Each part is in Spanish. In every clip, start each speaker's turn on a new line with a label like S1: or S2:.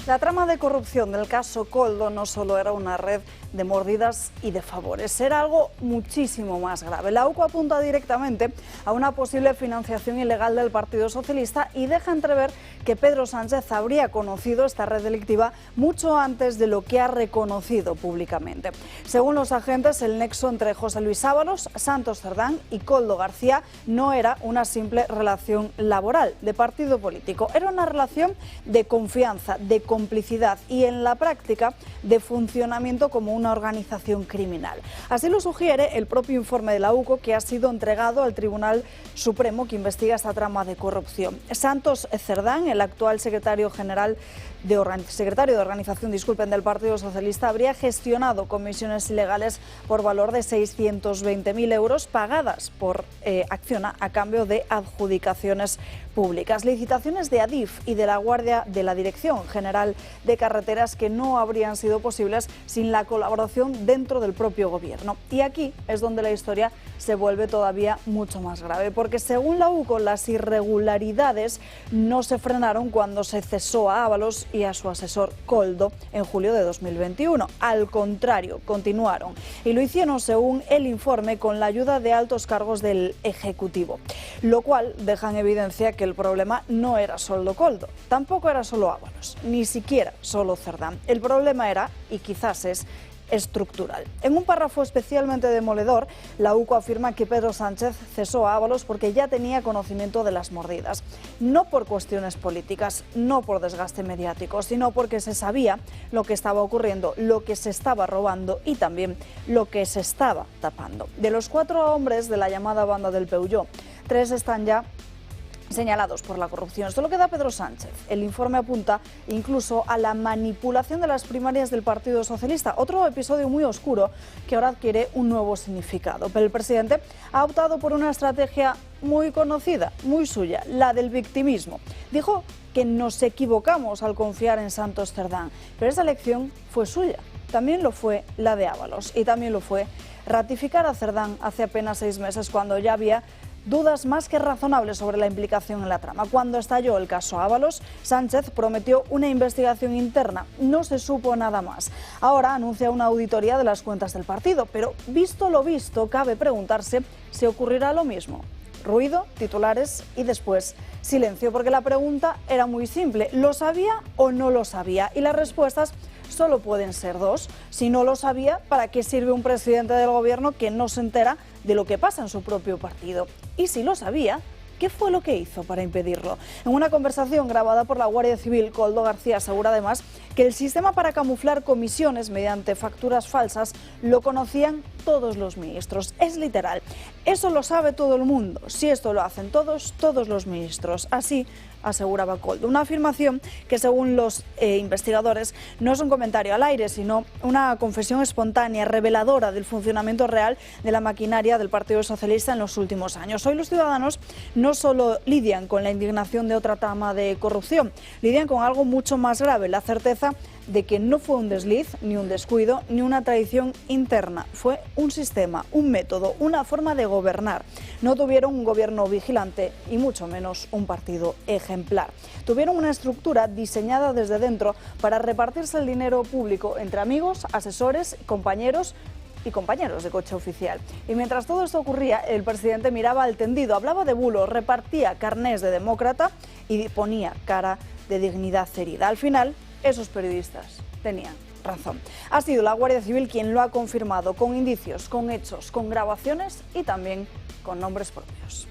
S1: La trama de corrupción del caso Koldo no solo era una red de mordidas y de favores, era algo muchísimo más grave. La UCO apunta directamente a una posible financiación ilegal del Partido Socialista y deja entrever que Pedro Sánchez habría conocido esta red delictiva mucho antes de lo que ha reconocido públicamente. Según los agentes, el nexo entre José Luis Ábalos, Santos Cerdán y Koldo García no era una simple relación laboral de partido político, era una relación de confianza, de complicidad y en la práctica de funcionamiento como una organización criminal. Así lo sugiere el propio informe de la UCO, que ha sido entregado al Tribunal Supremo que investiga esta trama de corrupción. Santos Cerdán, el actual secretario de organización del Partido Socialista, habría gestionado comisiones ilegales por valor de 620.000 euros pagadas por Acciona a cambio de adjudicaciones públicas, licitaciones de Adif y de la Guardia de la Dirección General de Carreteras que no habrían sido posibles sin la colaboración dentro del propio gobierno. Y aquí es donde la historia se vuelve todavía mucho más grave, porque según la UCO las irregularidades no se frenaron cuando se cesó a Ábalos y a su asesor Koldo en julio de 2021. Al contrario, continuaron y lo hicieron, según el informe, con la ayuda de altos cargos del Ejecutivo, lo cual deja en evidencia que el problema no era solo Koldo, tampoco era solo Ábalos, ni siquiera solo Cerdán. El problema era, y quizás es, estructural. En un párrafo especialmente demoledor, la UCO afirma que Pedro Sánchez cesó a Ábalos porque ya tenía conocimiento de las mordidas, no por cuestiones políticas, no por desgaste mediático, sino porque se sabía lo que estaba ocurriendo, lo que se estaba robando y también lo que se estaba tapando. De los 4 hombres de la llamada banda del Peuyó, 3 están ya señalados por la corrupción. Solo queda Pedro Sánchez. El informe apunta incluso a la manipulación de las primarias del Partido Socialista, otro episodio muy oscuro que ahora adquiere un nuevo significado. Pero el presidente ha optado por una estrategia muy conocida, muy suya, la del victimismo. Dijo que nos equivocamos al confiar en Santos Cerdán, pero esa elección fue suya. También lo fue la de Ábalos y también lo fue ratificar a Cerdán hace apenas 6 meses, cuando ya había dudas más que razonables sobre la implicación en la trama. Cuando estalló el caso Ábalos, Sánchez prometió una investigación interna. No se supo nada más. Ahora anuncia una auditoría de las cuentas del partido, pero visto lo visto, cabe preguntarse si ocurrirá lo mismo. Ruido, titulares y después silencio, porque la pregunta era muy simple: ¿lo sabía o no lo sabía? Y las respuestas solo pueden ser 2. Si no lo sabía, ¿para qué sirve un presidente del gobierno que no se entera de lo que pasa en su propio partido? Y si lo sabía, ¿qué fue lo que hizo para impedirlo? En una conversación grabada por la Guardia Civil, Koldo García asegura además que el sistema para camuflar comisiones mediante facturas falsas lo conocían todos los ministros. Es literal. Eso lo sabe todo el mundo. Si esto lo hacen todos los ministros. Así aseguraba Koldo. Una afirmación que, según los investigadores, no es un comentario al aire, sino una confesión espontánea, reveladora del funcionamiento real de la maquinaria del Partido Socialista en los últimos años. Hoy los ciudadanos no solo lidian con la indignación de otra trama de corrupción, lidian con algo mucho más grave: la certeza de que no fue un desliz, ni un descuido, ni una traición interna. Fue un sistema, un método, una forma de gobernar. No tuvieron un gobierno vigilante y mucho menos un partido ejemplar. Tuvieron una estructura diseñada desde dentro para repartirse el dinero público entre amigos, asesores, compañeros y compañeros de coche oficial. Y mientras todo esto ocurría, el presidente miraba al tendido, hablaba de bulos, repartía carnés de demócrata y ponía cara de dignidad herida. Al final, esos periodistas tenían razón. Ha sido la Guardia Civil quien lo ha confirmado, con indicios, con hechos, con grabaciones y también con nombres propios.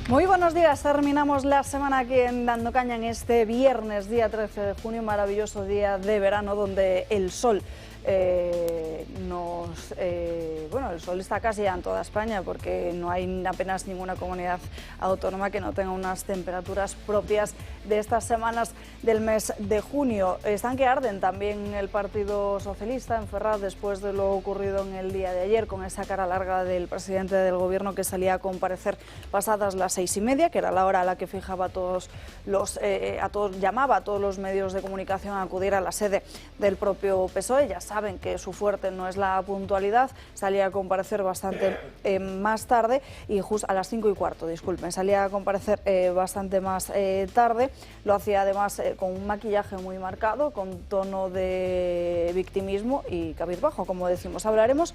S1: Muy buenos días, terminamos la semana aquí en Dando Caña en este viernes, día 13 de junio, maravilloso día de verano donde el sol bueno, el sol está casi ya en toda España, porque no hay apenas ninguna comunidad autónoma que no tenga unas temperaturas propias de estas semanas del mes de junio. Están que arden también el Partido Socialista en Ferraz después de lo ocurrido en el día de ayer, con esa cara larga del presidente del Gobierno que salía a comparecer pasadas las 6:30, que era la hora a la que fijaba llamaba a todos los medios de comunicación a acudir a la sede del propio PSOE. Ya saben que su fuerte no es la puntualidad, salía a comparecer bastante más tarde, y justo a las 5:15, disculpen, salía a comparecer bastante más tarde. Lo hacía además con un maquillaje muy marcado, con tono de victimismo y cabizbajo, como decimos. Hablaremos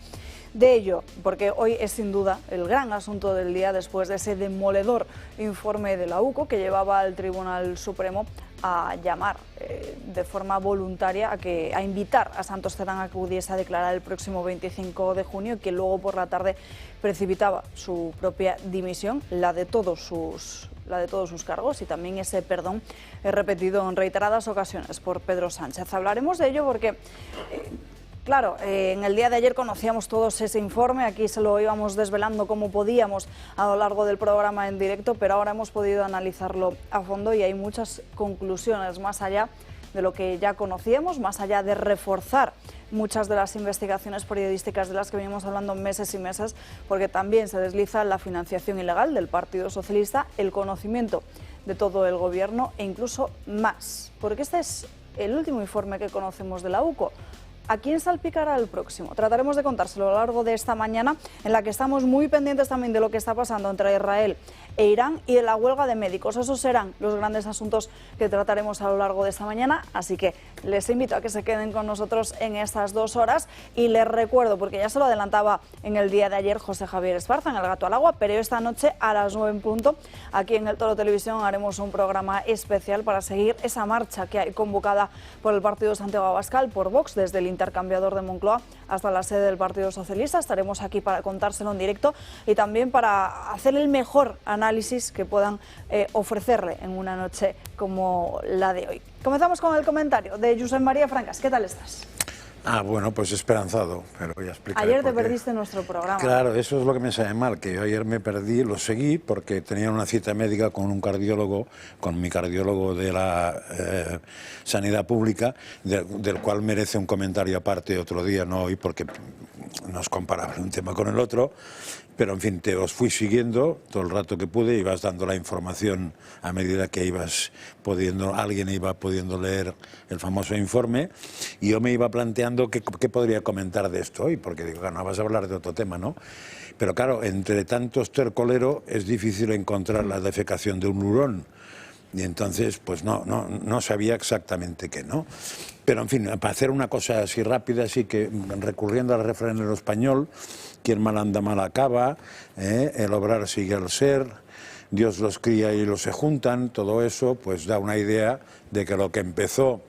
S1: de ello, porque hoy es sin duda el gran asunto del día, después de ese demoledor informe de la UCO que llevaba al Tribunal Supremo a llamar de forma voluntaria a invitar a Santos Cerdán a que pudiese a declarar el próximo 25 de junio, que luego por la tarde precipitaba su propia dimisión, la de todos sus cargos, y también ese perdón repetido en reiteradas ocasiones por Pedro Sánchez. Hablaremos de ello porque claro, en el día de ayer conocíamos todos ese informe, aquí se lo íbamos desvelando como podíamos a lo largo del programa en directo, pero ahora hemos podido analizarlo a fondo y hay muchas conclusiones más allá de lo que ya conocíamos, más allá de reforzar muchas de las investigaciones periodísticas de las que venimos hablando meses y meses, porque también se desliza la financiación ilegal del Partido Socialista, el conocimiento de todo el Gobierno e incluso más, porque este es el último informe que conocemos de la UCO. ¿A quién salpicará el próximo? Trataremos de contárselo a lo largo de esta mañana, en la que estamos muy pendientes también de lo que está pasando entre Israel e Irán y de la huelga de médicos. Esos serán los grandes asuntos que trataremos a lo largo de esta mañana, así que les invito a que se queden con nosotros en estas 2 horas y les recuerdo, porque ya se lo adelantaba en el día de ayer José Javier Esparza en El Gato al Agua, pero esta noche a las 9 en punto, aquí en El Toro Televisión, haremos un programa especial para seguir esa marcha que hay convocada por el Partido Santiago Abascal, por Vox, desde el intercambiador de Moncloa hasta la sede del Partido Socialista. Estaremos aquí para contárselo en directo y también para hacer el mejor análisis que puedan ofrecerle en una noche como la de hoy. Comenzamos con el comentario de Josep María Francas. ¿Qué tal estás?
S2: Bueno, pues esperanzado, pero ya explicaré.
S1: Ayer te perdiste nuestro programa.
S2: Claro, eso es lo que me sabe mal, que yo ayer me perdí, lo seguí porque tenía una cita médica con un cardiólogo, con mi cardiólogo de la sanidad pública, del cual merece un comentario aparte otro día, no hoy, porque no es comparable un tema con el otro. Pero, en fin, os fui siguiendo todo el rato que pude, ibas dando la información a medida que ibas pudiendo, alguien iba pudiendo leer el famoso informe, y yo me iba planteando qué podría comentar de esto hoy, porque digo, no vas a hablar de otro tema, ¿no? Pero claro, entre tanto estercolero es difícil encontrar la defecación de un hurón, y entonces pues no sabía exactamente qué, ¿no? Pero, en fin, para hacer una cosa así rápida, así que recurriendo al refranero español, quien mal anda mal acaba, el obrar sigue al ser, Dios los cría y los se juntan, todo eso pues da una idea de que lo que empezó,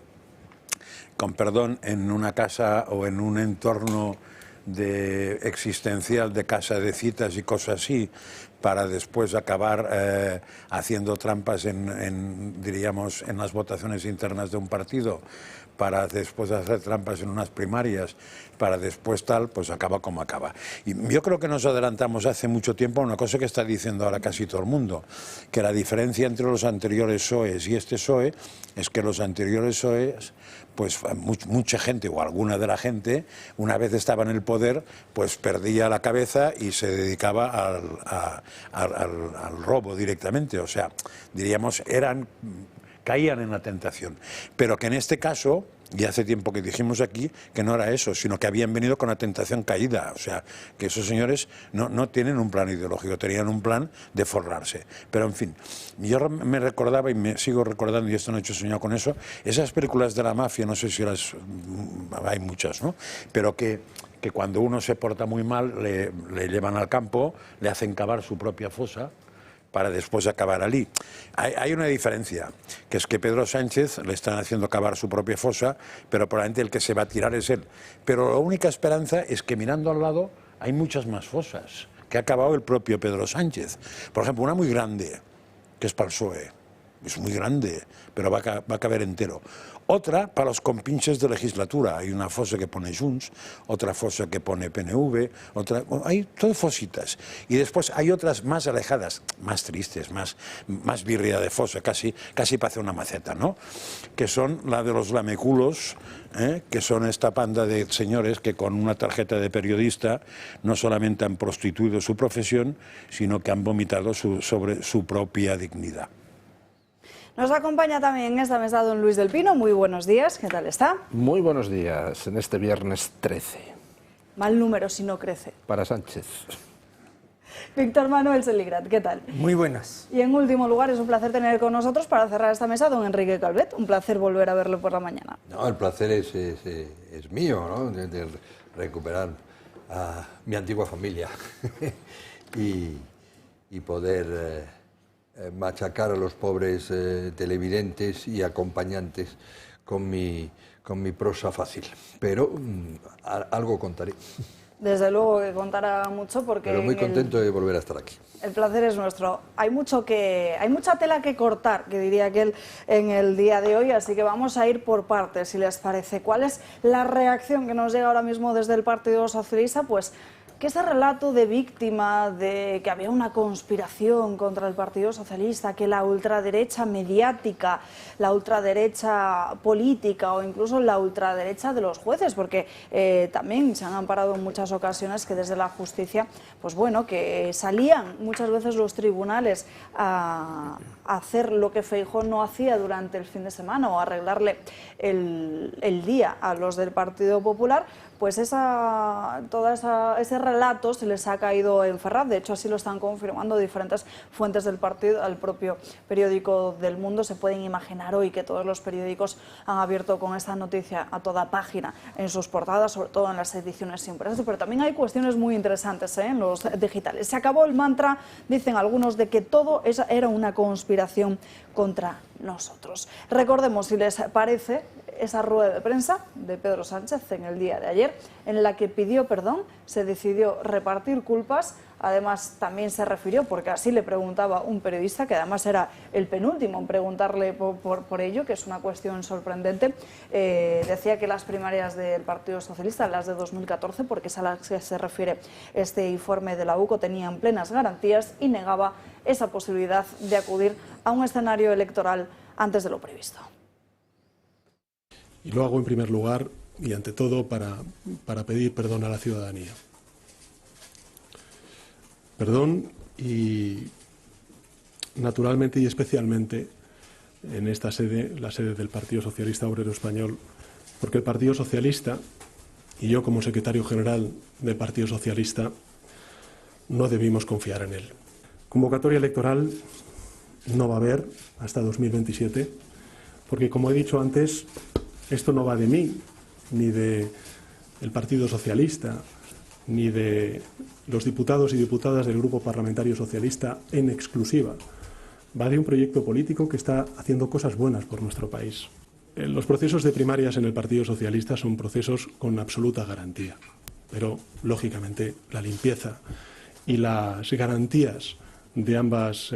S2: con perdón, en una casa o en un entorno existencial de casa de citas y cosas así, para después acabar haciendo trampas diríamos, en las votaciones internas de un partido, para después hacer trampas en unas primarias, para después tal, pues acaba como acaba. Y yo creo que nos adelantamos hace mucho tiempo a una cosa que está diciendo ahora casi todo el mundo, que la diferencia entre los anteriores PSOEs y este PSOE es que los anteriores PSOEs, pues mucha gente o alguna de la gente, una vez estaba en el poder, pues perdía la cabeza y se dedicaba al robo directamente. O sea, diríamos, caían en la tentación. Pero que en este caso, y hace tiempo que dijimos aquí que no era eso, sino que habían venido con la tentación caída. O sea, que esos señores no tienen un plan ideológico, tenían un plan de forrarse. Pero, en fin, yo me recordaba y me sigo recordando, y esta noche he soñado con eso, esas películas de la mafia, no sé si hay muchas, ¿no? Pero que cuando uno se porta muy mal, le llevan al campo, le hacen cavar su propia fosa, para después acabar allí. Hay una diferencia, que es que Pedro Sánchez le están haciendo cavar su propia fosa, pero probablemente el que se va a tirar es él. Pero la única esperanza es que mirando al lado hay muchas más fosas, que ha acabado el propio Pedro Sánchez. Por ejemplo, una muy grande, que es para el PSOE, es muy grande, pero va a caber entero. Otra para los compinches de legislatura, hay una fosa que pone Junts, otra fosa que pone PNV, hay todo fositas. Y después hay otras más alejadas, más tristes, más birria de fosa, casi parece una maceta, ¿no? Que son la de los lameculos, que son esta panda de señores que con una tarjeta de periodista no solamente han prostituido su profesión, sino que han vomitado sobre su propia dignidad.
S1: Nos acompaña también en esta mesa don Luis del Pino. Muy buenos días, ¿qué tal está?
S3: Muy buenos días, en este viernes 13.
S1: Mal número si no crece.
S3: Para Sánchez.
S1: Víctor Manuel Seligrat, ¿qué tal?
S4: Muy buenas.
S1: Y en último lugar, es un placer tener con nosotros para cerrar esta mesa don Enrique Calvet. Un placer volver a verlo por la mañana.
S5: No, el placer es mío, ¿no? De recuperar a mi antigua familia y poder machacar a los pobres televidentes y acompañantes con mi prosa fácil. Pero algo contaré.
S1: Desde luego que contará mucho porque...
S5: Pero muy contento de volver a estar aquí.
S1: El placer es nuestro. Hay mucha tela que cortar, que diría aquel, en el día de hoy, así que vamos a ir por partes, si les parece. ¿Cuál es la reacción que nos llega ahora mismo desde el Partido Socialista? Pues que ese relato de víctima, de que había una conspiración contra el Partido Socialista, que la ultraderecha mediática, la ultraderecha política o incluso la ultraderecha de los jueces, porque también se han amparado en muchas ocasiones que desde la justicia, pues bueno, que salían muchas veces los tribunales a hacer lo que Feijóo no hacía durante el fin de semana o arreglarle el día a los del Partido Popular. Pues ese relato se les ha caído en Ferraz. De hecho, así lo están confirmando diferentes fuentes del partido. Al propio periódico del Mundo se pueden imaginar hoy que todos los periódicos han abierto con esta noticia a toda página en sus portadas, sobre todo en las ediciones impresas. Pero también hay cuestiones muy interesantes en los digitales. Se acabó el mantra, dicen algunos, de que todo era una conspiración contra nosotros. Recordemos, si les parece, esa rueda de prensa de Pedro Sánchez en el día de ayer, en la que pidió perdón, se decidió repartir culpas. Además, también se refirió, porque así le preguntaba un periodista, que además era el penúltimo en preguntarle por ello, que es una cuestión sorprendente. Decía que las primarias del Partido Socialista, las de 2014, porque es a las que se refiere este informe de la UCO, tenían plenas garantías, y negaba esa posibilidad de acudir a un escenario electoral antes de lo previsto.
S6: Y lo hago en primer lugar y ante todo para pedir perdón a la ciudadanía. Perdón y naturalmente y especialmente en esta sede, la sede del Partido Socialista Obrero Español, porque el Partido Socialista y yo como secretario general del Partido Socialista no debimos confiar en él. Convocatoria electoral no va a haber hasta 2027, porque como he dicho antes, esto no va de mí, ni del Partido Socialista, ni de los diputados y diputadas del Grupo Parlamentario Socialista en exclusiva. Va de un proyecto político que está haciendo cosas buenas por nuestro país. Los procesos de primarias en el Partido Socialista son procesos con absoluta garantía, pero, lógicamente, la limpieza y las garantías de ambos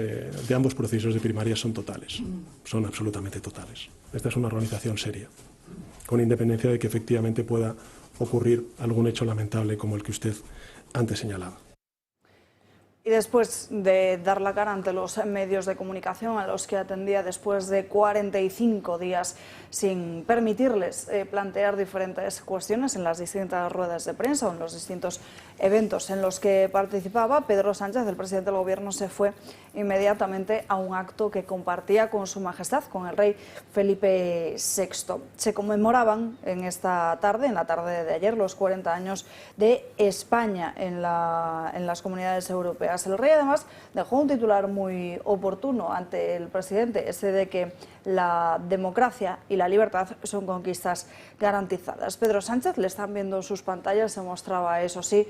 S6: procesos de primarias son totales, son absolutamente totales. Esta es una organización seria, con independencia de que efectivamente pueda ocurrir algún hecho lamentable como el que usted antes señalaba.
S1: Y después de dar la cara ante los medios de comunicación a los que atendía después de 45 días sin permitirles plantear diferentes cuestiones en las distintas ruedas de prensa o en los distintos eventos en los que participaba, Pedro Sánchez, el presidente del Gobierno, se fue inmediatamente a un acto que compartía con Su Majestad, con el rey Felipe VI. Se conmemoraban en esta tarde, en la tarde de ayer, los 40 años de España en las comunidades europeas. El rey además dejó un titular muy oportuno ante el presidente, ese de que la democracia y la libertad son conquistas garantizadas. Pedro Sánchez, le están viendo sus pantallas, se mostraba, eso sí,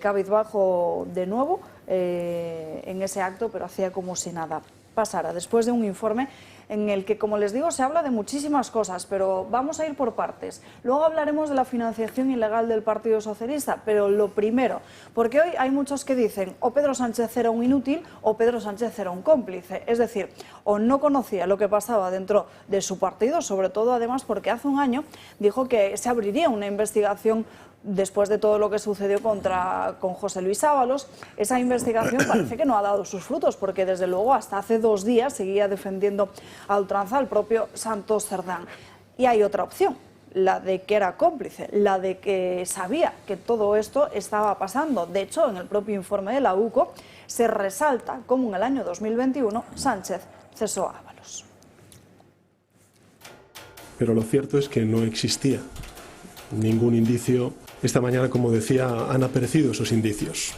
S1: cabizbajo de nuevo en ese acto, pero hacía como si nada pasara. Después de un informe en el que, como les digo, se habla de muchísimas cosas, pero vamos a ir por partes. Luego hablaremos de la financiación ilegal del Partido Socialista, pero lo primero, porque hoy hay muchos que dicen o Pedro Sánchez era un inútil o Pedro Sánchez era un cómplice, es decir, o no conocía lo que pasaba dentro de su partido, sobre todo además porque hace un año dijo que se abriría una investigación después de todo lo que sucedió con José Luis Ábalos. Esa investigación parece que no ha dado sus frutos, porque desde luego hasta hace 2 días seguía defendiendo a ultranza al propio Santos Cerdán. Y hay otra opción, la de que era cómplice, la de que sabía que todo esto estaba pasando. De hecho, en el propio informe de la UCO se resalta cómo en el año 2021 Sánchez cesó a Ábalos.
S6: Pero lo cierto es que no existía ningún indicio. Esta mañana, como decía, han aparecido esos indicios.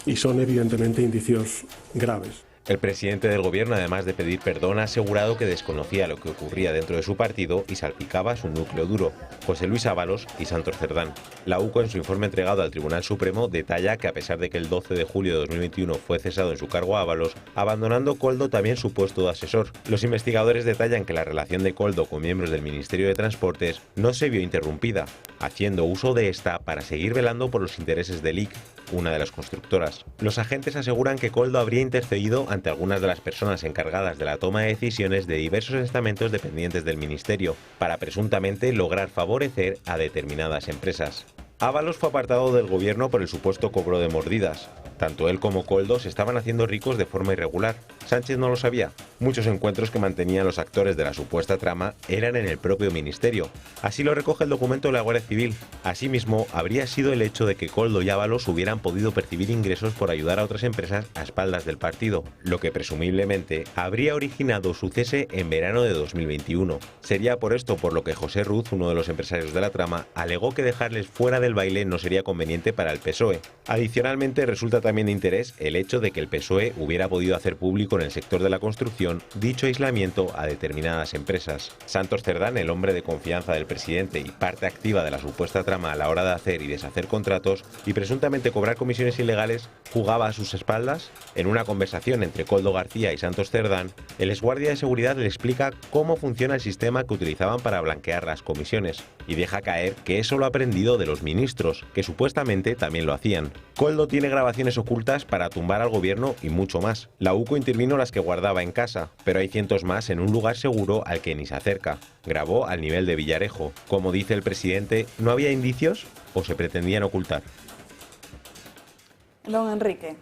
S6: Y son evidentemente indicios graves.
S4: El presidente del gobierno, además de pedir perdón, ha asegurado que desconocía lo que ocurría dentro de su partido y salpicaba a su núcleo duro, José Luis Ábalos y Santos Cerdán. La UCO, en su informe entregado al Tribunal Supremo, detalla que a pesar de que el 12 de julio de 2021 fue cesado en su cargo Ábalos, abandonando Koldo también su puesto de asesor. Los investigadores detallan que la relación de Koldo con miembros del Ministerio de Transportes no se vio interrumpida, haciendo uso de esta para seguir velando por los intereses de LIC, una de las constructoras. Los agentes aseguran que Koldo habría intercedido ante algunas de las personas encargadas de la toma de decisiones de diversos estamentos dependientes del ministerio, para presuntamente lograr favorecer a determinadas empresas. Ábalos fue apartado del gobierno por el supuesto cobro de mordidas. Tanto él como Koldo se estaban haciendo ricos de forma irregular. Sánchez no lo sabía. Muchos encuentros que mantenían los actores de la supuesta trama eran en el propio ministerio. Así lo recoge el documento de la Guardia Civil. Asimismo, habría sido el hecho de que Koldo y Ábalos hubieran podido percibir ingresos por ayudar a otras empresas a espaldas del partido, lo que presumiblemente habría originado su cese en verano de 2021. Sería por esto por lo que José Ruz, uno de los empresarios de la trama, alegó que dejarles fuera del baile no sería conveniente para el PSOE. Adicionalmente, resulta también de interés el hecho de que el PSOE hubiera podido hacer público en el sector de la construcción dicho aislamiento a determinadas empresas. Santos Cerdán, el hombre de confianza del presidente y parte activa de la supuesta trama a la hora de hacer y deshacer contratos y presuntamente cobrar comisiones ilegales, jugaba a sus espaldas. En una conversación entre Koldo García y Santos Cerdán, el exguardia de seguridad le explica cómo funciona el sistema que utilizaban para blanquear las comisiones y deja caer que eso lo ha aprendido de los ministros, que supuestamente también lo hacían. Koldo tiene grabaciones ocultas para tumbar al gobierno y mucho más. La UCO intervino las que guardaba en casa, pero hay cientos más en un lugar seguro al que ni se acerca. Grabó al nivel de Villarejo. Como dice el presidente, ¿no había indicios o se pretendían ocultar?
S1: Don Enrique,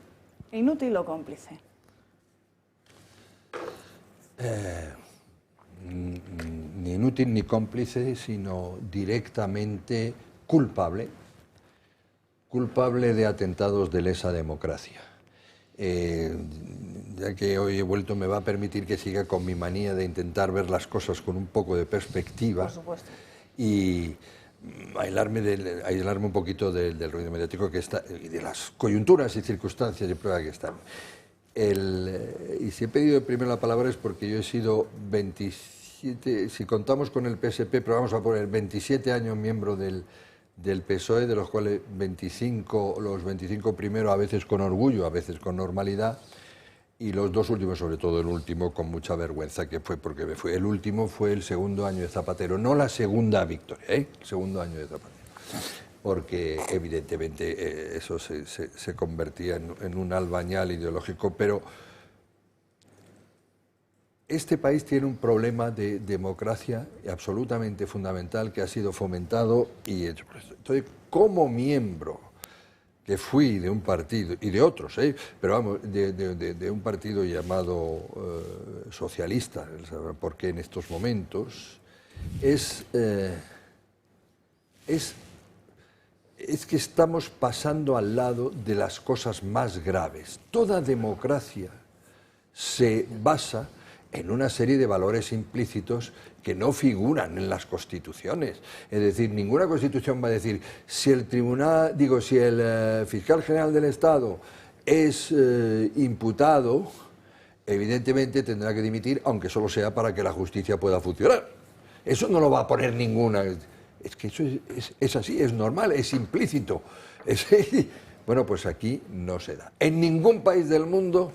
S1: ¿inútil o cómplice?
S5: Ni inútil ni cómplice, sino directamente culpable de atentados de lesa democracia. Ya que hoy he vuelto, me va a permitir que siga con mi manía de intentar ver las cosas con un poco de perspectiva.
S1: Por supuesto.
S5: Y aislarme un poquito del ruido mediático que está y de las coyunturas y circunstancias y pruebas que están. Y si he pedido primero la palabra es porque yo he sido 27, si contamos con el PSP, pero vamos a poner 27 años miembro del PSOE, de los cuales los 25 primeros a veces con orgullo, a veces con normalidad, y los 2 últimos, sobre todo el último, con mucha vergüenza, que fue porque el último fue el segundo año de Zapatero, no la segunda victoria, el segundo año de Zapatero, porque evidentemente eso se convertía en un albañal ideológico, pero este país tiene un problema de democracia absolutamente fundamental que ha sido fomentado y hecho por esto. Entonces, como miembro que fui de un partido, y de otros, pero vamos, de un partido llamado socialista, porque en estos momentos es que estamos pasando al lado de las cosas más graves. Toda democracia se basa en una serie de valores implícitos que no figuran en las constituciones. Es decir, ninguna constitución va a decir si el fiscal general del Estado es imputado, evidentemente tendrá que dimitir, aunque solo sea para que la justicia pueda funcionar. Eso no lo va a poner ninguna. Es que eso es así, es normal, es implícito. Bueno, pues aquí no se da. En ningún país del mundo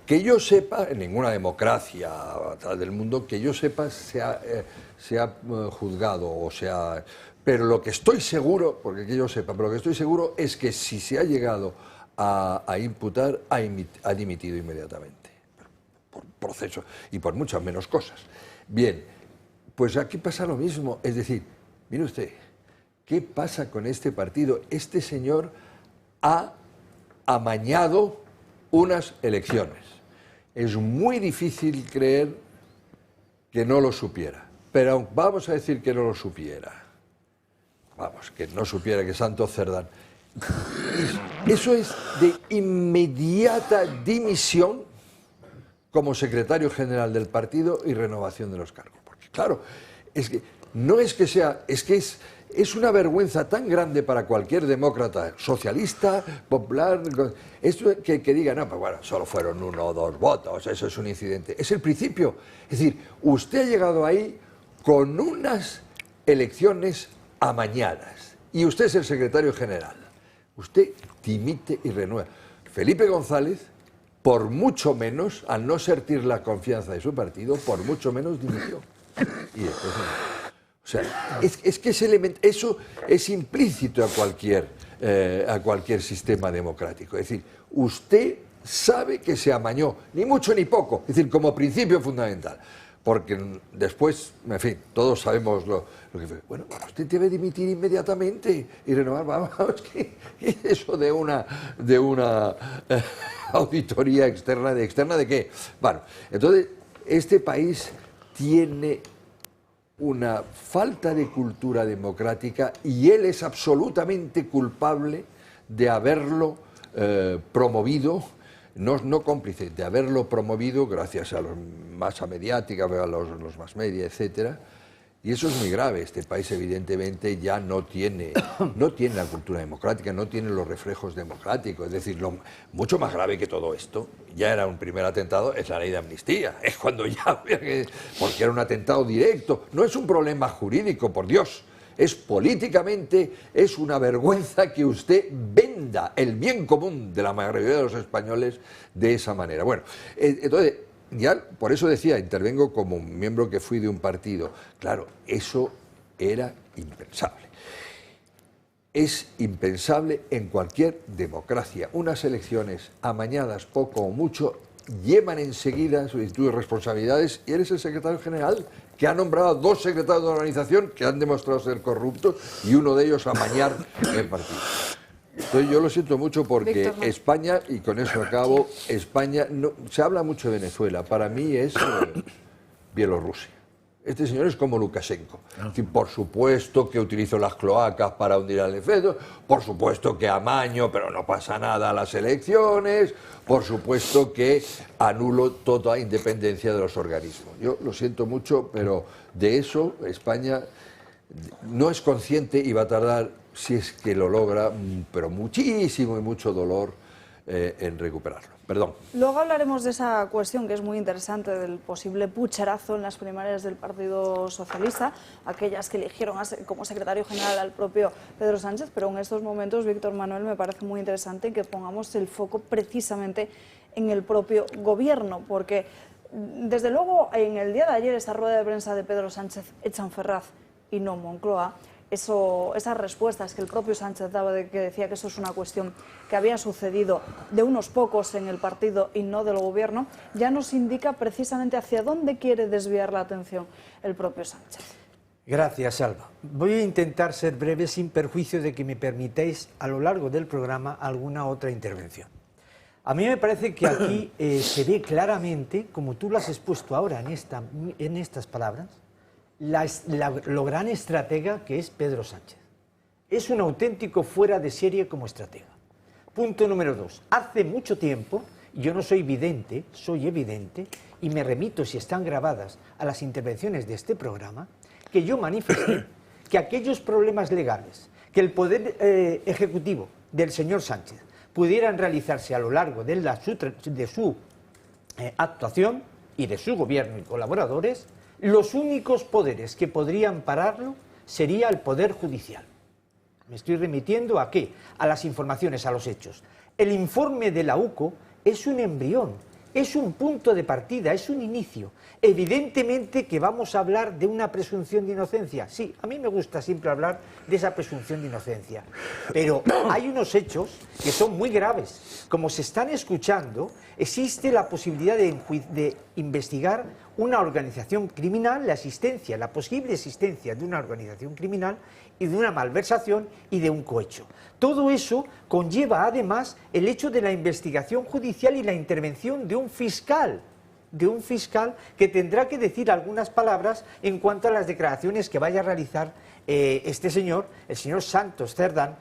S5: Que yo sepa, en ninguna democracia del mundo, que yo sepa, se ha juzgado o se ha... Pero lo que estoy seguro, porque que yo sepa, pero lo que estoy seguro es que si se ha llegado a imputar, ha dimitido inmediatamente. Por proceso y por muchas menos cosas. Bien, pues aquí pasa lo mismo. Es decir, mire usted, ¿qué pasa con este partido? Este señor ha amañado unas elecciones. Es muy difícil creer que no lo supiera. Pero vamos a decir que no lo supiera. Vamos, que no supiera que Santos Cerdán. Eso es de inmediata dimisión como secretario general del partido y renovación de los cargos. Porque claro, es que no es que sea, es que es una vergüenza tan grande para cualquier demócrata, socialista, popular, esto que diga, no, pues bueno, solo fueron 1 o 2 votos, eso es un incidente. Es el principio. Es decir, usted ha llegado ahí con unas elecciones amañadas y usted es el secretario general. Usted dimite y renueva. Felipe González, por mucho menos, al no sentir la confianza de su partido, por mucho menos dimitió. Y después, o sea, es que eso es implícito a cualquier sistema democrático. Es decir, usted sabe que se amañó, ni mucho ni poco, es decir, como principio fundamental. Porque después, en fin, todos sabemos lo que fue. Bueno, usted debe dimitir inmediatamente y renovar. Vamos, que eso de una auditoría externa, ¿externa de qué? Bueno, entonces, este país tiene una falta de cultura democrática y él es absolutamente culpable de haberlo promovido. No cómplice, de haberlo promovido gracias a la masa mediática, a los más media, etcétera. Y eso es muy grave. Este país evidentemente ya no tiene la cultura democrática, no tiene los reflejos democráticos. Es decir, mucho más grave que todo esto, ya era un primer atentado, es la ley de amnistía. Es cuando ya, porque era un atentado directo. No es un problema jurídico, por Dios. Es políticamente, es una vergüenza que usted venda el bien común de la mayoría de los españoles de esa manera. Bueno, entonces, ya por eso decía, intervengo como miembro que fui de un partido. Claro, eso era impensable. Es impensable en cualquier democracia. Unas elecciones amañadas poco o mucho llevan enseguida solicitudes de responsabilidades y eres el secretario general que ha nombrado a 2 secretarios de la organización que han demostrado ser corruptos y uno de ellos amañar el partido. Entonces yo lo siento mucho porque España, y con eso acabo, España, no, se habla mucho de Venezuela, para mí es Bielorrusia. Este señor es como Lukashenko. Por supuesto que utilizó las cloacas para hundir al efecto, por supuesto que amaño, pero no pasa nada a las elecciones, por supuesto que anulo toda independencia de los organismos. Yo lo siento mucho, pero de eso España no es consciente y va a tardar, si es que lo logra, pero muchísimo y mucho dolor en recuperarlo. Perdón.
S1: Luego hablaremos de esa cuestión que es muy interesante, del posible pucherazo en las primarias del Partido Socialista, aquellas que eligieron como secretario general al propio Pedro Sánchez, pero en estos momentos, Víctor Manuel, me parece muy interesante que pongamos el foco precisamente en el propio gobierno, porque desde luego en el día de ayer esa rueda de prensa de Pedro Sánchez hecha en Ferraz y no Moncloa, esas respuestas que el propio Sánchez daba, de que decía que eso es una cuestión que había sucedido de unos pocos en el partido y no del gobierno, ya nos indica precisamente hacia dónde quiere desviar la atención el propio Sánchez.
S7: Gracias, Alba. Voy a intentar ser breve sin perjuicio de que me permitáis a lo largo del programa alguna otra intervención. A mí me parece que aquí se ve claramente, como tú lo has expuesto ahora en estas palabras, lo gran estratega que es Pedro Sánchez. Es un auténtico fuera de serie como estratega. Punto número 2. Hace mucho tiempo, yo no soy vidente, soy evidente, y me remito, si están grabadas, a las intervenciones de este programa, que yo manifesté que aquellos problemas legales que el Poder Ejecutivo del señor Sánchez pudieran realizarse a lo largo de su actuación y de su gobierno y colaboradores, los únicos poderes que podrían pararlo sería el Poder Judicial. Me estoy remitiendo ¿a qué? A las informaciones, a los hechos. El informe de la UCO es un embrión, es un punto de partida, es un inicio. Evidentemente que vamos a hablar de una presunción de inocencia. Sí, a mí me gusta siempre hablar de esa presunción de inocencia. Pero hay unos hechos que son muy graves. Como se están escuchando, existe la posibilidad de investigar una organización criminal, la posible existencia de una organización criminal y de una malversación y de un cohecho. Todo eso conlleva además el hecho de la investigación judicial y la intervención de un fiscal que tendrá que decir algunas palabras en cuanto a las declaraciones que vaya a realizar este señor, el señor Santos Cerdán,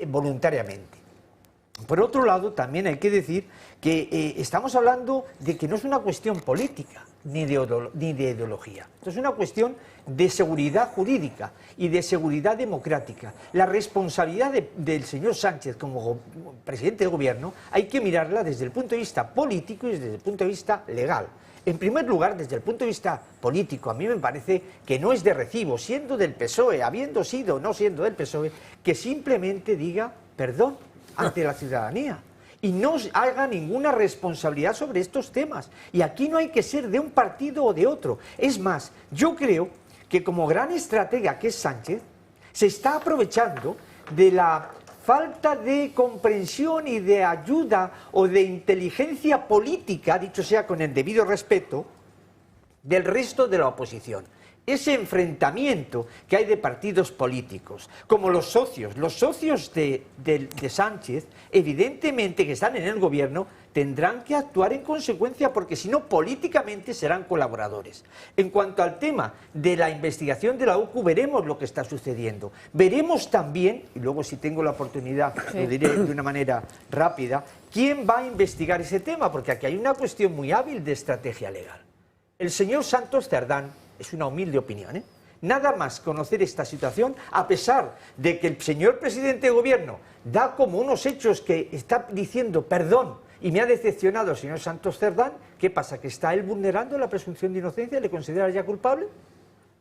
S7: voluntariamente. Por otro lado, también hay que decir que estamos hablando de que no es una cuestión política ni de ideología. Esto es una cuestión de seguridad jurídica y de seguridad democrática. La responsabilidad del señor Sánchez como presidente de gobierno hay que mirarla desde el punto de vista político y desde el punto de vista legal. En primer lugar, desde el punto de vista político, a mí me parece que no es de recibo, siendo del PSOE, habiendo sido o no siendo del PSOE, que simplemente diga perdón ante la ciudadanía y no haga ninguna responsabilidad sobre estos temas. Y aquí no hay que ser de un partido o de otro. Es más, yo creo que como gran estratega que es Sánchez, se está aprovechando de la falta de comprensión y de ayuda o de inteligencia política, dicho sea con el debido respeto, del resto de la oposición. Ese enfrentamiento que hay de partidos políticos, como los socios de Sánchez, evidentemente que están en el gobierno, tendrán que actuar en consecuencia porque si no, políticamente serán colaboradores. En cuanto al tema de la investigación de la UCU, veremos lo que está sucediendo. Veremos también, y luego si tengo la oportunidad lo diré de una manera rápida, quién va a investigar ese tema, porque aquí hay una cuestión muy hábil de estrategia legal. El señor Santos Cerdán, es una humilde opinión, nada más conocer esta situación, a pesar de que el señor presidente de gobierno da como unos hechos que está diciendo perdón y me ha decepcionado el señor Santos Cerdán, ¿qué pasa? ¿Que está él vulnerando la presunción de inocencia? ¿Le considera ya culpable?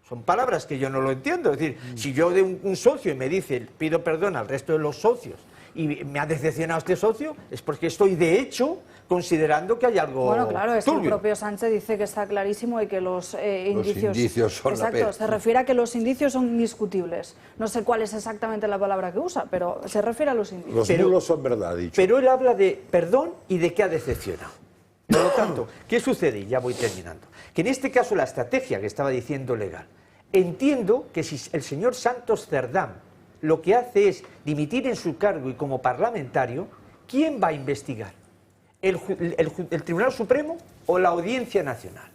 S7: Son palabras que yo no lo entiendo. Es decir, si yo de un socio y me dice pido perdón al resto de los socios y me ha decepcionado este socio, es porque estoy de hecho considerando que hay algo
S1: Bueno, claro, es que
S7: turbio.
S1: el propio Sánchez dice que está clarísimo y que los indicios...
S5: Los indicios son la
S1: Exacto,
S5: pez.
S1: se refiere a que los indicios son indiscutibles. No sé cuál es exactamente la palabra que usa, pero se refiere a los indicios.
S2: Los nulos son verdad, dicho.
S7: Pero él habla de perdón y de que ha decepcionado. Por lo tanto, ¿qué sucede? Y ya voy terminando. Que en este caso la estrategia que estaba diciendo legal, entiendo que si el señor Santos Cerdán lo que hace es dimitir en su cargo y como parlamentario, ¿quién va a investigar? ¿El Tribunal Supremo o la Audiencia Nacional?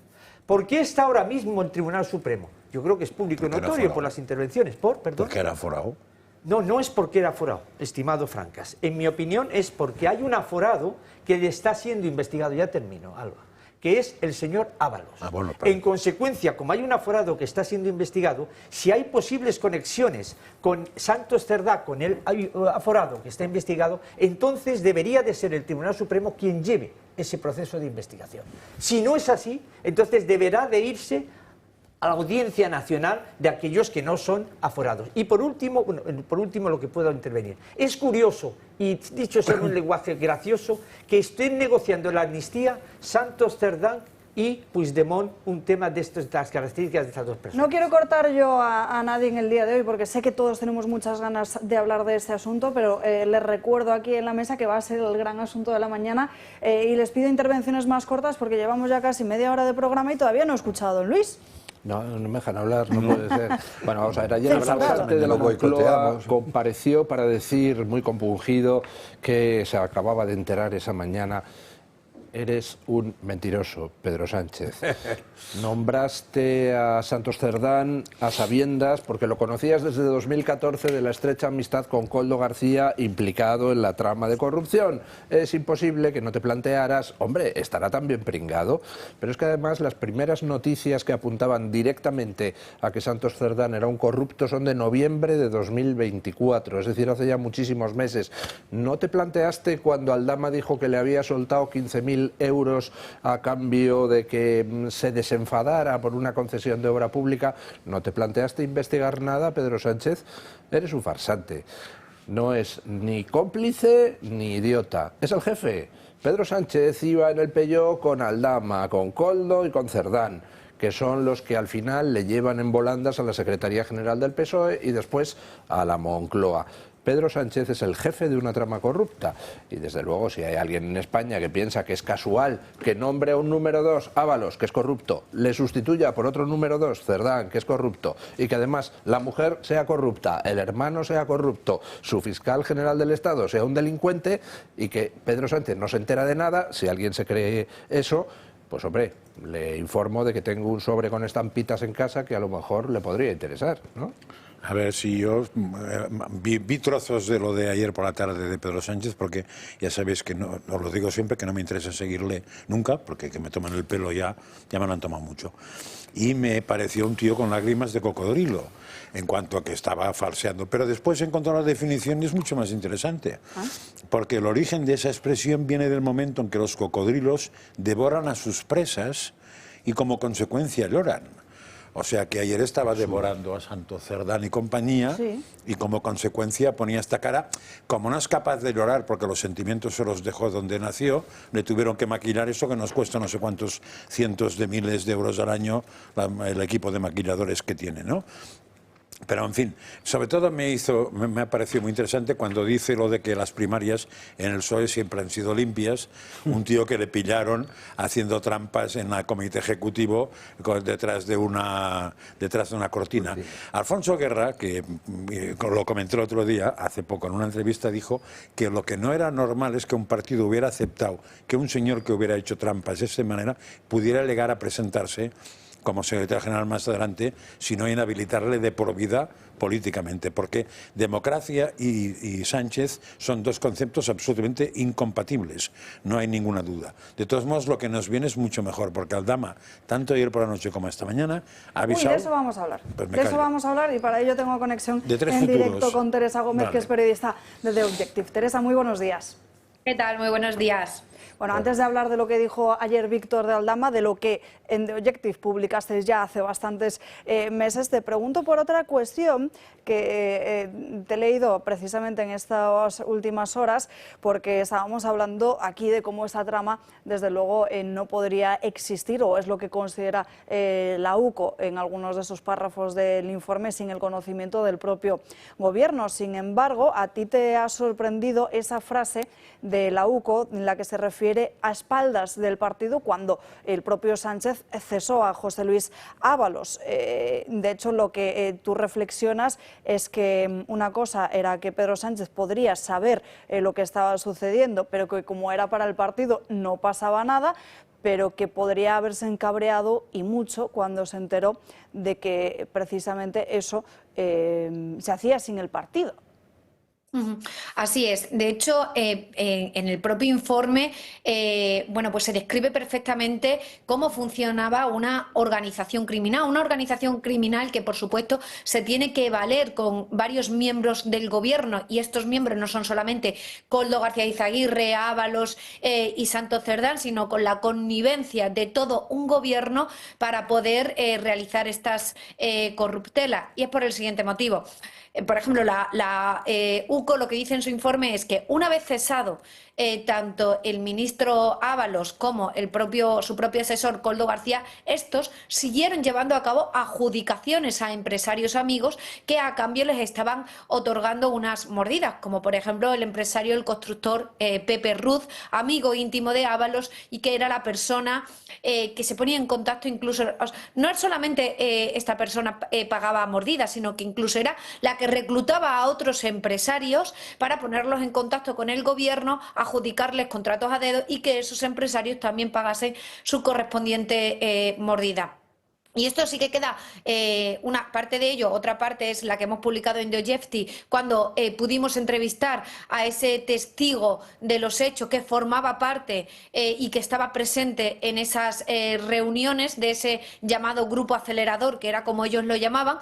S7: ¿Por qué está ahora mismo el Tribunal Supremo? Yo creo que es público y notorio por las intervenciones. ¿Perdón?
S2: Porque era aforado.
S7: No, no es porque era aforado, estimado Francas. En mi opinión es porque hay un aforado que está siendo investigado. Ya termino, Alba. Que es el señor Ábalos.
S2: Bueno,
S7: en consecuencia, como hay un aforado que está siendo investigado, si hay posibles conexiones con Santos Cerdán, con el aforado que está investigado, entonces debería de ser el Tribunal Supremo quien lleve ese proceso de investigación. Si no es así, entonces deberá de irse a la Audiencia Nacional de aquellos que no son aforados. Y por último, lo que puedo intervenir. Es curioso, y dicho sea en un lenguaje gracioso, que estén negociando la amnistía Santos Cerdán y Puigdemont un tema de estas características de estas dos personas.
S1: No quiero cortar yo a nadie en el día de hoy porque sé que todos tenemos muchas ganas de hablar de este asunto, pero les recuerdo aquí en la mesa que va a ser el gran asunto de la mañana y les pido intervenciones más cortas porque llevamos ya casi media hora de programa y todavía no he escuchado a don Luis.
S3: No, no me dejan hablar, no puede ser. Bueno, vamos a ver, ayer el
S1: Censurado.
S3: presidente de la
S5: Lo
S3: Moncloa
S5: boicoteamos.
S3: compareció para decir, muy compungido, que se acababa de enterar esa mañana: eres un mentiroso, Pedro Sánchez. Nombraste a Santos Cerdán a sabiendas, porque lo conocías desde 2014 de la estrecha amistad con Koldo García, implicado en la trama de corrupción. Es imposible que no te plantearas, hombre, estará también pringado. Pero es que además las primeras noticias que apuntaban directamente a que Santos Cerdán era un corrupto son de noviembre de 2024, es decir, hace ya muchísimos meses. ¿No te planteaste cuando Aldama dijo que le había soltado 15.000 euros a cambio de que se desenfadara por una concesión de obra pública? ¿No te planteaste investigar nada, Pedro Sánchez? Eres un farsante. no es ni cómplice ni idiota, es el jefe. Pedro Sánchez iba en el Peugeot con Aldama, con Koldo y con Cerdán, que son los que al final le llevan en volandas a la Secretaría General del PSOE y después a la Moncloa. Pedro Sánchez es el jefe de una trama corrupta y desde luego si hay alguien en España que piensa que es casual que nombre a un número 2, Ábalos, que es corrupto, le sustituya por otro número 2, Cerdán, que es corrupto, y que además la mujer sea corrupta, el hermano sea corrupto, su fiscal general del Estado sea un delincuente y que Pedro Sánchez no se entera de nada, si alguien se cree eso, pues hombre, le informo de que tengo un sobre con estampitas en casa que a lo mejor le podría interesar, ¿no?
S2: A ver, si yo vi trozos de lo de ayer por la tarde de Pedro Sánchez, porque ya sabéis que no, os lo digo siempre, que no me interesa seguirle nunca, porque que me toman el pelo ya me lo han tomado mucho. Y me pareció un tío con lágrimas de cocodrilo, en cuanto a que estaba falseando. Pero después encontró la definición y es mucho más interesante, porque el origen de esa expresión viene del momento en que los cocodrilos devoran a sus presas y como consecuencia lloran. O sea que ayer estaba devorando a Santo Cerdán y compañía, sí, y como consecuencia ponía esta cara. Como no es capaz de llorar porque los sentimientos se los dejó donde nació, le tuvieron que maquillar eso que nos cuesta no sé cuántos cientos de miles de euros al año el equipo de maquilladores que tiene, ¿no? Pero, en fin, sobre todo me ha parecido muy interesante cuando dice lo de que las primarias en el PSOE siempre han sido limpias. Un tío que le pillaron haciendo trampas en el comité ejecutivo detrás de una cortina. Sí. Alfonso Guerra, que lo comentó el otro día, hace poco en una entrevista, dijo que lo que no era normal es que un partido hubiera aceptado que un señor que hubiera hecho trampas de esa manera pudiera llegar a presentarse como secretario general más adelante, sino inhabilitarle de por vida políticamente, porque democracia y Sánchez son dos conceptos absolutamente incompatibles, no hay ninguna duda. De todos modos, lo que nos viene es mucho mejor, porque Aldama, tanto ayer por la noche como esta mañana, ha avisado...
S1: de eso vamos a hablar. Pues de eso vamos a hablar y para ello tengo conexión en directo con Teresa Gómez, que es periodista de The Objective. Teresa, muy buenos días.
S8: ¿Qué tal? Muy buenos días.
S1: Bueno, antes de hablar de lo que dijo ayer Víctor de Aldama, de lo que en The Objective publicasteis ya hace bastantes meses, te pregunto por otra cuestión que te he leído precisamente en estas últimas horas, porque estábamos hablando aquí de cómo esta trama, desde luego, no podría existir, o es lo que considera la UCO en algunos de sus párrafos del informe, sin el conocimiento del propio gobierno. Sin embargo, a ti te ha sorprendido esa frase de la UCO en la que se refiere a espaldas del partido cuando el propio Sánchez cesó a José Luis Ábalos. De hecho, lo que tú reflexionas es que una cosa era que Pedro Sánchez podría saber lo que estaba sucediendo, pero que como era para el partido no pasaba nada, pero que podría haberse encabreado y mucho cuando se enteró de que precisamente eso se hacía sin el partido.
S8: Así es. De hecho, en el propio informe, bueno, pues se describe perfectamente cómo funcionaba una organización criminal que, por supuesto, se tiene que valer con varios miembros del gobierno, y estos miembros no son solamente Koldo García Izaguirre, Ábalos y Santo Cerdán, sino con la connivencia de todo un gobierno para poder realizar estas corruptelas. Y es por el siguiente motivo. Por ejemplo, la UCO lo que dice en su informe es que una vez cesado tanto el ministro Ábalos como su propio asesor Koldo García, estos siguieron llevando a cabo adjudicaciones a empresarios amigos que a cambio les estaban otorgando unas mordidas, como por ejemplo el empresario, el constructor Pepe Ruz, amigo íntimo de Ábalos, y que era la persona que se ponía en contacto, incluso no solamente esta persona pagaba mordidas, sino que incluso era la que reclutaba a otros empresarios para ponerlos en contacto con el gobierno, adjudicarles contratos a dedo y que esos empresarios también pagasen su correspondiente mordida. Y esto sí que queda una parte de ello. Otra parte es la que hemos publicado en The Objective, cuando pudimos entrevistar a ese testigo de los hechos que formaba parte y que estaba presente en esas reuniones de ese llamado grupo acelerador, que era como ellos lo llamaban.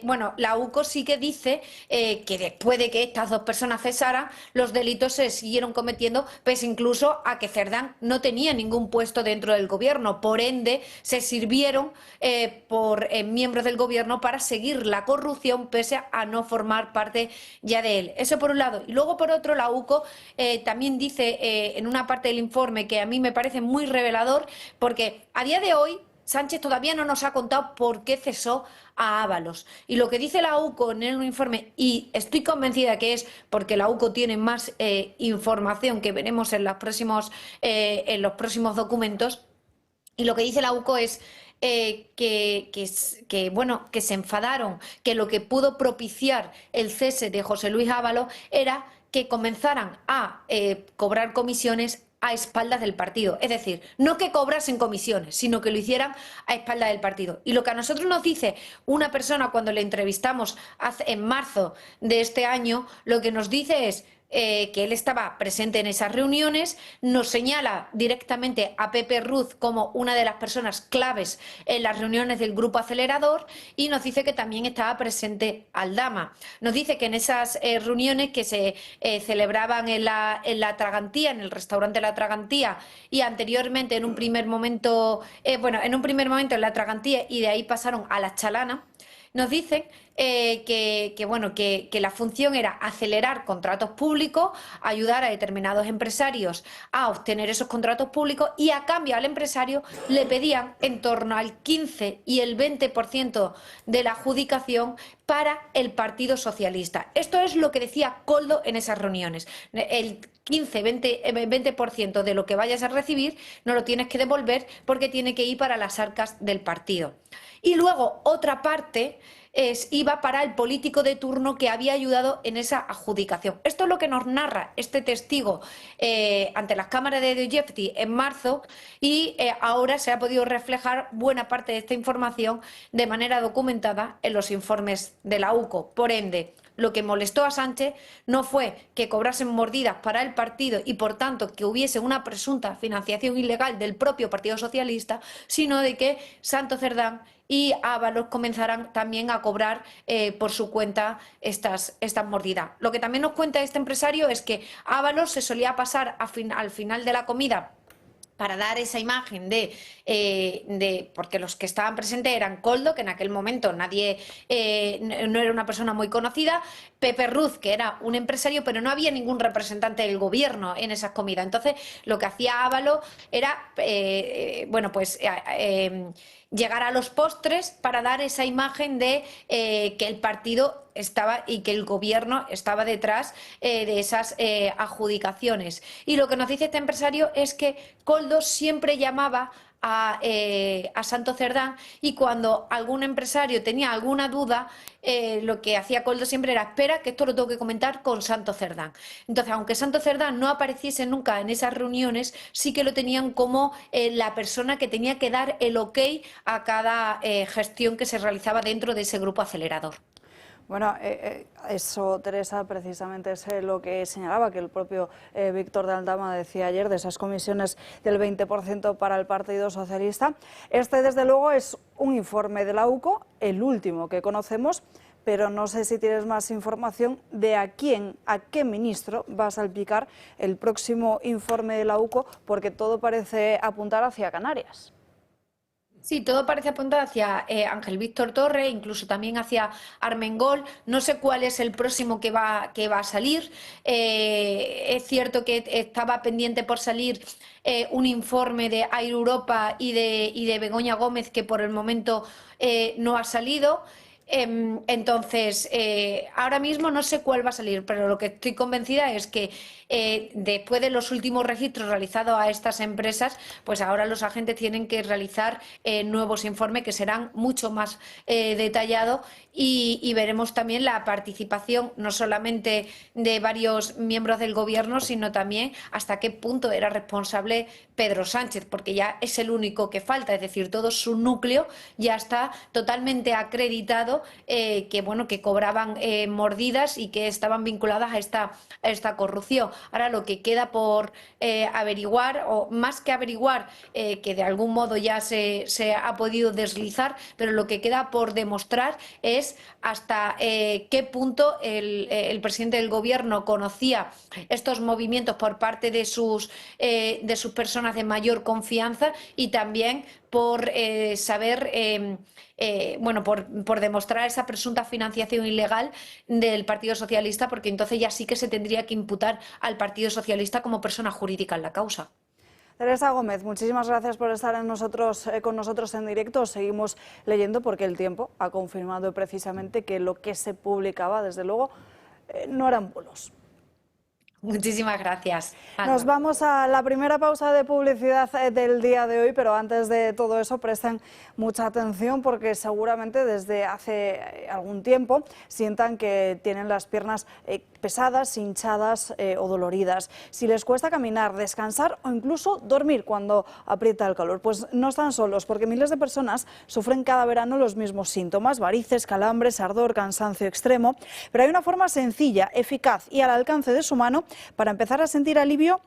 S8: Bueno, la UCO sí que dice que después de que estas dos personas cesaran, los delitos se siguieron cometiendo, pese incluso a que Cerdán no tenía ningún puesto dentro del gobierno. Por ende, se sirvieron por miembros del gobierno para seguir la corrupción pese a no formar parte ya de él. Eso por un lado. Y luego por otro, la UCO también dice en una parte del informe que a mí me parece muy revelador, porque a día de hoy Sánchez todavía no nos ha contado por qué cesó a Ábalos. Y lo que dice la UCO en el informe, y estoy convencida que es porque la UCO tiene más información que veremos en los próximos documentos, y lo que dice la UCO es que se enfadaron, que lo que pudo propiciar el cese de José Luis Ábalos era que comenzaran a cobrar comisiones a espaldas del partido. Es decir, no que cobrasen comisiones, sino que lo hicieran a espaldas del partido. Y lo que a nosotros nos dice una persona cuando le entrevistamos en marzo de este año, lo que nos dice es que él estaba presente en esas reuniones, nos señala directamente a Pepe Ruz como una de las personas claves en las reuniones del grupo acelerador y nos dice que también estaba presente Aldama. Nos dice que en esas reuniones que se celebraban en la Tragantía, en el restaurante La Tragantía, y anteriormente en un primer momento, en la Tragantía y de ahí pasaron a la Chalana, nos dicen que la función era acelerar contratos públicos, ayudar a determinados empresarios a obtener esos contratos públicos y a cambio al empresario le pedían en torno al 15 y el 20% de la adjudicación para el Partido Socialista. Esto es lo que decía Koldo en esas reuniones. El 15-20% de lo que vayas a recibir no lo tienes que devolver porque tiene que ir para las arcas del partido. Y luego otra parte iba para el político de turno que había ayudado en esa adjudicación. Esto es lo que nos narra este testigo ante las cámaras de Dostoyevski en marzo y ahora se ha podido reflejar buena parte de esta información de manera documentada en los informes de la UCO. Por ende, lo que molestó a Sánchez no fue que cobrasen mordidas para el partido y, por tanto, que hubiese una presunta financiación ilegal del propio Partido Socialista, sino de que Santos Cerdán y Ábalos comenzaran también a cobrar por su cuenta estas mordidas. Lo que también nos cuenta este empresario es que Ábalos se solía pasar al final de la comida para dar esa imagen porque los que estaban presentes eran Koldo, que en aquel momento no era una persona muy conocida, Pepe Ruz, que era un empresario, pero no había ningún representante del gobierno en esas comidas. Entonces, lo que hacía Ábalos era, llegar a los postres para dar esa imagen de que el partido estaba y que el gobierno estaba detrás de esas adjudicaciones. Y lo que nos dice este empresario es que Koldo siempre llamaba a Santos Cerdán y cuando algún empresario tenía alguna duda, lo que hacía Koldo siempre era: espera, que esto lo tengo que comentar con Santos Cerdán. Entonces, aunque Santos Cerdán no apareciese nunca en esas reuniones, sí que lo tenían como la persona que tenía que dar el ok a cada gestión que se realizaba dentro de ese grupo acelerador.
S1: Bueno, eso, Teresa, precisamente es lo que señalaba, que el propio Víctor de Aldama decía ayer, de esas comisiones del 20% para el Partido Socialista. Este, desde luego, es un informe de la UCO, el último que conocemos, pero no sé si tienes más información de a qué ministro va a salpicar el próximo informe de la UCO, porque todo parece apuntar hacia Canarias.
S8: Sí, todo parece apuntar hacia Ángel Víctor Torre, incluso también hacia Armengol. No sé cuál es el próximo que va a salir. Es cierto que estaba pendiente por salir un informe de Air Europa y de Begoña Gómez, que por el momento no ha salido. Entonces, ahora mismo no sé cuál va a salir, pero lo que estoy convencida es que después de los últimos registros realizados a estas empresas, pues ahora los agentes tienen que realizar nuevos informes que serán mucho más detallados y veremos también la participación no solamente de varios miembros del gobierno, sino también hasta qué punto era responsable Pedro Sánchez, porque ya es el único que falta, es decir, todo su núcleo ya está totalmente acreditado que cobraban mordidas y que estaban vinculadas a esta corrupción. Ahora lo que queda por averiguar, o más que averiguar, que de algún modo ya se ha podido deslizar, pero lo que queda por demostrar es hasta qué punto el presidente del gobierno conocía estos movimientos por parte de sus personas de mayor confianza y también por saber, bueno, por demostrar esa presunta financiación ilegal del Partido Socialista, porque entonces ya sí que se tendría que imputar al Partido Socialista como persona jurídica en la causa.
S1: Teresa Gómez, muchísimas gracias por estar con nosotros en directo. Seguimos leyendo porque el Tiempo ha confirmado precisamente que lo que se publicaba, desde luego, no eran bulos.
S8: Muchísimas gracias, Ana.
S1: Nos vamos a la primera pausa de publicidad del día de hoy, pero antes de todo eso presten mucha atención porque seguramente desde hace algún tiempo sientan que tienen las piernas pesadas, hinchadas o doloridas. Si les cuesta caminar, descansar o incluso dormir cuando aprieta el calor, pues no están solos, porque miles de personas sufren cada verano los mismos síntomas: varices, calambres, ardor, cansancio extremo. Pero hay una forma sencilla, eficaz y al alcance de su mano para empezar a sentir alivio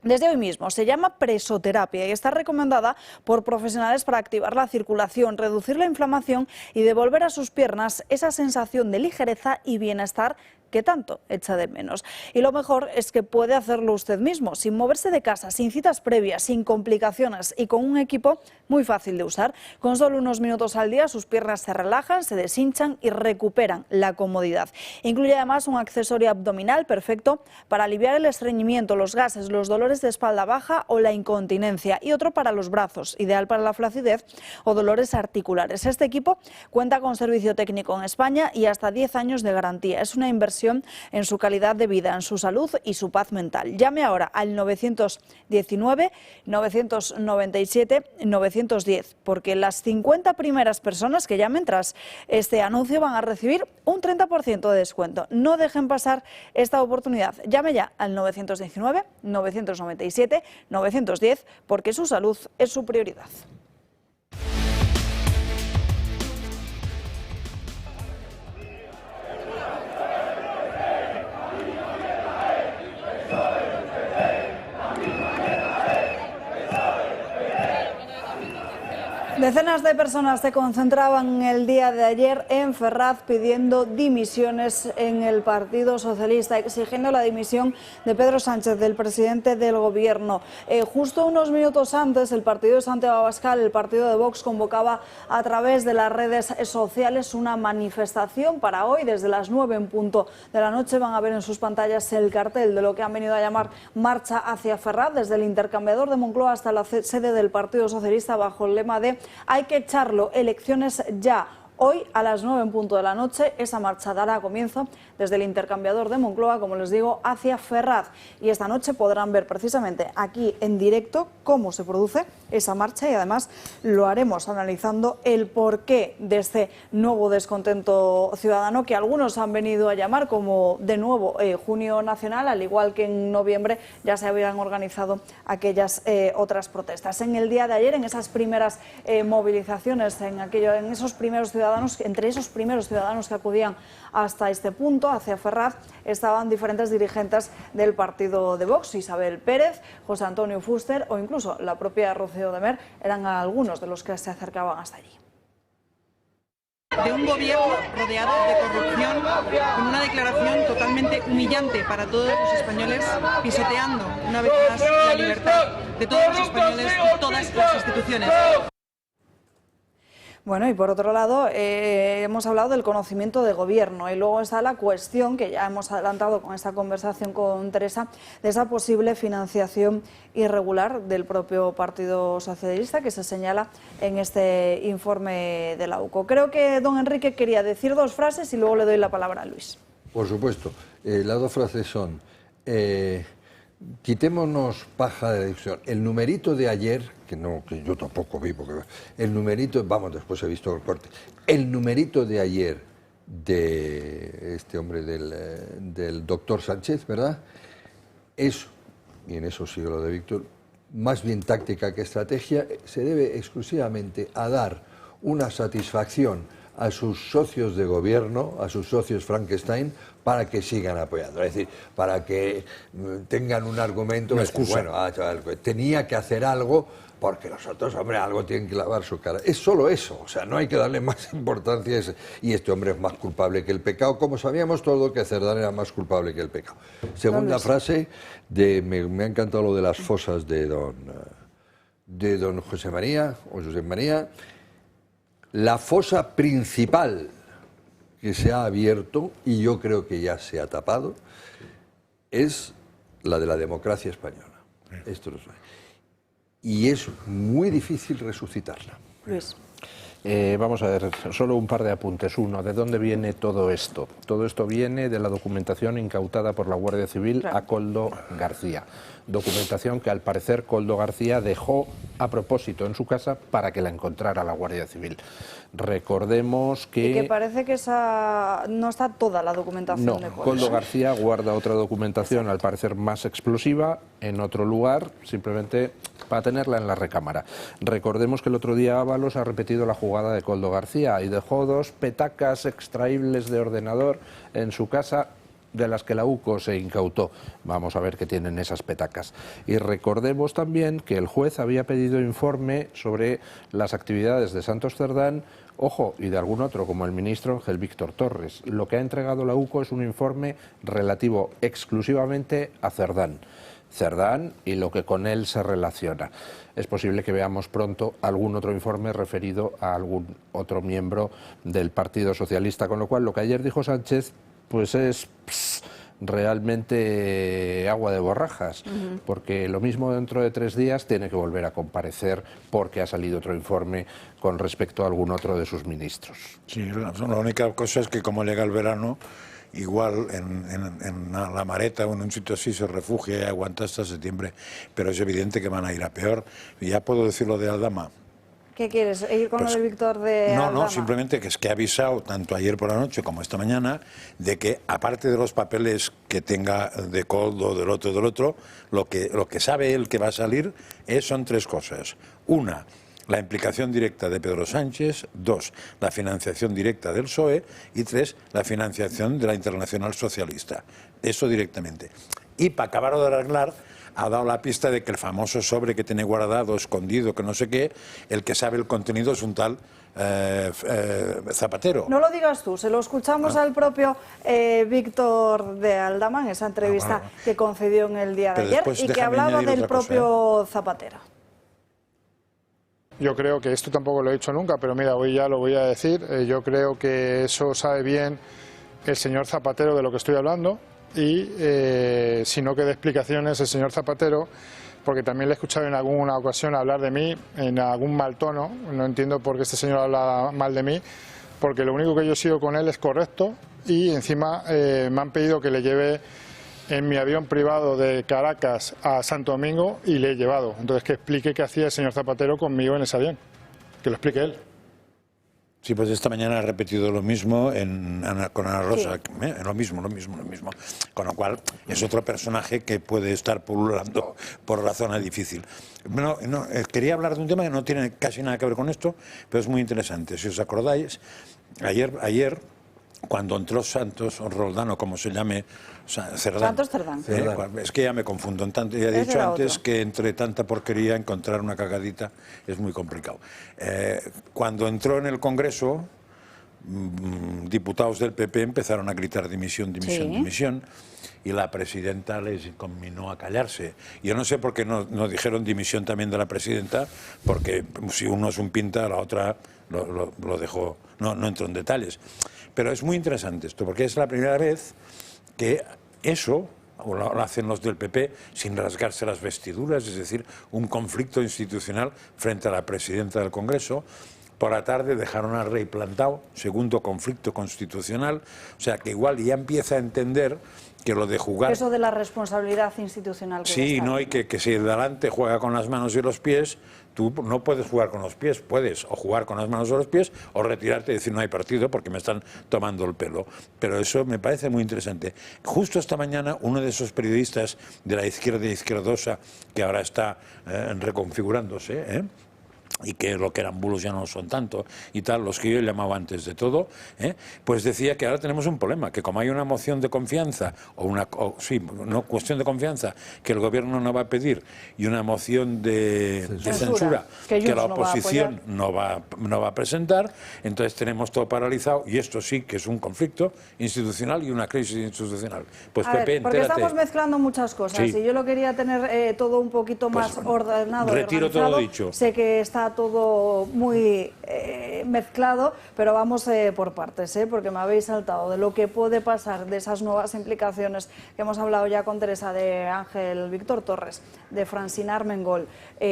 S1: desde hoy mismo. Se llama presoterapia y está recomendada por profesionales para activar la circulación, reducir la inflamación y devolver a sus piernas esa sensación de ligereza y bienestar que tanto echa de menos. Y lo mejor es que puede hacerlo usted mismo, sin moverse de casa, sin citas previas, sin complicaciones y con un equipo muy fácil de usar. Con solo unos minutos al día sus piernas se relajan, se deshinchan y recuperan la comodidad. Incluye además un accesorio abdominal perfecto para aliviar el estreñimiento, los gases, los dolores de espalda baja o la incontinencia, y otro para los brazos, ideal para la flacidez o dolores articulares. Este equipo cuenta con servicio técnico en España y hasta 10 años de garantía. Es una inversión en su calidad de vida, en su salud y su paz mental. Llame ahora al 919-997-910, porque las 50 primeras personas que llamen tras este anuncio van a recibir un 30% de descuento. No dejen pasar esta oportunidad. Llame ya al 919-997-910, porque su salud es su prioridad. Decenas de personas se concentraban el día de ayer en Ferraz pidiendo dimisiones en el Partido Socialista, exigiendo la dimisión de Pedro Sánchez, del presidente del Gobierno. Justo unos minutos antes, el partido de Santiago Abascal, el partido de Vox, convocaba a través de las redes sociales una manifestación para hoy. Desde las 9 en punto de la noche van a ver en sus pantallas el cartel de lo que han venido a llamar Marcha hacia Ferraz, desde el intercambiador de Moncloa hasta la sede del Partido Socialista, bajo el lema de "Hay que echarlo, elecciones ya". Hoy a las 9 en punto de la noche esa marcha dará comienzo desde el intercambiador de Moncloa, como les digo, hacia Ferraz. Y esta noche podrán ver precisamente aquí en directo cómo se produce esa marcha, y además lo haremos analizando el porqué de este nuevo descontento ciudadano que algunos han venido a llamar como de nuevo Junio Nacional, al igual que en noviembre ya se habían organizado aquellas otras protestas. En el día de ayer, en esas primeras movilizaciones, en esos primeros ciudadanos, entre esos primeros ciudadanos que acudían hasta este punto, hacia Ferraz, estaban diferentes dirigentes del partido de Vox: Isabel Pérez, José Antonio Fuster o incluso la propia Rocío de Mer, eran algunos de los que se acercaban hasta allí.
S9: De un gobierno rodeado de corrupción, con una declaración totalmente humillante para todos los españoles, pisoteando una vez más la libertad de todos los españoles y todas las instituciones.
S1: Bueno, y por otro lado, hemos hablado del conocimiento de gobierno, y luego está la cuestión que ya hemos adelantado con esta conversación con Teresa, de esa posible financiación irregular del propio Partido Socialista que se señala en este informe de la UCO. Creo que don Enrique quería decir dos frases y luego le doy la palabra a Luis.
S5: Por supuesto. Las dos frases son: quitémonos paja de discusión. El numerito de ayer, que yo tampoco vi, porque el numerito, vamos, después he visto el corte, el numerito de ayer de este hombre del doctor Sánchez, ¿verdad? Eso, y en eso sigue lo de Víctor, más bien táctica que estrategia, se debe exclusivamente a dar una satisfacción a sus socios de gobierno, a sus socios Frankenstein, para que sigan apoyando. Es decir, para que tengan un argumento. Bueno, tenía que hacer algo porque los otros, hombre, algo tienen que lavar su cara. Es solo eso, o sea, no hay que darle más importancia a ese. Y este hombre es más culpable que el pecado, como sabíamos todo que Cerdán era más culpable que el pecado. Segunda frase, me ha encantado lo de las fosas de de don José María o Josep María, la fosa principal que se ha abierto, y yo creo que ya se ha tapado, es la de la democracia española. Esto lo sabe. Y es muy difícil resucitarla.
S1: Luis.
S3: Vamos a ver, solo un par de apuntes. Uno, ¿de dónde viene todo esto? Todo esto viene de la documentación incautada por la Guardia Civil a Koldo García. Documentación que al parecer Koldo García dejó a propósito en su casa para que la encontrara la Guardia Civil. Recordemos que...
S1: Y que parece que esa no está toda la documentación
S3: no,
S1: de
S3: Koldo García guarda otra documentación, al parecer más explosiva, en otro lugar, simplemente para tenerla en la recámara. Recordemos que el otro día Ábalos ha repetido la jugada de Koldo García y dejó 2 petacas extraíbles de ordenador en su casa, de las que la UCO se incautó. Vamos a ver qué tienen esas petacas. Y recordemos también que el juez había pedido informe sobre las actividades de Santos Cerdán, ojo, y de algún otro, como el ministro Ángel Víctor Torres. Lo que ha entregado la UCO es un informe relativo exclusivamente a Cerdán y lo que con él se relaciona. Es posible que veamos pronto algún otro informe referido a algún otro miembro del Partido Socialista, con lo cual lo que ayer dijo Sánchez pues es realmente agua de borrajas, porque lo mismo dentro de 3 días tiene que volver a comparecer porque ha salido otro informe con respecto a algún otro de sus ministros.
S2: Sí, la única cosa es que como llega el verano, igual en la Mareta o en un sitio así se refugia y aguanta hasta septiembre, pero es evidente que van a ir a peor. Y ya puedo decir lo de Aldama.
S1: ¿Qué quieres? ¿Ir con lo de Víctor de Aldama?
S2: No, simplemente que es que ha avisado, tanto ayer por la noche como esta mañana, de que aparte de los papeles que tenga de Koldo, del otro, lo que sabe él que va a salir son 3 cosas. Una, la implicación directa de Pedro Sánchez. 2, la financiación directa del PSOE. Y 3, la financiación de la Internacional Socialista. Eso directamente. Y para acabar de arreglar, ha dado la pista de que el famoso sobre que tiene guardado, escondido, que no sé qué, el que sabe el contenido es un tal Zapatero.
S1: No lo digas tú, se lo escuchamos al propio Víctor de Aldama en esa entrevista que concedió en el día de ayer y que hablaba del propio Zapatero.
S10: Yo creo que esto tampoco lo he dicho nunca, pero mira, hoy ya lo voy a decir. Yo creo que eso sabe bien el señor Zapatero de lo que estoy hablando. Y si no que dé explicaciones el señor Zapatero, porque también le he escuchado en alguna ocasión hablar de mí en algún mal tono. No entiendo por qué este señor habla mal de mí, porque lo único que yo he sido con él es correcto y encima me han pedido que le lleve en mi avión privado de Caracas a Santo Domingo y le he llevado. Entonces que explique qué hacía el señor Zapatero conmigo en ese avión, que lo explique él.
S2: Sí, pues esta mañana ha repetido lo mismo con Ana Rosa, sí. Lo mismo. Con lo cual es otro personaje que puede estar pululando por la zona difícil. Quería hablar de un tema que no tiene casi nada que ver con esto, pero es muy interesante. Si os acordáis, ayer cuando entró Santos o Roldán, o como se llame, Cerdán.
S1: Santos Cerdán.
S2: Es que ya me confundo. Ya he dicho antes que entre tanta porquería encontrar una cagadita es muy complicado. Cuando entró en el Congreso, diputados del PP empezaron a gritar dimisión, y la presidenta les conminó a callarse. Yo no sé por qué no dijeron dimisión también de la presidenta, porque si uno es un pinta, la otra lo dejó, no entró en detalles. Pero es muy interesante esto, porque es la primera vez que eso lo hacen los del PP sin rasgarse las vestiduras, es decir, un conflicto institucional frente a la presidenta del Congreso. Por la tarde dejaron al rey plantado, segundo conflicto constitucional, o sea que igual ya empieza a entender que lo de jugar...
S1: Eso de la responsabilidad institucional.
S2: Sí, no, y que si el delante juega con las manos y los pies, tú no puedes jugar con los pies, puedes o jugar con las manos o los pies o retirarte y decir no hay partido porque me están tomando el pelo. Pero eso me parece muy interesante. Justo esta mañana uno de esos periodistas de la izquierda izquierdosa que ahora está reconfigurándose, y que lo que eran bulos ya no son tanto y tal, los que yo llamaba antes de todo, pues decía que ahora tenemos un problema, que como hay una moción de confianza, no cuestión de confianza, que el gobierno no va a pedir, y una moción de censura que la oposición no va a presentar, entonces tenemos todo paralizado, y esto sí que es un conflicto institucional y una crisis institucional. Pues Pepe,
S1: porque estamos mezclando muchas cosas, y yo lo quería tener todo un poquito más ordenado.
S2: Retiro todo lo dicho.
S1: Sé que está todo muy mezclado, pero vamos por partes, porque me habéis saltado de lo que puede pasar, de esas nuevas implicaciones que hemos hablado ya con Teresa, de Ángel Víctor Torres, de Francina Armengol,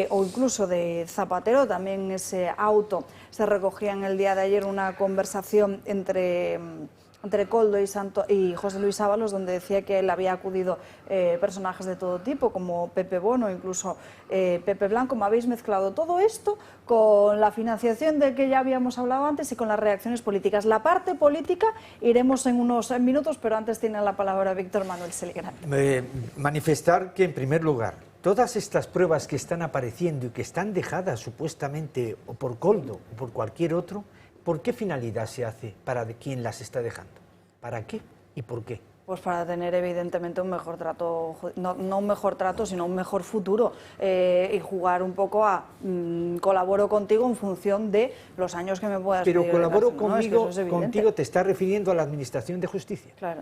S1: o incluso de Zapatero. También ese auto se recogía en el día de ayer, una conversación entre Koldo y José Luis Ábalos, donde decía que él había acudido personajes de todo tipo, como Pepe Bono, incluso Pepe Blanco. Me habéis mezclado todo esto con la financiación de que ya habíamos hablado antes y con las reacciones políticas. La parte política iremos en unos minutos, pero antes tiene la palabra Víctor Manuel Seligrán.
S7: Manifestar que, en primer lugar, todas estas pruebas que están apareciendo y que están dejadas supuestamente o por Koldo o por cualquier otro, ¿por qué finalidad se hace? ¿Para quién las está dejando? ¿Para qué y por qué?
S1: Pues para tener evidentemente un mejor trato, no un mejor trato, sino un mejor futuro, y jugar un poco a colaboro contigo en función de los años que me puedas pedir.
S7: Pero colaboro conmigo, contigo te está refiriendo a la Administración de Justicia.
S1: Claro.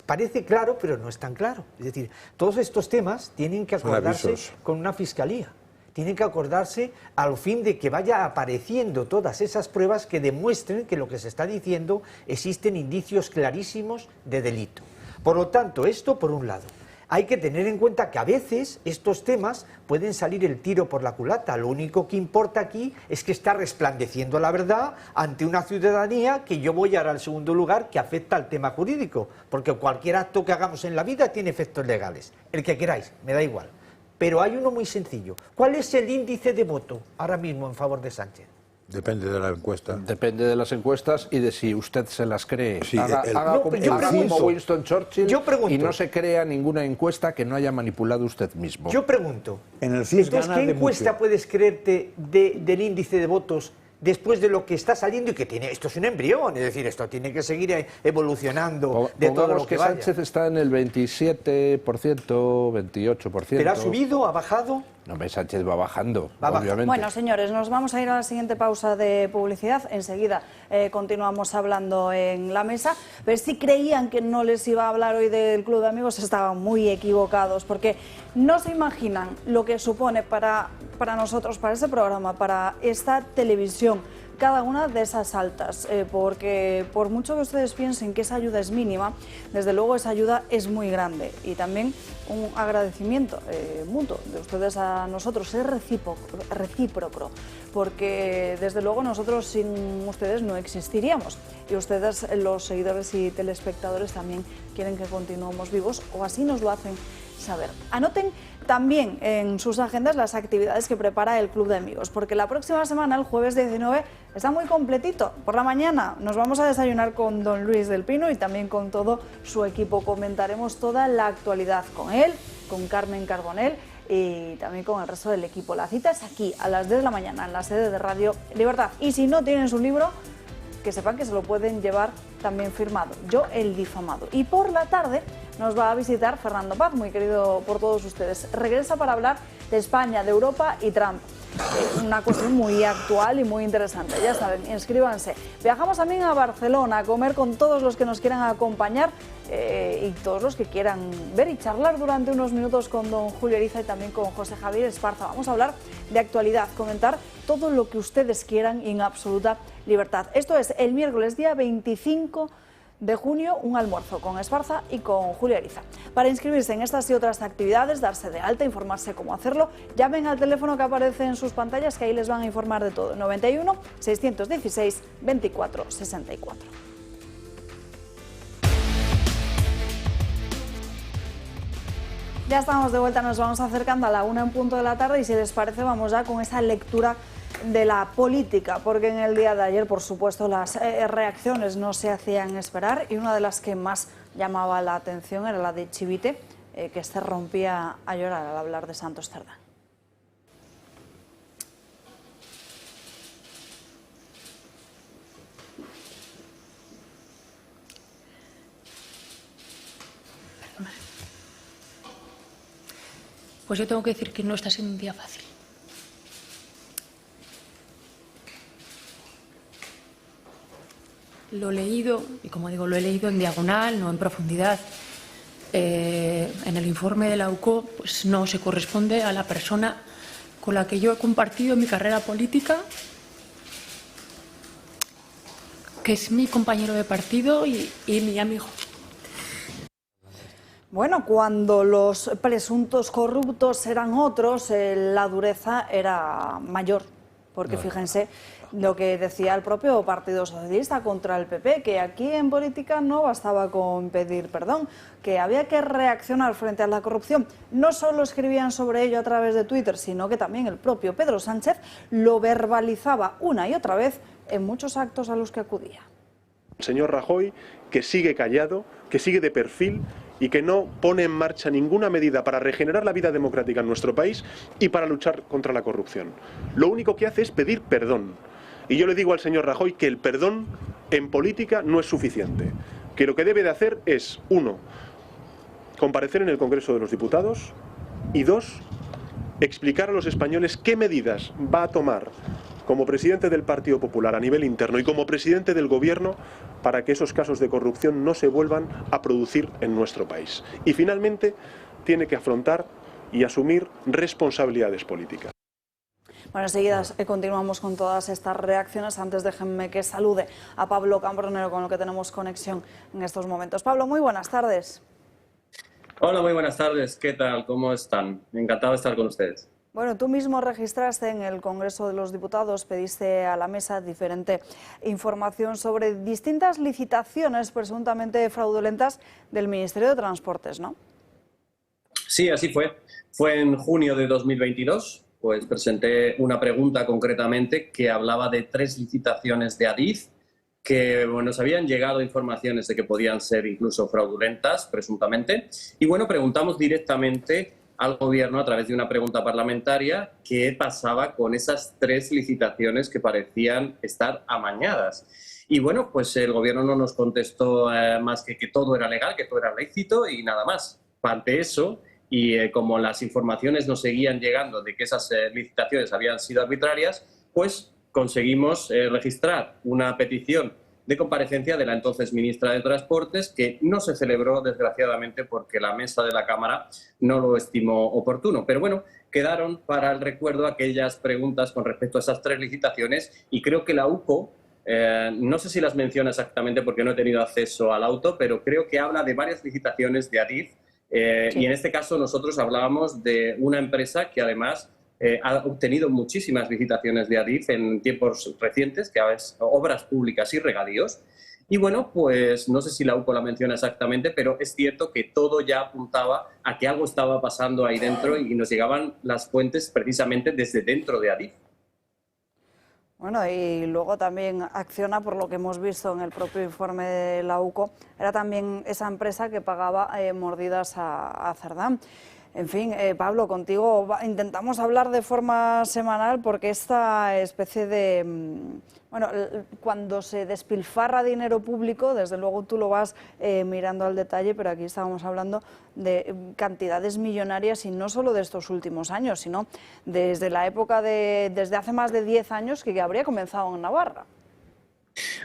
S7: Parece claro, pero no es tan claro. Es decir, todos estos temas tienen que acordarse con una fiscalía. Tienen que acordarse al fin de que vaya apareciendo todas esas pruebas que demuestren que lo que se está diciendo existen indicios clarísimos de delito. Por lo tanto, esto por un lado. Hay que tener en cuenta que a veces estos temas pueden salir el tiro por la culata. Lo único que importa aquí es que está resplandeciendo la verdad ante una ciudadanía que yo voy ahora al segundo lugar, que afecta al tema jurídico, porque cualquier acto que hagamos en la vida tiene efectos legales. El que queráis, me da igual. Pero hay uno muy sencillo. ¿Cuál es el índice de voto ahora mismo en favor de Sánchez?
S2: Depende de la encuesta.
S3: Depende de las encuestas y de si usted se las cree.
S2: Sí,
S3: haga como Winston Churchill
S7: y
S3: no se crea ninguna encuesta que no haya manipulado usted mismo.
S7: Yo pregunto,
S2: en el CIS
S7: entonces, ¿qué encuesta puedes creerte del índice de votos después de lo que está saliendo y que tiene? Esto es un embrión, es decir, esto tiene que seguir evolucionando de todo lo que vaya.
S3: Sánchez está en el 27%, 28%.
S7: ¿Pero ha subido, ha bajado?
S3: No, Sánchez va bajando,
S1: obviamente. Bueno, señores, nos vamos a ir a la siguiente pausa de publicidad. Enseguida continuamos hablando en la mesa. Pero si creían que no les iba a hablar hoy del Club de Amigos, estaban muy equivocados, porque no se imaginan lo que supone para nosotros, para este programa, para esta televisión, cada una de esas altas, porque por mucho que ustedes piensen que esa ayuda es mínima, desde luego esa ayuda es muy grande, y también un agradecimiento mutuo de ustedes a nosotros, es recíproco, porque desde luego nosotros sin ustedes no existiríamos, y ustedes, los seguidores y telespectadores, también quieren que continuemos vivos, o así nos lo hacen saber. Anoten también en sus agendas las actividades que prepara el Club de Amigos, porque la próxima semana, el jueves 19, está muy completito. Por la mañana nos vamos a desayunar con don Luis del Pino y también con todo su equipo. Comentaremos toda la actualidad con él, con Carmen Carbonell y también con el resto del equipo. La cita es aquí, a las 10 de la mañana, en la sede de Radio Libertad. Y si no tienen su libro, que sepan que se lo pueden llevar también firmado, Yo el difamado. Y por la tarde nos va a visitar Fernando Paz, muy querido por todos ustedes. Regresa para hablar de España, de Europa y Trump. Una cuestión muy actual y muy interesante. Ya saben, inscríbanse. Viajamos también a Barcelona a comer con todos los que nos quieran acompañar y todos los que quieran ver y charlar durante unos minutos con don Julio Eriza y también con José Javier Esparza. Vamos a hablar de actualidad, comentar todo lo que ustedes quieran en absoluta libertad. Esto es el miércoles día 25 de junio, un almuerzo con Esparza y con Julio Eriza. Para inscribirse en estas y otras actividades, darse de alta, informarse cómo hacerlo, llamen al teléfono que aparece en sus pantallas, que ahí les van a informar de todo. 91 616 24 64. Ya estamos de vuelta, nos vamos acercando a la 1 en punto de la tarde y si les parece vamos ya con esa lectura de la política, porque en el día de ayer, por supuesto, las reacciones no se hacían esperar y una de las que más llamaba la atención era la de Chivite, que se rompía a llorar al hablar de Santos Cerdán.
S11: Pues yo tengo que decir que no está siendo un día fácil. Lo he leído, y como digo, lo he leído en diagonal, no en profundidad. En el informe de la UCO pues no se corresponde a la persona con la que yo he compartido mi carrera política, que es mi compañero de partido y mi amigo.
S1: Bueno, cuando los presuntos corruptos eran otros, la dureza era mayor, porque fíjense lo que decía el propio Partido Socialista contra el PP, que aquí en política no bastaba con pedir perdón, que había que reaccionar frente a la corrupción. No solo escribían sobre ello a través de Twitter, sino que también el propio Pedro Sánchez lo verbalizaba una y otra vez en muchos actos a los que acudía.
S12: El señor Rajoy, que sigue callado, que sigue de perfil y que no pone en marcha ninguna medida para regenerar la vida democrática en nuestro país y para luchar contra la corrupción. Lo único que hace es pedir perdón. Y yo le digo al señor Rajoy que el perdón en política no es suficiente, que lo que debe de hacer es, 1, comparecer en el Congreso de los Diputados y 2, explicar a los españoles qué medidas va a tomar como presidente del Partido Popular a nivel interno y como presidente del Gobierno para que esos casos de corrupción no se vuelvan a producir en nuestro país. Y finalmente tiene que afrontar y asumir responsabilidades políticas.
S1: Bueno, enseguida continuamos con todas estas reacciones. Antes déjenme que salude a Pablo Cambronero, con el que tenemos conexión en estos momentos. Pablo, muy buenas tardes.
S13: Hola, muy buenas tardes. ¿Qué tal? ¿Cómo están? Encantado de estar con ustedes.
S1: Bueno, tú mismo registraste en el Congreso de los Diputados, pediste a la mesa diferente información sobre distintas licitaciones presuntamente fraudulentas del Ministerio de Transportes, ¿no?
S13: Sí, así fue. Fue en junio de 2022. Pues presenté una pregunta concretamente que hablaba de 3 licitaciones de Adif que nos habían llegado informaciones de que podían ser incluso fraudulentas, presuntamente. Y bueno, preguntamos directamente al Gobierno a través de una pregunta parlamentaria qué pasaba con esas 3 licitaciones que parecían estar amañadas. Y bueno, pues el Gobierno no nos contestó más que todo era legal, que todo era lícito y nada más. Ante eso, y como las informaciones nos seguían llegando de que esas licitaciones habían sido arbitrarias, pues conseguimos registrar una petición de comparecencia de la entonces ministra de Transportes, que no se celebró, desgraciadamente, porque la mesa de la Cámara no lo estimó oportuno. Pero bueno, quedaron para el recuerdo aquellas preguntas con respecto a esas 3 licitaciones y creo que la UCO, no sé si las menciona exactamente porque no he tenido acceso al auto, pero creo que habla de varias licitaciones de Adif. Sí. Y en este caso nosotros hablábamos de una empresa que además ha obtenido muchísimas licitaciones de Adif en tiempos recientes, que es obras públicas y regadíos. Y bueno, pues no sé si la UCO la menciona exactamente, pero es cierto que todo ya apuntaba a que algo estaba pasando ahí dentro y nos llegaban las fuentes precisamente desde dentro de Adif.
S1: Bueno, y luego también Acciona, por lo que hemos visto en el propio informe de la UCO, era también esa empresa que pagaba mordidas a Cerdá. En fin, Pablo, contigo intentamos hablar de forma semanal porque esta especie de... Bueno, cuando se despilfarra dinero público, desde luego tú lo vas mirando al detalle, pero aquí estábamos hablando de cantidades millonarias y no solo de estos últimos años, sino desde la época desde hace más de 10 años que habría comenzado en Navarra.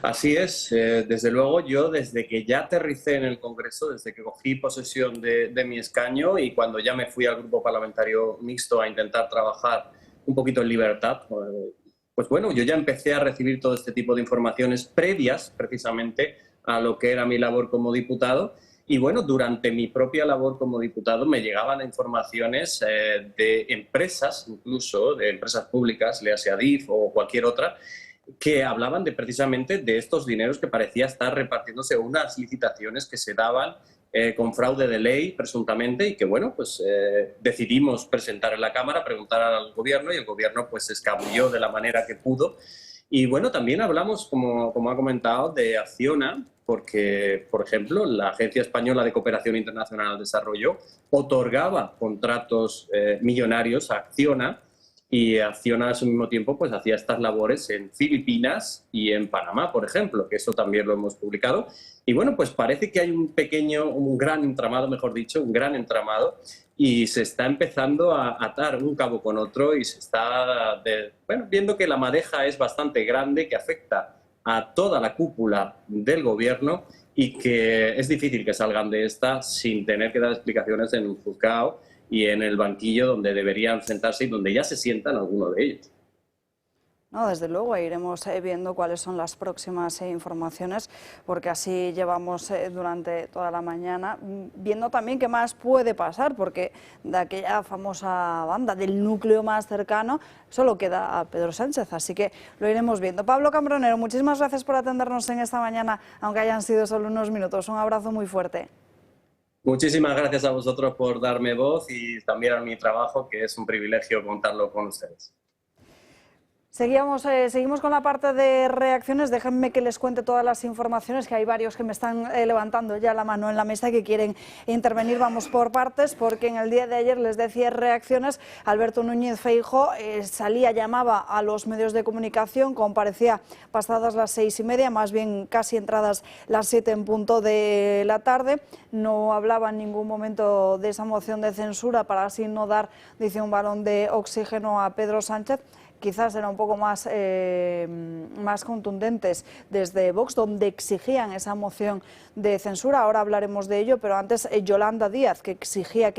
S13: Así es, desde luego yo desde que ya aterricé en el Congreso, desde que cogí posesión de mi escaño y cuando ya me fui al grupo parlamentario mixto a intentar trabajar un poquito en libertad, pues bueno, yo ya empecé a recibir todo este tipo de informaciones previas precisamente a lo que era mi labor como diputado. Y bueno, durante mi propia labor como diputado me llegaban informaciones de empresas, incluso de empresas públicas, léase Adif o cualquier otra, que hablaban precisamente de estos dineros que parecía estar repartiéndose unas licitaciones que se daban con fraude de ley, presuntamente, y que, bueno, pues decidimos presentar en la Cámara, preguntar al Gobierno, y el Gobierno pues se escabulló de la manera que pudo. Y, bueno, también hablamos, como ha comentado, de Acciona, porque, por ejemplo, la Agencia Española de Cooperación Internacional al Desarrollo otorgaba contratos millonarios a Acciona, y Acciona a su mismo tiempo pues hacía estas labores en Filipinas y en Panamá, por ejemplo, que eso también lo hemos publicado. Y bueno, pues parece que hay un gran entramado, mejor dicho, un gran entramado, y se está empezando a atar un cabo con otro y se está viendo que la madeja es bastante grande, que afecta a toda la cúpula del gobierno y que es difícil que salgan de esta sin tener que dar explicaciones en un juzgado y en el banquillo donde deberían sentarse y donde ya se sientan algunos de ellos.
S1: No, desde luego iremos viendo cuáles son las próximas informaciones, porque así llevamos durante toda la mañana, viendo también qué más puede pasar, porque de aquella famosa banda, del núcleo más cercano, solo queda a Pedro Sánchez, así que lo iremos viendo. Pablo Cambronero, muchísimas gracias por atendernos en esta mañana, aunque hayan sido solo unos minutos. Un abrazo muy fuerte.
S13: Muchísimas gracias a vosotros por darme voz y también a mi trabajo, que es un privilegio contarlo con ustedes.
S1: Seguimos con la parte de reacciones. Déjenme que les cuente todas las informaciones, que hay varios que me están levantando ya la mano en la mesa que quieren intervenir. Vamos por partes, porque en el día de ayer les decía reacciones. Alberto Núñez Feijóo llamaba a los medios de comunicación, comparecía pasadas las 6:30, más bien casi entradas las 7 en punto de la tarde. No hablaba en ningún momento de esa moción de censura para así no dar, dice, un balón de oxígeno a Pedro Sánchez. Quizás eran un poco más contundentes desde Vox, donde exigían esa moción de censura. Ahora hablaremos de ello, pero antes Yolanda Díaz, que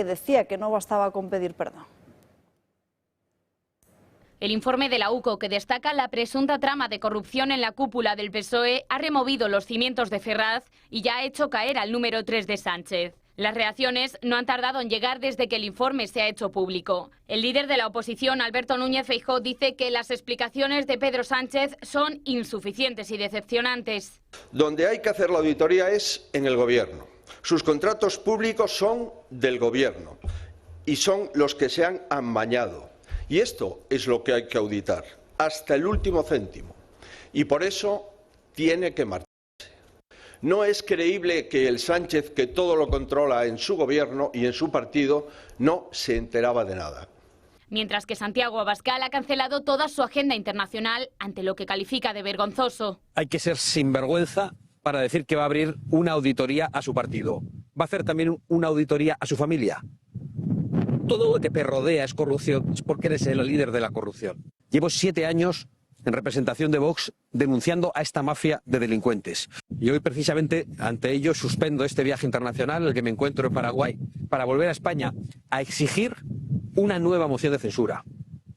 S1: decía que no bastaba con pedir perdón.
S14: El informe de la UCO, que destaca la presunta trama de corrupción en la cúpula del PSOE, ha removido los cimientos de Ferraz y ya ha hecho caer al número 3 de Sánchez. Las reacciones no han tardado en llegar desde que el informe se ha hecho público. El líder de la oposición, Alberto Núñez Feijóo, dice que las explicaciones de Pedro Sánchez son insuficientes y decepcionantes.
S15: Donde hay que hacer la auditoría es en el Gobierno. Sus contratos públicos son del Gobierno y son los que se han amañado. Y esto es lo que hay que auditar, hasta el último céntimo. Y por eso tiene que marchar. No es creíble que el Sánchez, que todo lo controla en su gobierno y en su partido, no se enteraba de nada.
S14: Mientras que Santiago Abascal ha cancelado toda su agenda internacional ante lo que califica de vergonzoso.
S16: Hay que ser sinvergüenza para decir que va a abrir una auditoría a su partido. Va a hacer también una auditoría a su familia. Todo lo que te rodea es corrupción, es porque eres el líder de la corrupción. Llevo 7 años en representación de Vox, denunciando a esta mafia de delincuentes. Y hoy, precisamente, ante ello, suspendo este viaje internacional en el que me encuentro en Paraguay, para volver a España a exigir una nueva moción de censura,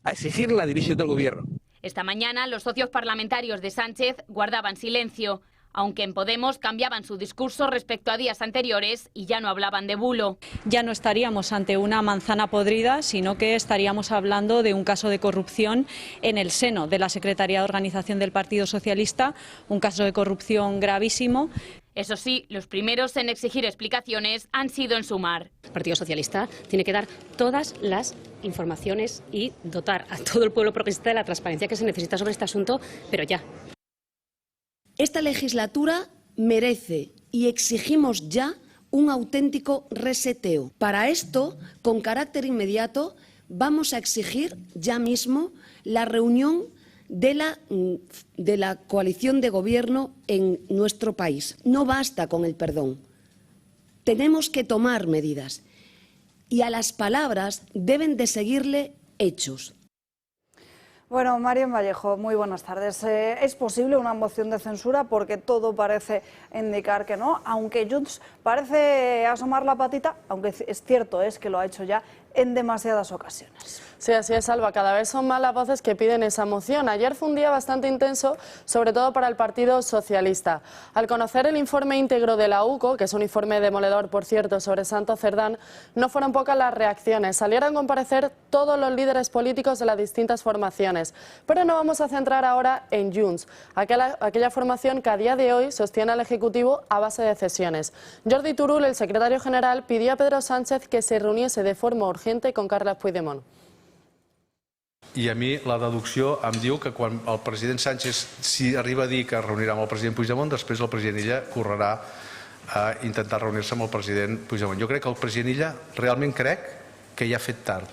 S16: a exigir la división del gobierno.
S14: Esta mañana, los socios parlamentarios de Sánchez guardaban silencio, aunque en Podemos cambiaban su discurso respecto a días anteriores y ya no hablaban de bulo.
S17: Ya no estaríamos ante una manzana podrida, sino que estaríamos hablando de un caso de corrupción en el seno de la Secretaría de Organización del Partido Socialista, un caso de corrupción gravísimo.
S14: Eso sí, los primeros en exigir explicaciones han sido en Sumar.
S18: El Partido Socialista tiene que dar todas las informaciones y dotar a todo el pueblo progresista de la transparencia que se necesita sobre este asunto, pero ya.
S19: Esta legislatura merece y exigimos ya un auténtico reseteo. Para esto, con carácter inmediato, vamos a exigir ya mismo la reunión de la coalición de gobierno en nuestro país. No basta con el perdón. Tenemos que tomar medidas. Y a las palabras deben de seguirle hechos.
S1: Bueno, Marian Vallejo, muy buenas tardes. ¿Es posible una moción de censura? Porque todo parece indicar que no, aunque Junts parece asomar la patita, aunque es cierto es que lo ha hecho ya en demasiadas ocasiones.
S20: Sí, así es, Alba. Cada vez son más las voces que piden esa moción. Ayer fue un día bastante intenso, sobre todo para el Partido Socialista. Al conocer el informe íntegro de la UCO, que es un informe demoledor, por cierto, sobre Santos Cerdán, no fueron pocas las reacciones. Salieron a comparecer todos los líderes políticos de las distintas formaciones. Pero nos vamos a centrar ahora en Junts, aquella formación que a día de hoy sostiene al Ejecutivo a base de cesiones. Jordi Turull, el secretario general, pidió a Pedro Sánchez que se reuniese de forma urgente con Carles Puigdemont.
S21: I a mi la deducció em diu que quan el president Sánchez si arriba a dir que es reunirà amb el president Puigdemont, després el president Illa correrà a intentar reunir-se amb el president Puigdemont. Jo crec que el president Illa realment crec que ja ha fet tard.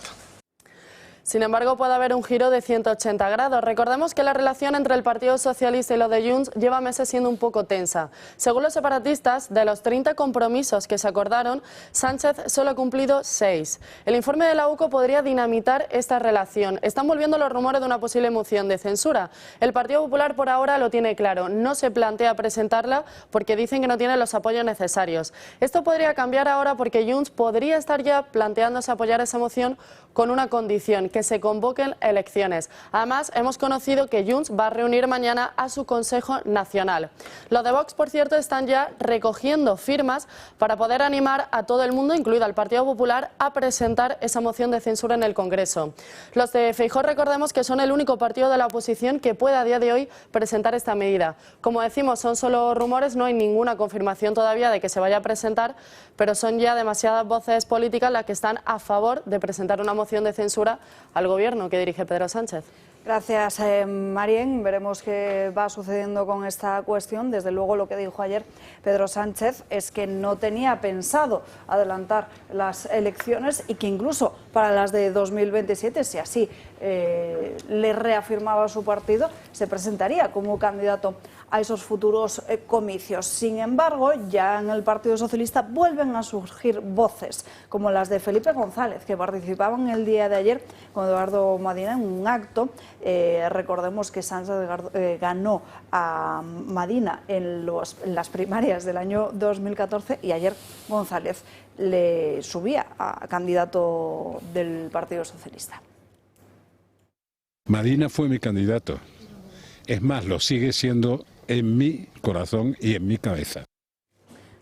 S20: Sin embargo, puede haber un giro de 180 grados. Recordemos que la relación entre el Partido Socialista y los de Junts lleva meses siendo un poco tensa. Según los separatistas, de los 30 compromisos que se acordaron, Sánchez solo ha cumplido 6. El informe de la UCO podría dinamitar esta relación. Están volviendo los rumores de una posible moción de censura. El Partido Popular por ahora lo tiene claro, no se plantea presentarla porque dicen que no tiene los apoyos necesarios. Esto podría cambiar ahora porque Junts podría estar ya planteándose apoyar esa moción con una condición, que se convoquen elecciones. Además, hemos conocido que Junts va a reunir mañana a su Consejo Nacional. Los de Vox, por cierto, están ya recogiendo firmas para poder animar a todo el mundo, incluido al Partido Popular, a presentar esa moción de censura en el Congreso. Los de Feijóo, recordemos que son el único partido de la oposición que puede a día de hoy presentar esta medida. Como decimos, son solo rumores, no hay ninguna confirmación todavía de que se vaya a presentar, pero son ya demasiadas voces políticas las que están a favor de presentar una moción de censura al gobierno que dirige Pedro Sánchez.
S1: Gracias, Marien. Veremos qué va sucediendo con esta cuestión. Desde luego, lo que dijo ayer Pedro Sánchez es que no tenía pensado adelantar las elecciones y que incluso para las de 2027, si así le reafirmaba su partido, se presentaría como candidato a esos futuros comicios. Sin embargo, ya en el Partido Socialista vuelven a surgir voces como las de Felipe González, que participaban el día de ayer con Eduardo Madina en un acto. Recordemos que Sánchez ganó a Madina en las primarias del año 2014 y ayer González le subía a candidato del Partido Socialista.
S6: Madina fue mi candidato. Es más, lo sigue siendo en mi corazón y en mi cabeza.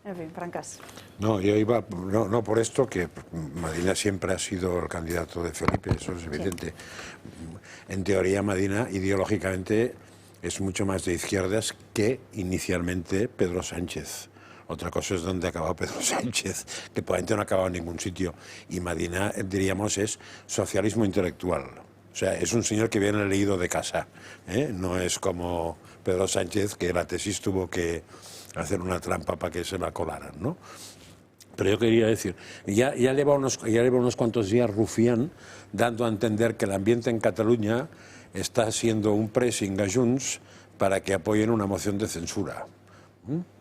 S1: En fin, Francas.
S2: No, yo iba, no por esto, que Madina siempre ha sido el candidato de Felipe, eso es evidente. Sí. En teoría, Madina ideológicamente es mucho más de izquierdas que inicialmente Pedro Sánchez. Otra cosa es donde ha acabado Pedro Sánchez, que probablemente no ha acabado en ningún sitio. Y Madina, diríamos, es socialismo intelectual. O sea, es un señor que viene leído de casa, ¿eh? No es como Pedro Sánchez, que la tesis tuvo que hacer una trampa para que se la colaran, ¿no? Pero yo quería decir, ya lleva unos cuantos días Rufián dando a entender que el ambiente en Cataluña está haciendo un pressing a Junts para que apoyen una moción de censura.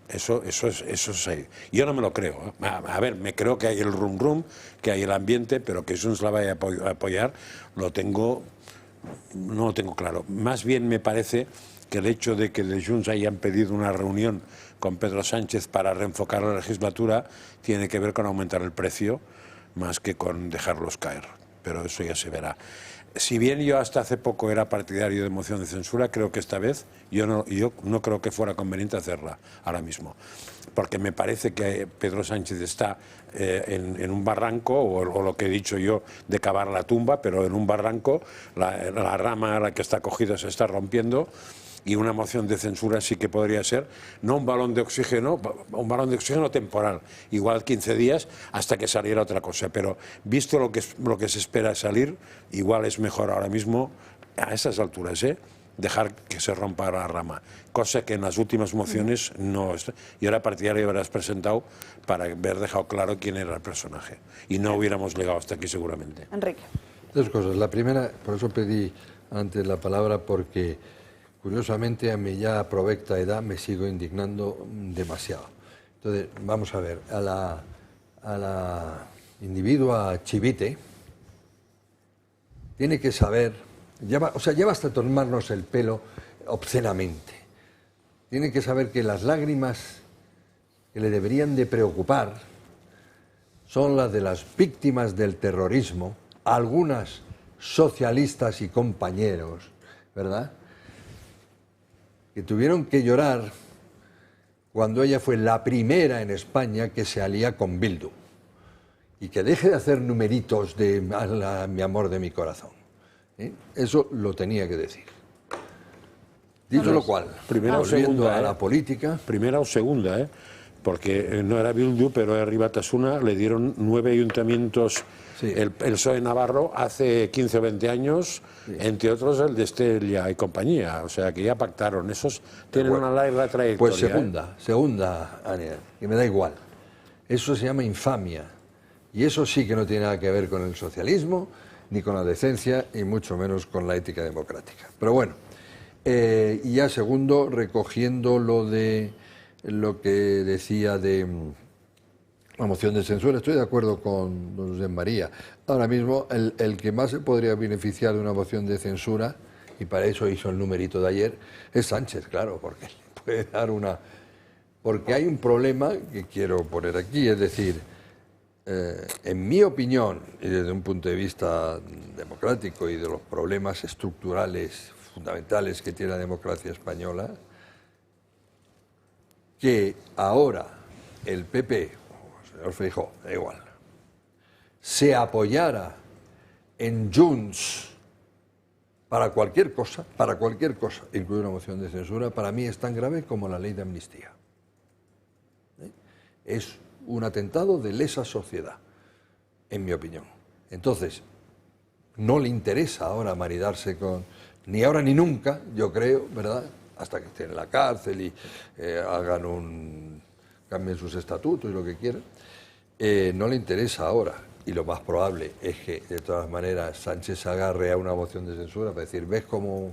S2: Eso es ahí. Yo no me lo creo. A ver, me creo que hay el rum, que hay el ambiente, pero que Junts la vaya a apoyar, no lo tengo claro. Más bien me parece que el hecho de que de Junts hayan pedido una reunión con Pedro Sánchez para reenfocar la legislatura tiene que ver con aumentar el precio más que con dejarlos caer. Pero eso ya se verá. Si bien yo hasta hace poco era partidario de moción de censura, creo que esta vez yo no creo que fuera conveniente hacerla ahora mismo. Porque me parece que Pedro Sánchez está en un barranco, o lo que he dicho yo, de cavar la tumba, pero en un barranco, la rama a la que está cogida se está rompiendo, y una moción de censura sí que podría ser, no un balón de oxígeno temporal, igual 15 días hasta que saliera otra cosa, pero visto lo que se espera salir, igual es mejor ahora mismo, a esas alturas, dejar que se rompa la rama, cosa que en las últimas mociones no está. Yo era partidario de haberlas presentado para haber dejado claro quién era el personaje, y no hubiéramos llegado hasta aquí seguramente.
S1: Enrique.
S5: Dos cosas. La primera, por eso pedí antes la palabra, porque curiosamente, a mi ya provecta edad me sigo indignando demasiado. Entonces, vamos a ver, a la individua Chivite tiene que saber, ya basta tomarnos el pelo obscenamente. Tiene que saber que las lágrimas que le deberían de preocupar son las de las víctimas del terrorismo, algunas socialistas y compañeros, ¿verdad?, que tuvieron que llorar cuando ella fue la primera en España que se alía con Bildu, y que deje de hacer numeritos de mi amor de mi corazón. Eso lo tenía que decir. Dicho lo cual, volviendo a la política...
S2: Primera o segunda, porque no era Bildu, pero a Ribatasuna le dieron 9 ayuntamientos, sí. El PSOE Navarro hace 15 o 20 años, sí. Entre otros el de Estella y compañía, o sea que ya pactaron, esos tienen una larga trayectoria.
S5: Pues segunda, Ania, que me da igual, eso se llama infamia, y eso sí que no tiene nada que ver con el socialismo, ni con la decencia, y mucho menos con la ética democrática. Pero bueno, y ya segundo, recogiendo lo que decía de la moción de censura, estoy de acuerdo con don José María. Ahora mismo, el que más se podría beneficiar de una moción de censura, y para eso hizo el numerito de ayer, es Sánchez, claro, porque le puede dar una... Porque hay un problema que quiero poner aquí, es decir, en mi opinión, y desde un punto de vista democrático y de los problemas estructurales fundamentales que tiene la democracia española, que ahora el PP, o el señor Feijóo, da igual, se apoyara en Junts para cualquier cosa, incluir una moción de censura, para mí es tan grave como la ley de amnistía. Es un atentado de lesa sociedad, en mi opinión. Entonces, no le interesa ahora maridarse con... Ni ahora ni nunca, yo creo, ¿verdad?, hasta que estén en la cárcel y cambien sus estatutos y lo que quieran, no le interesa ahora. Y lo más probable es que, de todas maneras, Sánchez se agarre a una moción de censura para decir, ¿ves cómo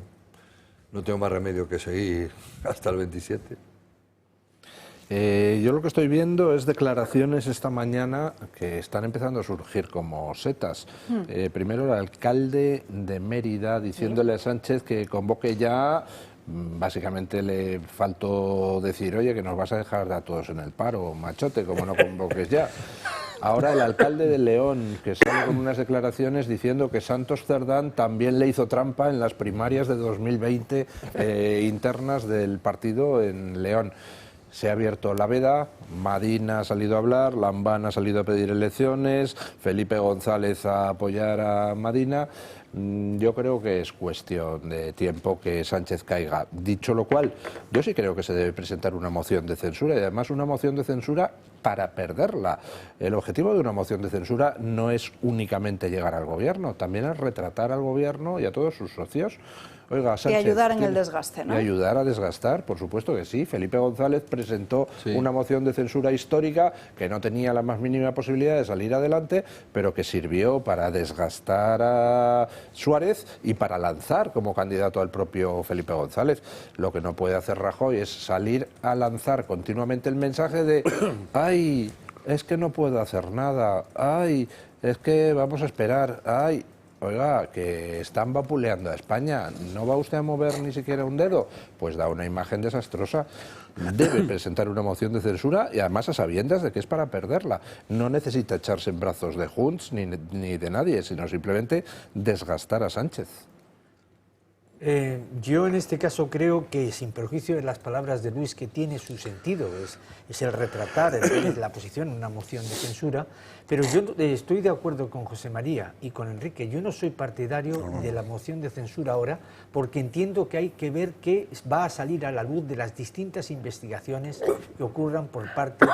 S5: no tengo más remedio que seguir hasta el 27?
S3: Yo lo que estoy viendo es declaraciones esta mañana que están empezando a surgir como setas. Primero el alcalde de Mérida diciéndole a Sánchez que convoque ya. Básicamente le faltó decir, oye, que nos vas a dejar a todos en el paro, machote, como no convoques ya. Ahora el alcalde de León, que sale con unas declaraciones diciendo que Santos Cerdán también le hizo trampa en las primarias de 2020 internas del partido en León. Se ha abierto la veda, Madina ha salido a hablar, Lambán ha salido a pedir elecciones, Felipe González a apoyar a Madina. Yo creo que es cuestión de tiempo que Sánchez caiga. Dicho lo cual, yo sí creo que se debe presentar una moción de censura, y además una moción de censura para perderla. El objetivo de una moción de censura no es únicamente llegar al gobierno, también es retratar al gobierno y a todos sus socios. Oiga, Sánchez,
S1: y ayudar en el desgaste, ¿no?
S3: Y ayudar a desgastar, por supuesto que sí. Felipe González presentó una moción de censura histórica que no tenía la más mínima posibilidad de salir adelante, pero que sirvió para desgastar a Suárez y para lanzar como candidato al propio Felipe González. Lo que no puede hacer Rajoy es salir a lanzar continuamente el mensaje de ¡ay, es que no puedo hacer nada! ¡Ay, es que vamos a esperar! ¡Ay! Oiga, que están vapuleando a España, ¿no va usted a mover ni siquiera un dedo? Pues da una imagen desastrosa. Debe presentar una moción de censura y además a sabiendas de que es para perderla. No necesita echarse en brazos de Junts ni de nadie, sino simplemente desgastar a Sánchez.
S7: Yo en este caso creo que, sin perjuicio de las palabras de Luis, que tiene su sentido, es el retratar la posición en una moción de censura, pero yo estoy de acuerdo con José María y con Enrique. Yo no soy partidario de la moción de censura ahora, porque entiendo que hay que ver qué va a salir a la luz de las distintas investigaciones que ocurran por parte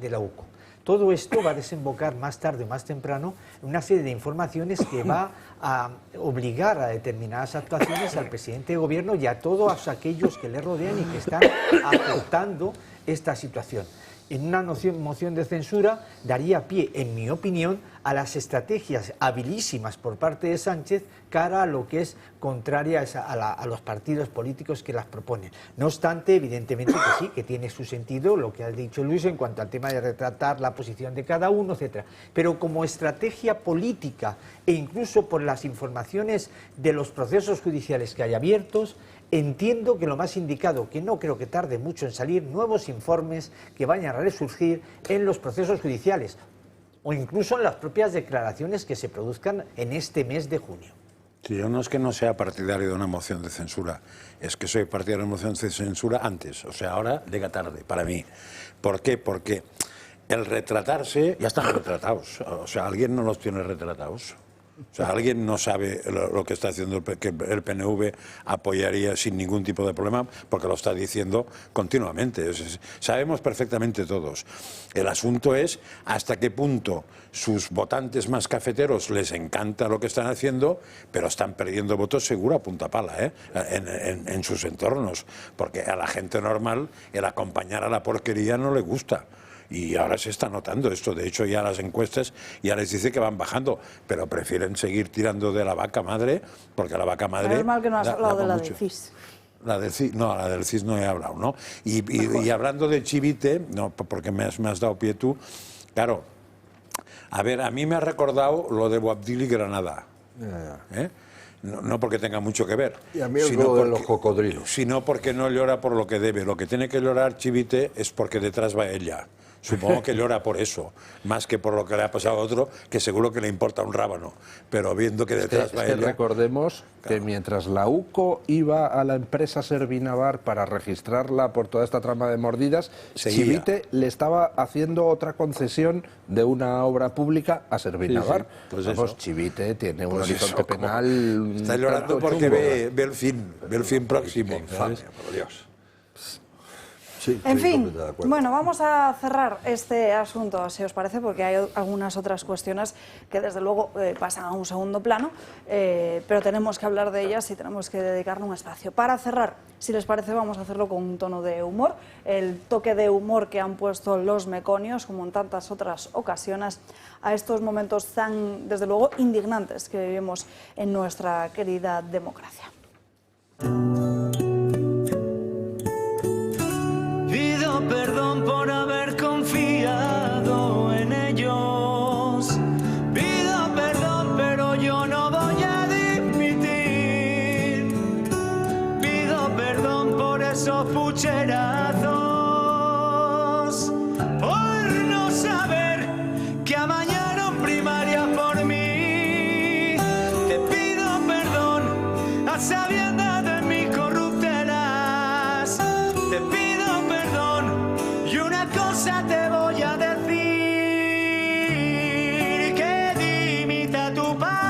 S7: de la UCO. Todo esto va a desembocar más tarde o más temprano en una serie de informaciones que va a obligar a determinadas actuaciones al presidente de gobierno y a todos aquellos que le rodean y que están aceptando esta situación. En una moción de censura daría pie, en mi opinión, a las estrategias habilísimas por parte de Sánchez cara a lo que es contraria a los partidos políticos que las proponen. No obstante, evidentemente que sí, que tiene su sentido lo que ha dicho Luis en cuanto al tema de retratar la posición de cada uno, etcétera. Pero como estrategia política e incluso por las informaciones de los procesos judiciales que hay abiertos, entiendo que lo más indicado, que no creo que tarde mucho en salir, nuevos informes que vayan a resurgir en los procesos judiciales o incluso en las propias declaraciones que se produzcan en este mes de junio.
S2: Sí, yo no es que no sea partidario de una moción de censura, es que soy partidario de una moción de censura antes, o sea, ahora llega tarde, para mí. ¿Por qué? Porque el retratarse, ya están retratados, o sea, alguien no los tiene retratados. O sea, alguien no sabe lo que está haciendo, que el PNV apoyaría sin ningún tipo de problema, porque lo está diciendo continuamente. Sabemos perfectamente todos. El asunto es hasta qué punto sus votantes más cafeteros les encanta lo que están haciendo, pero están perdiendo votos seguro a punta pala, en sus entornos, porque a la gente normal el acompañar a la porquería no le gusta. Y ahora se está notando esto. De hecho, ya las encuestas ya les dice que van bajando, pero prefieren seguir tirando de la vaca madre, porque la vaca madre...
S1: Es mal que no has hablado de la
S2: mucho.
S1: de CIS.
S2: La del CIS no he hablado, ¿no? Y hablando de Chivite, no, porque me has dado pie tú, claro, a ver, a mí me ha recordado lo de Boabdil y Granada, ¿eh? No porque tenga mucho que ver.
S5: Y a mí el juego de los cocodrilos.
S2: Sino porque no llora por lo que debe. Lo que tiene que llorar Chivite es porque detrás va ella. Supongo que llora por eso, más que por lo que le ha pasado a otro, que seguro que le importa un rábano. Pero viendo que detrás va ella...
S3: Recordemos que mientras la UCO iba a la empresa Servinavar para registrarla por toda esta trama de mordidas, Chivite le estaba haciendo otra concesión de una obra pública a Servinavar.
S2: Sí, sí. Pues
S3: vamos,
S2: eso.
S3: Chivite tiene un
S2: Pues
S3: horizonte
S2: eso,
S3: penal...
S2: Está llorando porque ve el fin próximo.
S5: Infamia, por Dios.
S2: Sí,
S1: en fin, bueno, vamos a cerrar este asunto, si os parece, porque hay algunas otras cuestiones que desde luego pasan a un segundo plano, pero tenemos que hablar de ellas y tenemos que dedicarle un espacio. Para cerrar, si les parece, vamos a hacerlo con un tono de humor, el toque de humor que han puesto los meconios, como en tantas otras ocasiones, a estos momentos tan, desde luego, indignantes que vivimos en nuestra querida democracia.
S4: Pido perdón por haber confiado en ellos. Pido perdón, pero yo no voy a dimitir. Pido perdón por esos pucherazos, por no saber que amañaron primarias por mí. Te pido perdón a sabiendas de mis corruptelas. Te pido y una cosa te voy a decir, que dimita tu padre.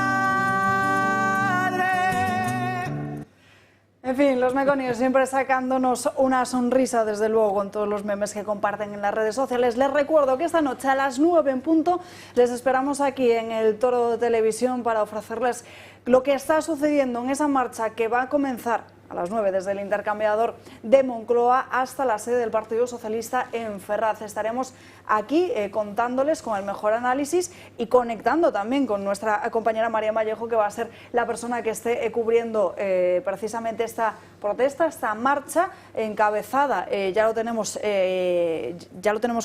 S1: En fin, los meconios siempre sacándonos una sonrisa, desde luego, con todos los memes que comparten en las redes sociales. Les recuerdo que esta noche a las 9 en punto les esperamos aquí en el Toro de Televisión para ofrecerles lo que está sucediendo en esa marcha que va a comenzar a las 9 desde el intercambiador de Moncloa hasta la sede del Partido Socialista en Ferraz. Estaremos aquí contándoles con el mejor análisis y conectando también con nuestra compañera María Vallejo, que va a ser la persona que esté cubriendo precisamente esta protesta, esta marcha encabezada, ya lo tenemos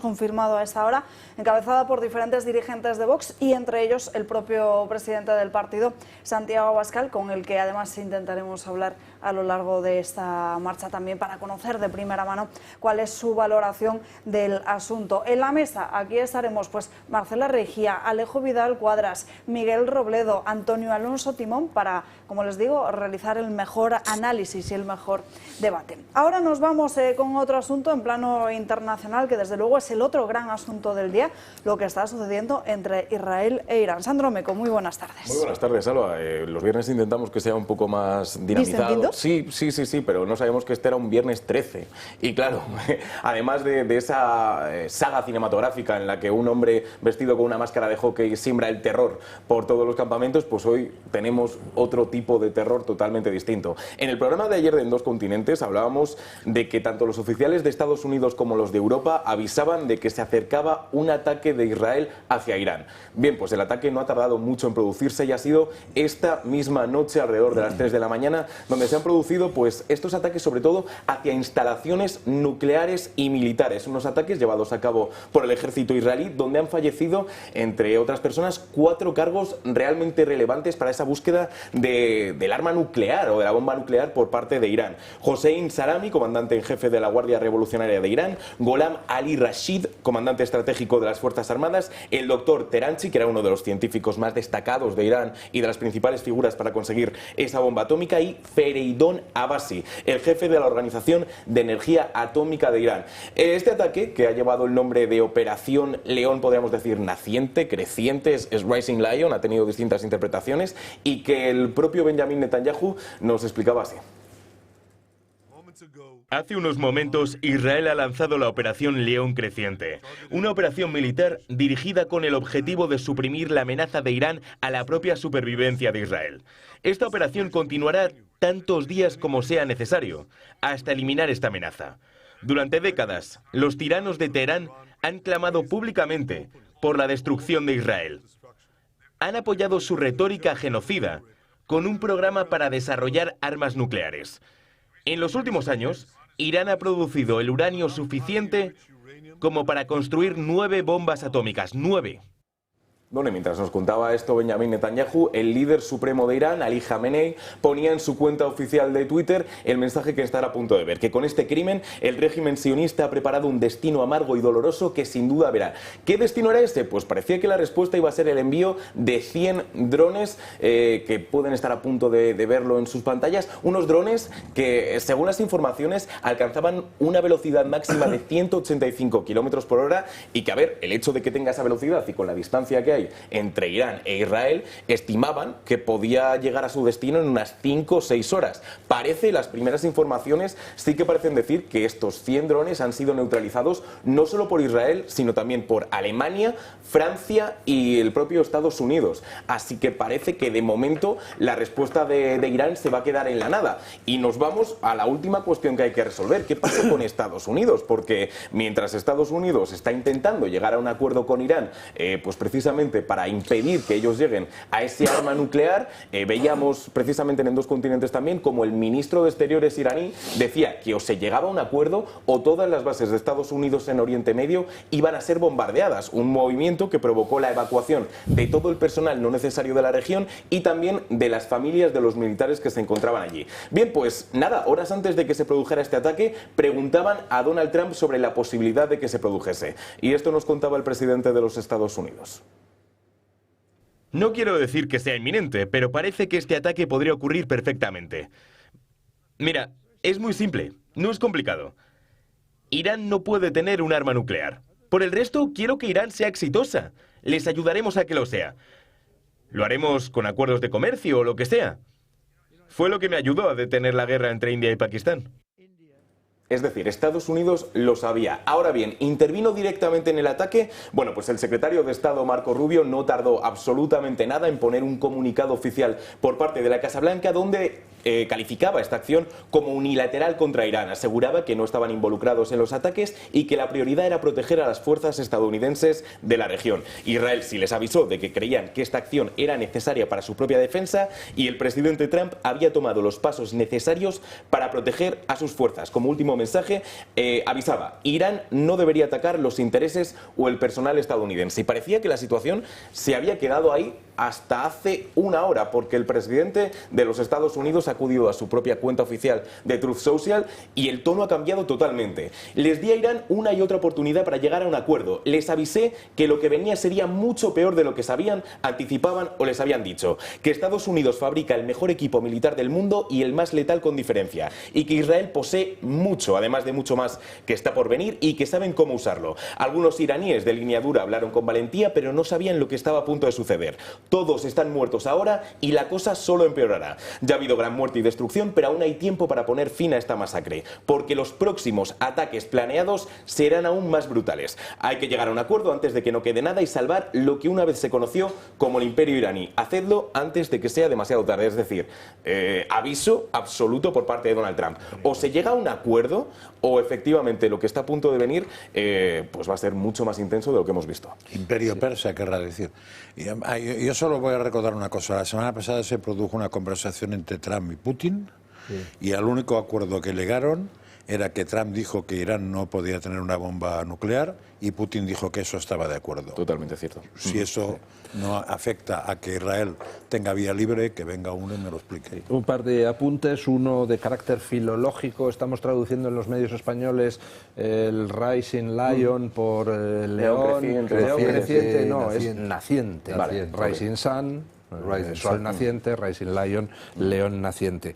S1: confirmado a esta hora, encabezada por diferentes dirigentes de Vox y entre ellos el propio presidente del partido, Santiago Abascal, con el que además intentaremos hablar a lo largo de esta marcha también para conocer de primera mano cuál es su valoración del asunto. En la mesa aquí estaremos pues Marcela Regia, Alejo Vidal Cuadras, Miguel Robledo, Antonio Alonso Timón para, como les digo, realizar el mejor análisis y el mejor debate. Ahora nos vamos con otro asunto en plano internacional que desde luego es el otro gran asunto del día, lo que está sucediendo entre Israel e Irán. Sandro Meco, muy buenas tardes.
S22: Muy buenas tardes, Alba. Los viernes intentamos que sea un poco más dinamizado. Sí, pero no sabemos que este era un viernes 13. Y claro, además de esa saga cinematográfica en la que un hombre vestido con una máscara de hockey siembra el terror por todos los campamentos, pues hoy tenemos otro tipo de terror totalmente distinto. En el programa de ayer de En Dos Continentes hablábamos de que tanto los oficiales de Estados Unidos como los de Europa avisaban de que se acercaba un ataque de Israel hacia Irán. Bien, pues el ataque no ha tardado mucho en producirse y ha sido esta misma noche, alrededor de las 3 de la mañana, donde se han producido pues estos ataques sobre todo hacia instalaciones nucleares y militares, unos ataques llevados a cabo por el ejército israelí donde han fallecido, entre otras personas, 4 cargos realmente relevantes para esa búsqueda del arma nuclear o de la bomba nuclear por parte de Irán. Hossein Salami, comandante en jefe de la Guardia Revolucionaria de Irán, Gholam Ali Rashid, comandante estratégico de las Fuerzas Armadas, el doctor Teranchi, que era uno de los científicos más destacados de Irán y de las principales figuras para conseguir esa bomba atómica, y Fereidon Abbasi, el jefe de la Organización de Energía Atómica de Irán. Este ataque, que ha llevado el nombre de Operación León, podríamos decir naciente, creciente, es Rising Lion, ha tenido distintas interpretaciones, y que el propio Benjamin Netanyahu nos explicaba así.
S23: Hace unos momentos, Israel ha lanzado la Operación León Creciente, una operación militar dirigida con el objetivo de suprimir la amenaza de Irán a la propia supervivencia de Israel. Esta operación continuará tantos días como sea necesario, hasta eliminar esta amenaza. Durante décadas, los tiranos de Teherán han clamado públicamente por la destrucción de Israel. Han apoyado su retórica genocida con un programa para desarrollar armas nucleares. En los últimos años, Irán ha producido el uranio suficiente como para construir 9 bombas atómicas. 9.
S22: Bueno, y mientras nos contaba esto Benjamin Netanyahu, el líder supremo de Irán, Ali Khamenei, ponía en su cuenta oficial de Twitter el mensaje que está a punto de ver, que con este crimen el régimen sionista ha preparado un destino amargo y doloroso que sin duda verá. ¿Qué destino era ese? Pues parecía que la respuesta iba a ser el envío de 100 drones que pueden estar a punto de verlo en sus pantallas, unos drones que, según las informaciones, alcanzaban una velocidad máxima de 185 kilómetros por hora y que, a ver, el hecho de que tenga esa velocidad y con la distancia que hay entre Irán e Israel, estimaban que podía llegar a su destino en unas 5 o 6 horas. Las primeras informaciones sí que parecen decir que estos 100 drones han sido neutralizados no solo por Israel, sino también por Alemania, Francia y el propio Estados Unidos. Así que parece que de momento la respuesta de Irán se va a quedar en la nada. Y nos vamos a la última cuestión que hay que resolver. ¿Qué pasa con Estados Unidos? Porque mientras Estados Unidos está intentando llegar a un acuerdo con Irán, pues precisamente para impedir que ellos lleguen a ese arma nuclear, veíamos precisamente en Dos Continentes también como el ministro de Exteriores iraní decía que o se llegaba a un acuerdo o todas las bases de Estados Unidos en Oriente Medio iban a ser bombardeadas, un movimiento que provocó la evacuación de todo el personal no necesario de la región y también de las familias de los militares que se encontraban allí. Bien, pues nada, horas antes de que se produjera este ataque, preguntaban a Donald Trump sobre la posibilidad de que se produjese. Y esto nos contaba el presidente de los Estados Unidos.
S23: No quiero decir que sea inminente, pero parece que este ataque podría ocurrir perfectamente. Mira, es muy simple, no es complicado. Irán no puede tener un arma nuclear. Por el resto, quiero que Irán sea exitosa. Les ayudaremos a que lo sea. Lo haremos con acuerdos de comercio o lo que sea. Fue lo que me ayudó a detener la guerra entre India y Pakistán.
S22: Es decir, Estados Unidos lo sabía. Ahora bien, ¿intervino directamente en el ataque? Bueno, pues el secretario de Estado, Marco Rubio, no tardó absolutamente nada en poner un comunicado oficial por parte de la Casa Blanca donde calificaba esta acción como unilateral contra Irán. Aseguraba que no estaban involucrados en los ataques y que la prioridad era proteger a las fuerzas estadounidenses de la región. Israel sí les avisó de que creían que esta acción era necesaria para su propia defensa y el presidente Trump había tomado los pasos necesarios para proteger a sus fuerzas. Como último mensaje, avisaba, Irán no debería atacar los intereses o el personal estadounidense. Y parecía que la situación se había quedado ahí hasta hace una hora, porque el presidente de los Estados Unidos ha acudido a su propia cuenta oficial de Truth Social y el tono ha cambiado totalmente. Les di a Irán una y otra oportunidad para llegar a un acuerdo. Les avisé que lo que venía sería mucho peor de lo que sabían, anticipaban o les habían dicho. Que Estados Unidos fabrica el mejor equipo militar del mundo y el más letal con diferencia. Y que Israel posee mucho, además de mucho más que está por venir y que saben cómo usarlo. Algunos iraníes de línea dura hablaron con valentía, pero no sabían lo que estaba a punto de suceder. Todos están muertos ahora y la cosa solo empeorará. Ya ha habido gran muerte y destrucción, pero aún hay tiempo para poner fin a esta masacre, porque los próximos ataques planeados serán aún más brutales. Hay que llegar a un acuerdo antes de que no quede nada y salvar lo que una vez se conoció como el Imperio iraní. Hacedlo antes de que sea demasiado tarde, es decir, aviso absoluto por parte de Donald Trump. O se llega a un acuerdo o efectivamente lo que está a punto de venir pues va a ser mucho más intenso de lo que hemos visto.
S2: Imperio persa, querrá decir. Yo solo voy a recordar una cosa. La semana pasada se produjo una conversación entre Trump y Putin y el único acuerdo que llegaron era que Trump dijo que Irán no podía tener una bomba nuclear y Putin dijo que eso estaba de acuerdo.
S22: Totalmente cierto.
S2: Si eso no afecta a que Israel tenga vía libre, que venga uno y me lo explique.
S3: Un par de apuntes, uno de carácter filológico. Estamos traduciendo en los medios españoles el Rising Lion por León creciente, no, es naciente. Vale. Rising Sun, Sol naciente, Rising Lion, León naciente.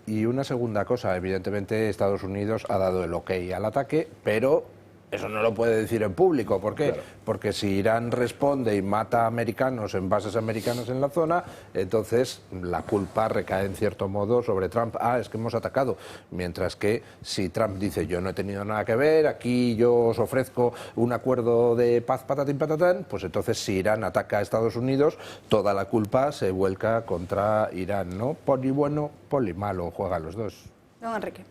S3: Y una segunda cosa, evidentemente Estados Unidos ha dado el ok al ataque, pero eso no lo puede decir en público. ¿Por qué? Claro. Porque si Irán responde y mata a americanos en bases americanas en la zona, entonces la culpa recae en cierto modo sobre Trump. Es que hemos atacado. Mientras que si Trump dice yo no he tenido nada que ver, aquí yo os ofrezco un acuerdo de paz patatín patatán, pues entonces si Irán ataca a Estados Unidos, toda la culpa se vuelca contra Irán, ¿no? Poli bueno, poli malo, juegan los dos.
S1: Don Enrique.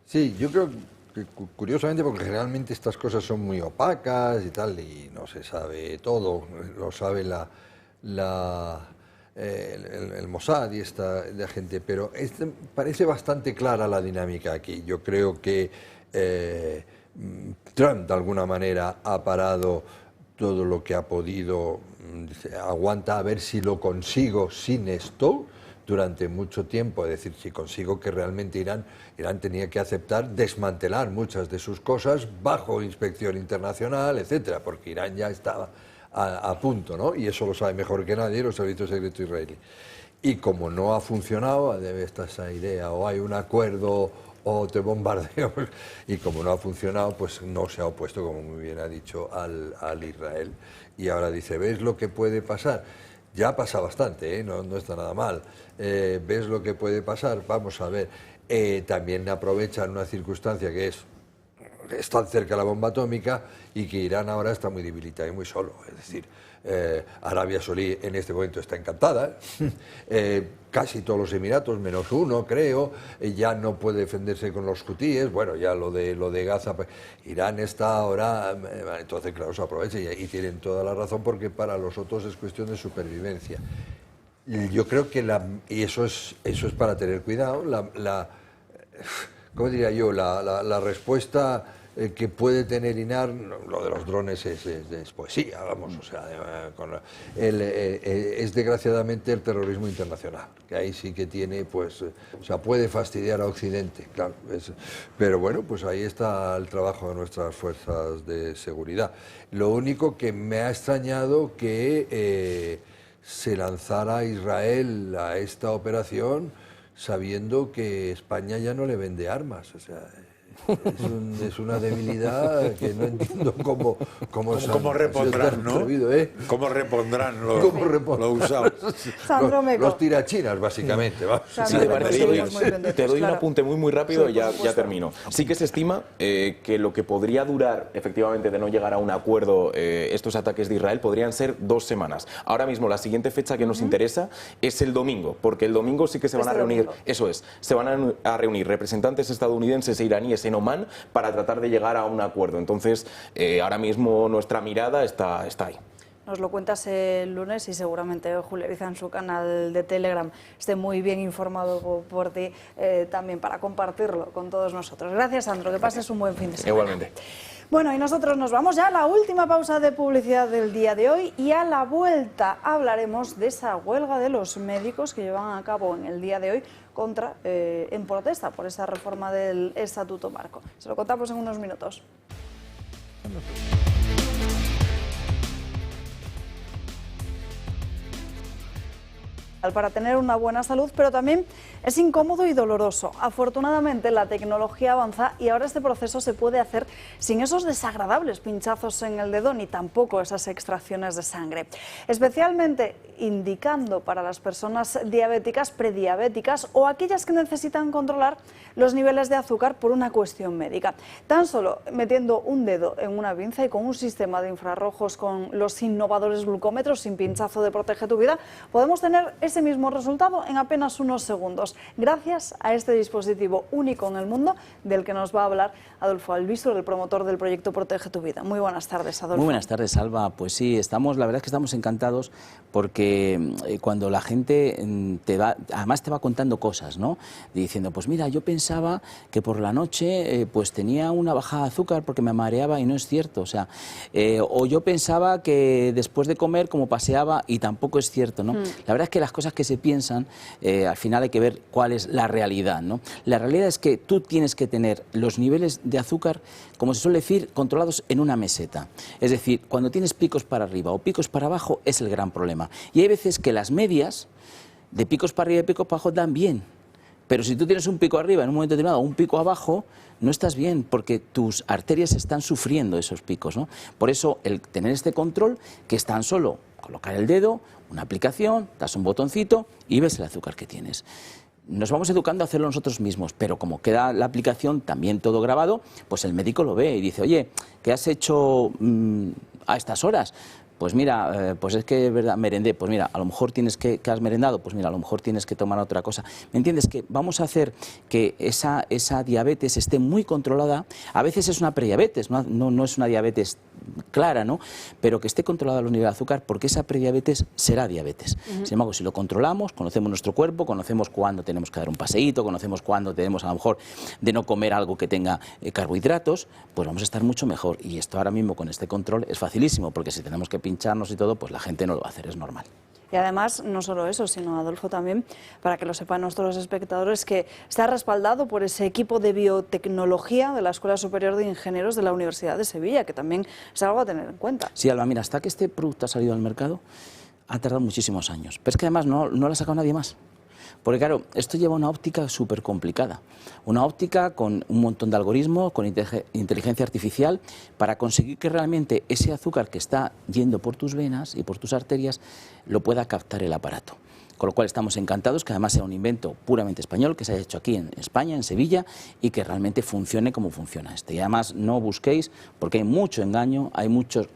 S5: Sí, yo creo curiosamente, porque generalmente estas cosas son muy opacas y tal, y no se sabe todo, lo sabe el Mossad y la gente, pero parece bastante clara la dinámica aquí. Yo creo que Trump, de alguna manera, ha parado todo lo que ha podido, aguanta a ver si lo consigo sin esto, durante mucho tiempo, es decir, si consigo que realmente Irán tenía que aceptar desmantelar muchas de sus cosas bajo inspección internacional, etcétera, porque Irán ya estaba a punto, ¿no? Y eso lo sabe mejor que nadie los servicios secretos israelíes. Y como no ha funcionado, debe estar esa idea, o hay un acuerdo o te bombardeo, y como no ha funcionado, pues no se ha opuesto, como muy bien ha dicho, al Israel. Y ahora dice, ¿ves lo que puede pasar? Ya pasa bastante, ¿eh? No está nada mal. ¿Ves lo que puede pasar? Vamos a ver. También aprovechan una circunstancia que es tan cerca la bomba atómica y que Irán ahora está muy debilitado y muy solo. Es decir, Arabia Saudí en este momento está encantada. Casi todos los Emiratos, menos uno, creo, ya no puede defenderse con los hutíes. Bueno, ya lo de Gaza, pues, Irán está ahora, entonces claro, se aprovecha y tienen toda la razón, porque para los otros es cuestión de supervivencia. Yo creo que y eso es para tener cuidado, ¿cómo diría yo? La respuesta que puede tener Irán, lo de los drones es poesía, vamos, o sea, es desgraciadamente el terrorismo internacional, que ahí sí que tiene, pues, o sea, puede fastidiar a Occidente, claro, pero bueno, pues ahí está el trabajo de nuestras fuerzas de seguridad. Lo único que me ha extrañado que se lanzara Israel a esta operación sabiendo que España ya no le vende armas, o sea, es una debilidad que no entiendo cómo
S2: repondrán, ¿no? ¿Cómo repondrán lo usado?
S5: Los tirachinas, básicamente.
S22: Si te parece, te doy un apunte muy rápido y ya termino. Sí que se estima que lo que podría durar, efectivamente, de no llegar a un acuerdo estos ataques de Israel, podrían ser 2 semanas. Ahora mismo, la siguiente fecha que nos interesa es el domingo, porque el domingo sí que se van a reunir, se van a reunir representantes estadounidenses e iraníes en Omán para tratar de llegar a un acuerdo. Entonces, ahora mismo nuestra mirada está ahí.
S1: Nos lo cuentas el lunes y seguramente Julio Ariza en su canal de Telegram esté muy bien informado por ti también para compartirlo con todos nosotros. Gracias, Sandro, que pases un buen fin de semana.
S22: Igualmente.
S1: Bueno, y nosotros nos vamos ya a la última pausa de publicidad del día de hoy, y a la vuelta hablaremos de esa huelga de los médicos que llevan a cabo en el día de hoy en protesta por esa reforma del Estatuto Marco. Se lo contamos en unos minutos. Para tener una buena salud, pero también es incómodo y doloroso. Afortunadamente la tecnología avanza y ahora este proceso se puede hacer sin esos desagradables pinchazos en el dedo ni tampoco esas extracciones de sangre. Especialmente indicando para las personas diabéticas, prediabéticas o aquellas que necesitan controlar los niveles de azúcar por una cuestión médica. Tan solo metiendo un dedo en una pinza y con un sistema de infrarrojos con los innovadores glucómetros sin pinchazo de Protege tu Vida, podemos tener ese mismo resultado en apenas unos segundos, gracias a este dispositivo único en el mundo del que nos va a hablar Adolfo Albistur, el promotor del proyecto Protege tu Vida. Muy buenas tardes, Adolfo.
S8: Muy buenas tardes, Alba. Pues sí, la verdad es que estamos encantados porque cuando la gente además te va contando cosas, ¿no? Diciendo, pues mira, yo pensaba que por la noche pues tenía una bajada de azúcar porque me mareaba y no es cierto, o yo pensaba que después de comer como paseaba y tampoco es cierto, ¿no? La verdad es que las cosas que se piensan, al final hay que ver cuál es la realidad, ¿no? La realidad es que tú tienes que tener los niveles de azúcar, como se suele decir, controlados en una meseta. Es decir, cuando tienes picos para arriba o picos para abajo es el gran problema. Y hay veces que las medias de picos para arriba y picos para abajo dan bien. Pero si tú tienes un pico arriba en un momento determinado o un pico abajo, no estás bien porque tus arterias están sufriendo esos picos, ¿no? Por eso el tener este control, que es tan solo colocar el dedo, una aplicación, das un botoncito y ves el azúcar que tienes. Nos vamos educando a hacerlo nosotros mismos, pero como queda la aplicación también todo grabado, pues el médico lo ve y dice, oye, ¿qué has hecho a estas horas? pues mira, pues es que es verdad, merendé, pues mira, a lo mejor tienes que has merendado, pues mira, a lo mejor tienes que tomar otra cosa. ¿Me entiendes? Que vamos a hacer que esa diabetes esté muy controlada. A veces es una prediabetes, no es una diabetes clara, ¿no? Pero que esté controlada los niveles de azúcar, porque esa prediabetes será diabetes. Sin embargo, si lo controlamos, conocemos nuestro cuerpo, conocemos cuándo tenemos que dar un paseíto, conocemos cuándo tenemos a lo mejor de no comer algo que tenga carbohidratos, pues vamos a estar mucho mejor. Y esto ahora mismo con este control es facilísimo, porque si tenemos que pincharnos y todo, pues la gente no lo va a hacer, es normal.
S1: Y además, no solo eso, sino, Adolfo, también, para que lo sepan nuestros espectadores, que está respaldado por ese equipo de biotecnología de la Escuela Superior de Ingenieros de la Universidad de Sevilla, que también es algo a tener en cuenta.
S8: Sí, Alba, mira, hasta que este producto ha salido al mercado, ha tardado muchísimos años. Pero es que además no lo ha sacado nadie más. Porque claro, esto lleva una óptica súper complicada, una óptica con un montón de algoritmos, con inteligencia artificial, para conseguir que realmente ese azúcar que está yendo por tus venas y por tus arterias lo pueda captar el aparato. Con lo cual estamos encantados que además sea un invento puramente español, que se haya hecho aquí en España, en Sevilla, y que realmente funcione como funciona este. Y además no busquéis, porque hay mucho engaño, hay muchos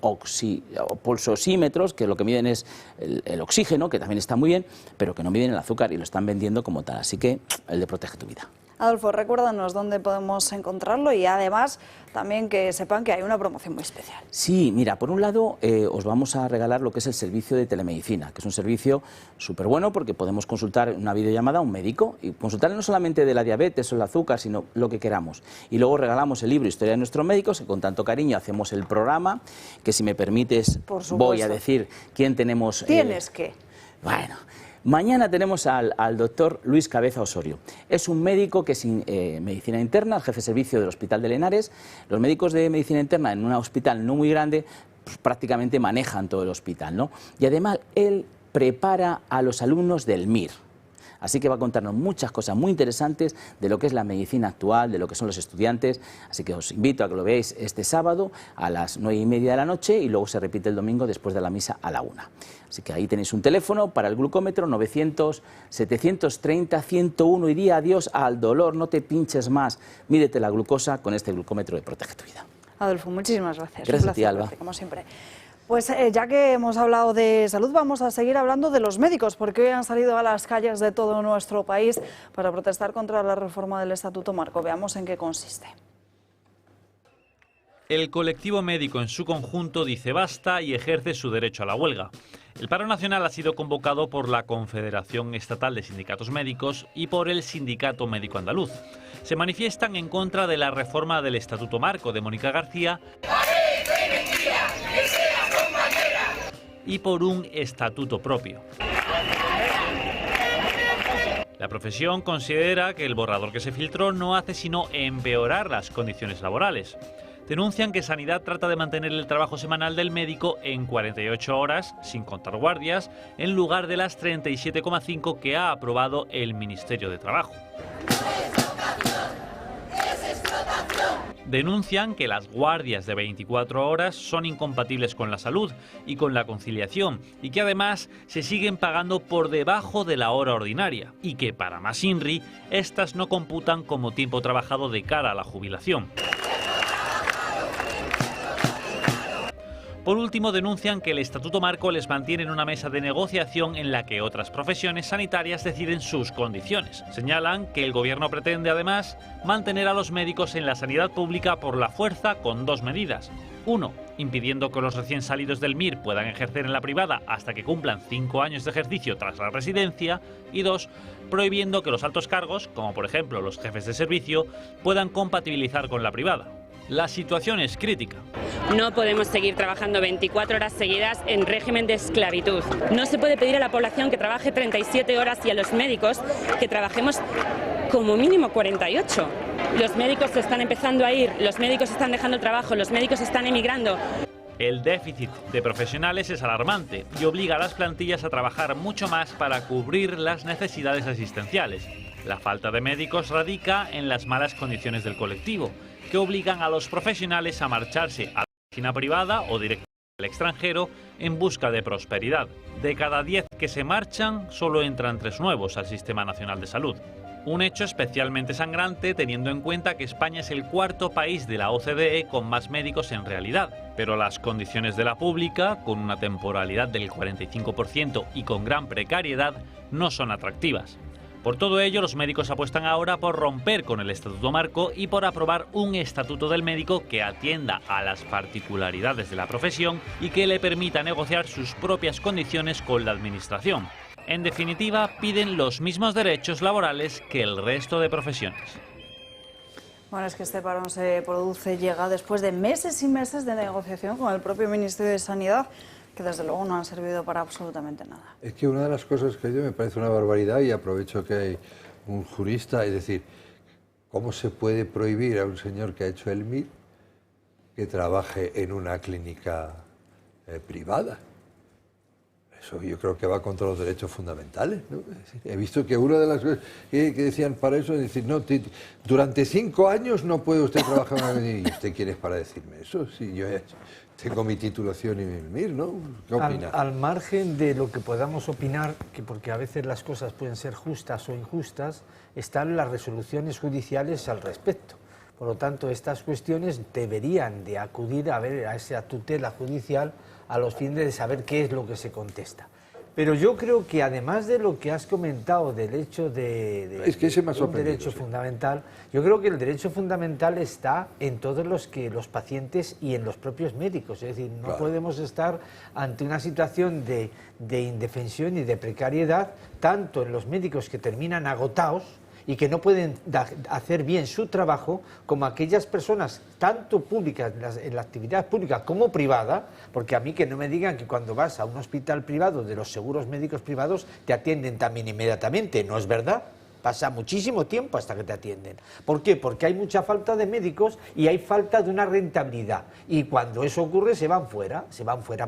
S8: pulsosímetros, que lo que miden es el oxígeno, que también está muy bien, pero que no miden el azúcar y lo están vendiendo como tal. Así que el de Protege tu Vida.
S1: Adolfo, recuérdanos dónde podemos encontrarlo y además también que sepan que hay una promoción muy especial.
S8: Sí, mira, por un lado os vamos a regalar lo que es el servicio de telemedicina, que es un servicio súper bueno porque podemos consultar en una videollamada a un médico y consultarle no solamente de la diabetes o el azúcar, sino lo que queramos. Y luego regalamos el libro Historia de nuestros médicos, que con tanto cariño hacemos el programa, que si me permites voy a decir quién tenemos.
S1: Tienes que.
S8: Bueno. Mañana tenemos al doctor Luis Cabeza Osorio. Es un médico que es medicina interna, el jefe de servicio del Hospital de Lenares. Los médicos de medicina interna en un hospital no muy grande pues, prácticamente manejan todo el hospital, ¿no? Y además él prepara a los alumnos del MIR. Así que va a contarnos muchas cosas muy interesantes de lo que es la medicina actual, de lo que son los estudiantes. Así que os invito a que lo veáis este sábado a las 9:30 de la noche y luego se repite el domingo después de la misa a la 1. Así que ahí tenéis un teléfono para el glucómetro 900-730-101 y di adiós al dolor, no te pinches más. Mídete la glucosa con este glucómetro de Protege tu Vida.
S1: Adolfo, muchísimas gracias.
S8: Gracias a ti, Alba.
S1: Como siempre. Pues ya que hemos hablado de salud, vamos a seguir hablando de los médicos, porque hoy han salido a las calles de todo nuestro país para protestar contra la reforma del Estatuto Marco. Veamos en qué consiste.
S9: El colectivo médico en su conjunto dice basta y ejerce su derecho a la huelga. El paro nacional ha sido convocado por la Confederación Estatal de Sindicatos Médicos y por el Sindicato Médico Andaluz. Se manifiestan en contra de la reforma del Estatuto Marco de Mónica García y por un estatuto propio. La profesión considera que el borrador que se filtró no hace sino empeorar las condiciones laborales. Denuncian que Sanidad trata de mantener el trabajo semanal del médico en 48 horas, sin contar guardias, en lugar de las 37,5 que ha aprobado el Ministerio de Trabajo. Denuncian que las guardias de 24 horas son incompatibles con la salud y con la conciliación y que además se siguen pagando por debajo de la hora ordinaria y que para más INRI estas no computan como tiempo trabajado de cara a la jubilación. Por último, denuncian que el Estatuto Marco les mantiene en una mesa de negociación en la que otras profesiones sanitarias deciden sus condiciones. Señalan que el Gobierno pretende, además, mantener a los médicos en la sanidad pública por la fuerza con dos medidas. 1. Impidiendo que los recién salidos del MIR puedan ejercer en la privada hasta que cumplan 5 años de ejercicio tras la residencia. Y 2. Prohibiendo que los altos cargos, como por ejemplo los jefes de servicio, puedan compatibilizar con la privada. La situación es crítica.
S10: No podemos seguir trabajando 24 horas seguidas en régimen de esclavitud. No se puede pedir a la población que trabaje 37 horas y a los médicos que trabajemos como mínimo 48. Los médicos se están empezando a ir, los médicos están dejando el trabajo, los médicos están emigrando.
S9: El déficit de profesionales es alarmante y obliga a las plantillas a trabajar mucho más para cubrir las necesidades asistenciales. La falta de médicos radica en las malas condiciones del colectivo, que obligan a los profesionales a marcharse a la medicina privada o directamente al extranjero en busca de prosperidad. De cada 10 que se marchan, solo entran 3 nuevos al Sistema Nacional de Salud. Un hecho especialmente sangrante teniendo en cuenta que España es el 4º país de la OCDE con más médicos en realidad. Pero las condiciones de la pública, con una temporalidad del 45% y con gran precariedad, no son atractivas. Por todo ello, los médicos apuestan ahora por romper con el Estatuto Marco y por aprobar un Estatuto del Médico que atienda a las particularidades de la profesión y que le permita negociar sus propias condiciones con la Administración. En definitiva, piden los mismos derechos laborales que el resto de profesiones.
S1: Bueno, es que este parón llega después de meses y meses de negociación con el propio Ministerio de Sanidad, que desde luego no han servido para absolutamente nada.
S5: Es que una de las cosas que yo me parece una barbaridad, y aprovecho que hay un jurista, es decir, ¿cómo se puede prohibir a un señor que ha hecho el MIR que trabaje en una clínica privada? Eso yo creo que va contra los derechos fundamentales, ¿no? He visto que una de las cosas que decían para eso es decir, no, durante 5 años no puede usted trabajar en una clínica. ¿Y usted quién es para decirme eso? Si yo tengo mi titulación y mi MIR, ¿no? ¿Qué opina?
S7: Al margen de lo que podamos opinar, que porque a veces las cosas pueden ser justas o injustas, están las resoluciones judiciales al respecto. Por lo tanto, estas cuestiones deberían de acudir a ver a esa tutela judicial a los fines de saber qué es lo que se contesta. Pero yo creo que además de lo que has comentado del hecho de
S5: es que ese me ha
S7: un derecho fundamental, yo creo que el derecho fundamental está en todos los pacientes y en los propios médicos. Es decir, no podemos estar ante una situación de indefensión y de precariedad, tanto en los médicos que terminan agotados y que no pueden hacer bien su trabajo, como aquellas personas, tanto públicas, en la actividad pública como privada, porque a mí que no me digan que cuando vas a un hospital privado de los seguros médicos privados te atienden también inmediatamente, ¿no es verdad? Pasa muchísimo tiempo hasta que te atienden. ¿Por qué? Porque hay mucha falta de médicos y hay falta de una rentabilidad. Y cuando eso ocurre se van fuera,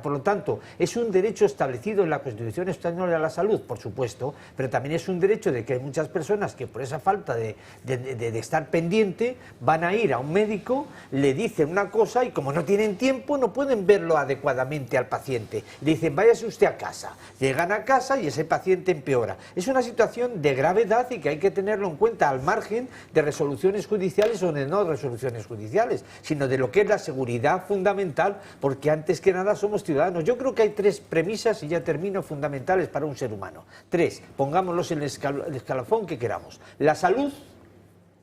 S7: Por lo tanto, es un derecho establecido en la Constitución Española a la salud, por supuesto, pero también es un derecho de que hay muchas personas que por esa falta de estar pendiente van a ir a un médico, le dicen una cosa y como no tienen tiempo no pueden verlo adecuadamente al paciente. Le dicen, váyase usted a casa. Llegan a casa y ese paciente empeora. Es una situación de gravedad y que hay que tenerlo en cuenta al margen de resoluciones judiciales o de no resoluciones judiciales, sino de lo que es la seguridad fundamental, porque antes que nada somos ciudadanos. Yo creo que hay 3 premisas, y ya termino, fundamentales para un ser humano. 3, pongámoslos en el escalafón que queramos: la salud,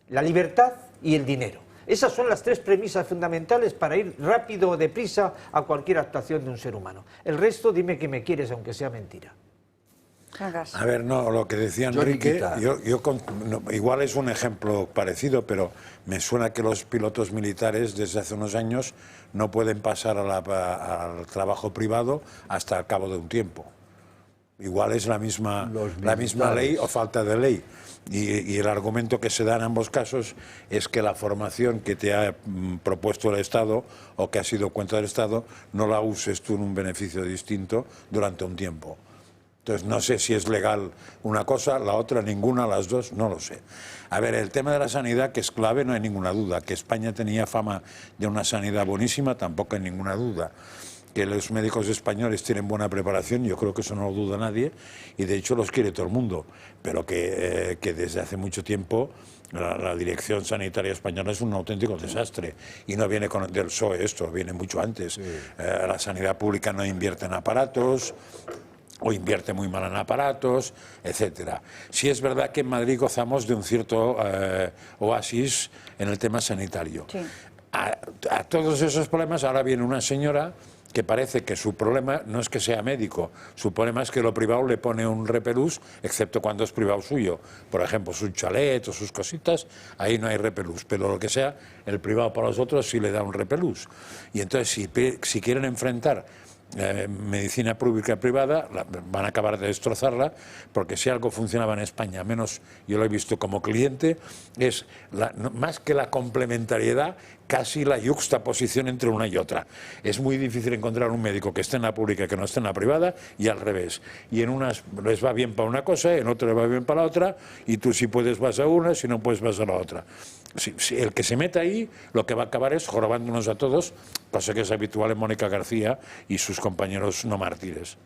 S7: la libertad y el dinero. Esas son las 3 premisas fundamentales para ir rápido o deprisa a cualquier actuación de un ser humano. El resto, dime que me quieres, aunque sea mentira.
S2: A ver, no, lo que decía Enrique, igual es un ejemplo parecido, pero me suena que los pilotos militares desde hace unos años no pueden pasar al trabajo privado hasta el cabo de un tiempo. Igual es la misma ley o falta de ley. Y el argumento que se da en ambos casos es que la formación que te ha propuesto el Estado o que ha sido cuenta del Estado no la uses tú en un beneficio distinto durante un tiempo. Entonces, no sé si es legal una cosa, la otra, ninguna, las dos, no lo sé. A ver, el tema de la sanidad, que es clave, no hay ninguna duda. Que España tenía fama de una sanidad buenísima, tampoco hay ninguna duda. Que los médicos españoles tienen buena preparación, yo creo que eso no lo duda nadie, y de hecho los quiere todo el mundo. Pero que desde hace mucho tiempo la dirección sanitaria española es un auténtico desastre. Y no viene del PSOE esto, viene mucho antes. La sanidad pública no invierte en aparatos, o invierte muy mal en aparatos, etcétera. Sí es verdad que en Madrid gozamos de un cierto oasis en el tema sanitario. Sí. A todos esos problemas ahora viene una señora que parece que su problema no es que sea médico, su problema es que lo privado le pone un repelús, excepto cuando es privado suyo. Por ejemplo, su chalet o sus cositas, ahí no hay repelús, pero lo que sea, el privado para los otros sí le da un repelús. Y entonces, si quieren enfrentar medicina pública privada, van a acabar de destrozarla, porque si algo funcionaba en España, menos yo lo he visto como cliente, es más que la complementariedad, casi la yuxtaposición entre una y otra. Es muy difícil encontrar un médico que esté en la pública que no esté en la privada, y al revés. Y en unas les va bien para una cosa, en otra les va bien para la otra, y tú si puedes vas a una, si no puedes vas a la otra. el que se meta ahí lo que va a acabar es jorobándonos a todos, cosa que es habitual en Mónica García y sus compañeros no mártires.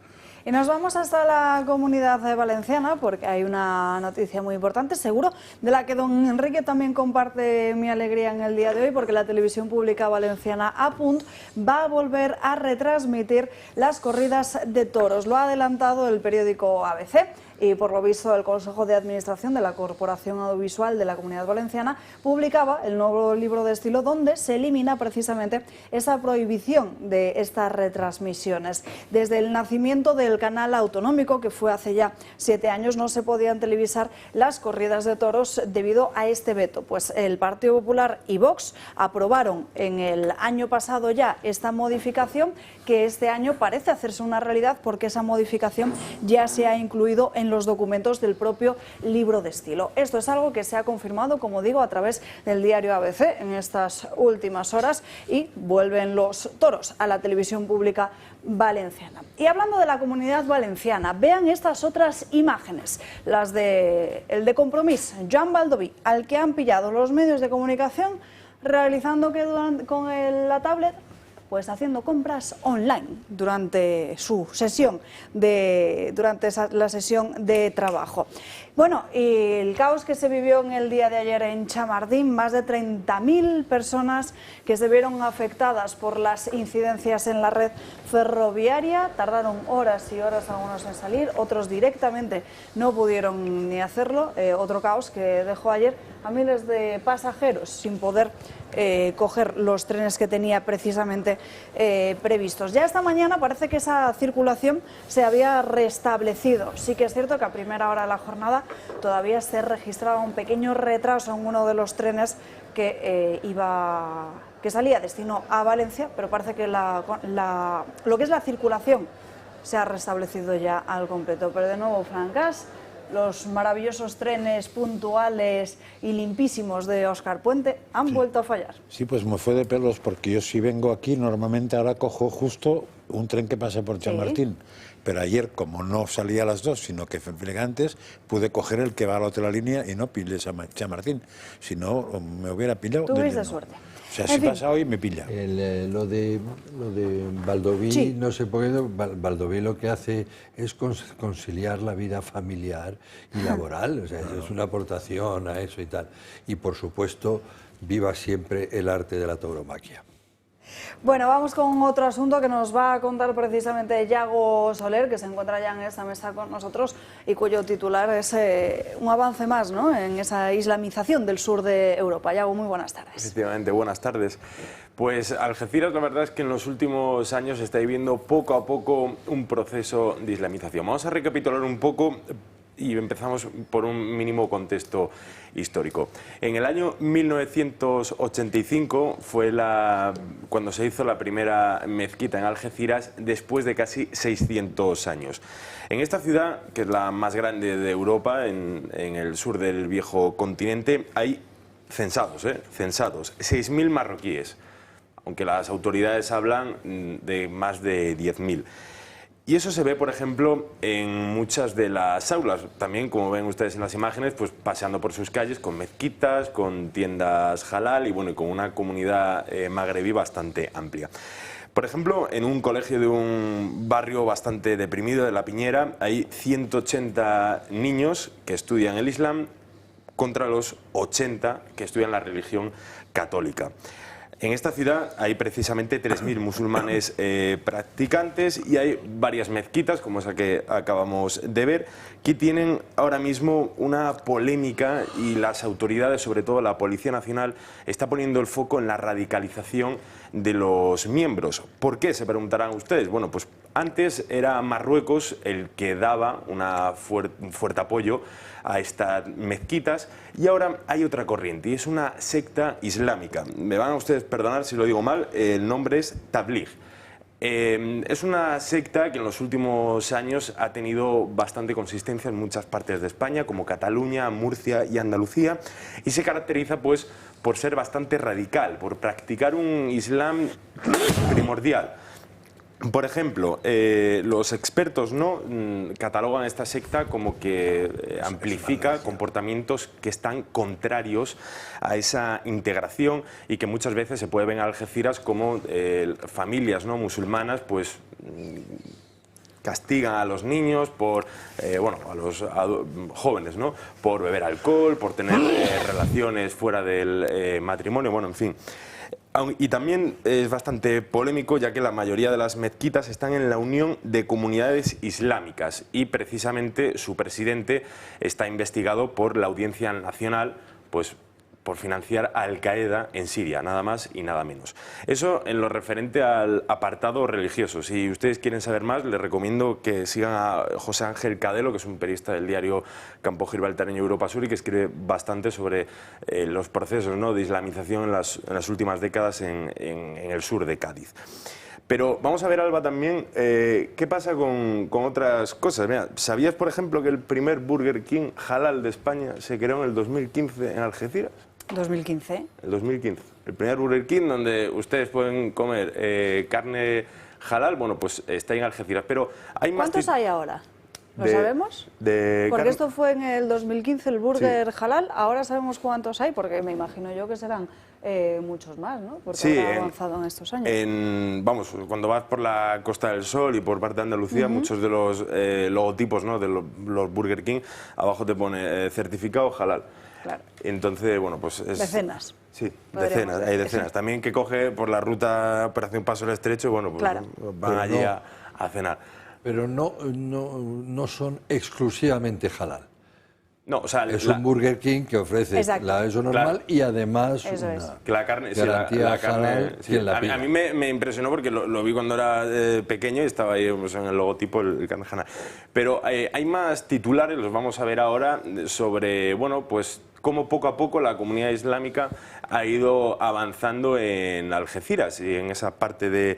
S1: Y nos vamos hasta la Comunidad Valenciana porque hay una noticia muy importante, seguro, de la que don Enrique también comparte mi alegría en el día de hoy, porque la televisión pública valenciana Apunt va a volver a retransmitir las corridas de toros. Lo ha adelantado el periódico ABC. Y por lo visto el Consejo de Administración de la Corporación Audiovisual de la Comunidad Valenciana publicaba el nuevo libro de estilo donde se elimina precisamente esa prohibición de estas retransmisiones. Desde el nacimiento del canal autonómico, que fue hace ya 7 años, no se podían televisar las corridas de toros debido a este veto. Pues el Partido Popular y Vox aprobaron en el año pasado ya esta modificación, que este año parece hacerse una realidad porque esa modificación ya se ha incluido en los documentos del propio libro de estilo. Esto es algo que se ha confirmado, como digo, a través del diario ABC en estas últimas horas, y vuelven los toros a la televisión pública valenciana. Y hablando de la Comunidad Valenciana, vean estas otras imágenes, las de el de Compromís, Joan Baldoví, al que han pillado los medios de comunicación realizando con la tablet, pues haciendo compras online durante su sesión la sesión de trabajo. Bueno, y el caos que se vivió en el día de ayer en Chamartín, más de 30.000 personas que se vieron afectadas por las incidencias en la red ferroviaria, tardaron horas y horas algunos en salir, otros directamente no pudieron ni hacerlo. Otro caos que dejó ayer a miles de pasajeros sin poder coger los trenes que tenía precisamente previstos. Ya esta mañana parece que esa circulación se había restablecido. Sí que es cierto que a primera hora de la jornada todavía se registraba un pequeño retraso en uno de los trenes que salía destino a Valencia, pero parece que lo que es la circulación se ha restablecido ya al completo. Pero de nuevo, Francas, los maravillosos trenes puntuales y limpísimos de Óscar Puente han vuelto a fallar.
S2: Sí, pues me fue de pelos, porque yo si vengo aquí normalmente ahora cojo justo un tren que pasa por Chamartín. Pero ayer, como no salía a las 2, sino que fue antes, pude coger el que va a la otra línea y no pillé Chamartín. Si no, me hubiera pillado.
S1: Tuviste suerte.
S2: O sea, si pasa hoy, me pilla.
S5: Lo de Baldoví, sí. No sé por qué, Baldoví lo que hace es conciliar la vida familiar y laboral. O sea, es una aportación a eso y tal. Y, por supuesto, viva siempre el arte de la tauromaquia.
S1: Bueno, vamos con otro asunto que nos va a contar precisamente Yago Soler, que se encuentra ya en esta mesa con nosotros y cuyo titular es un avance más, ¿no?, en esa islamización del sur de Europa. Yago, muy buenas tardes.
S22: Efectivamente, buenas tardes. Pues Algeciras, la verdad es que en los últimos años se está viviendo poco a poco un proceso de islamización. Vamos a recapitular un poco y empezamos por un mínimo contexto histórico. En el año 1985 fue cuando se hizo la primera mezquita en Algeciras después de casi 600 años. En esta ciudad, que es la más grande de Europa, en el sur del viejo continente, hay censados 6.000 marroquíes, aunque las autoridades hablan de más de 10.000. Y eso se ve, por ejemplo, en muchas de las aulas. También, como ven ustedes en las imágenes, pues paseando por sus calles con mezquitas, con tiendas halal y bueno, con una comunidad magrebí bastante amplia. Por ejemplo, en un colegio de un barrio bastante deprimido de La Piñera hay 180 niños que estudian el Islam contra los 80 que estudian la religión católica. En esta ciudad hay precisamente 3.000 musulmanes practicantes y hay varias mezquitas, como esa que acabamos de ver, que tienen ahora mismo una polémica y las autoridades, sobre todo la Policía Nacional, está poniendo el foco en la radicalización de los miembros. ¿Por qué?, se preguntarán ustedes. Bueno, pues antes era Marruecos el que daba un fuerte apoyo a estas mezquitas y ahora hay otra corriente y es una secta islámica. Me van a ustedes perdonar si lo digo mal, el nombre es Tabligh. Es una secta que en los últimos años ha tenido bastante consistencia en muchas partes de España, como Cataluña, Murcia y Andalucía, y se caracteriza pues por ser bastante radical, por practicar un islam primordial. Por ejemplo, los expertos no catalogan esta secta como que amplifica comportamientos que están contrarios a esa integración y que muchas veces se puede ver en Algeciras como familias no musulmanas pues castigan a los niños por, a los jóvenes, ¿no? Por beber alcohol, por tener relaciones fuera del matrimonio, bueno, en fin. Y también es bastante polémico ya que la mayoría de las mezquitas están en la Unión de Comunidades Islámicas y precisamente su presidente está investigado por la Audiencia Nacional pues, por financiar a Al-Qaeda en Siria, nada más y nada menos. Eso en lo referente al apartado religioso. Si ustedes quieren saber más, les recomiendo que sigan a José Ángel Cadelo, que es un periodista del diario Campo Gibraltareño Europa Sur y que escribe bastante sobre los procesos ¿no? de islamización en las últimas décadas en el sur de Cádiz. Pero vamos a ver, Alba, también qué pasa con otras cosas. Mira, ¿sabías, por ejemplo, que el primer Burger King halal de España se creó en el 2015 en Algeciras?
S1: 2015.
S22: El 2015. El primer Burger King donde ustedes pueden comer carne halal, bueno, pues está en Algeciras. Pero hay más.
S1: ¿Cuántos hay ahora? ¿Lo sabemos? Porque esto fue en el 2015 el burger halal, ahora sabemos cuántos hay, porque me imagino yo que serán muchos más, ¿no? Porque ha avanzado en estos años.
S22: Vamos, cuando vas por la Costa del Sol y por parte de Andalucía, muchos de los logotipos ¿no? de los Burger King, abajo te pone certificado halal.
S1: Claro.
S22: Entonces, bueno, pues es...
S1: Decenas.
S22: Sí, decenas, hay decenas. Sí. También que coge por la ruta Operación Paso del Estrecho, bueno, pues van allí a cenar.
S5: Pero no son exclusivamente halal.
S22: No, o sea,
S5: es un Burger King que ofrece eso normal y además
S22: la carne,
S5: garantía
S22: la carne,
S5: halal.
S22: Sí. A mí me impresionó porque lo vi cuando era pequeño y estaba ahí pues, en el logotipo el carne halal. Pero hay más titulares, los vamos a ver ahora, sobre, bueno, pues cómo poco a poco la comunidad islámica ha ido avanzando en Algeciras y en esa parte de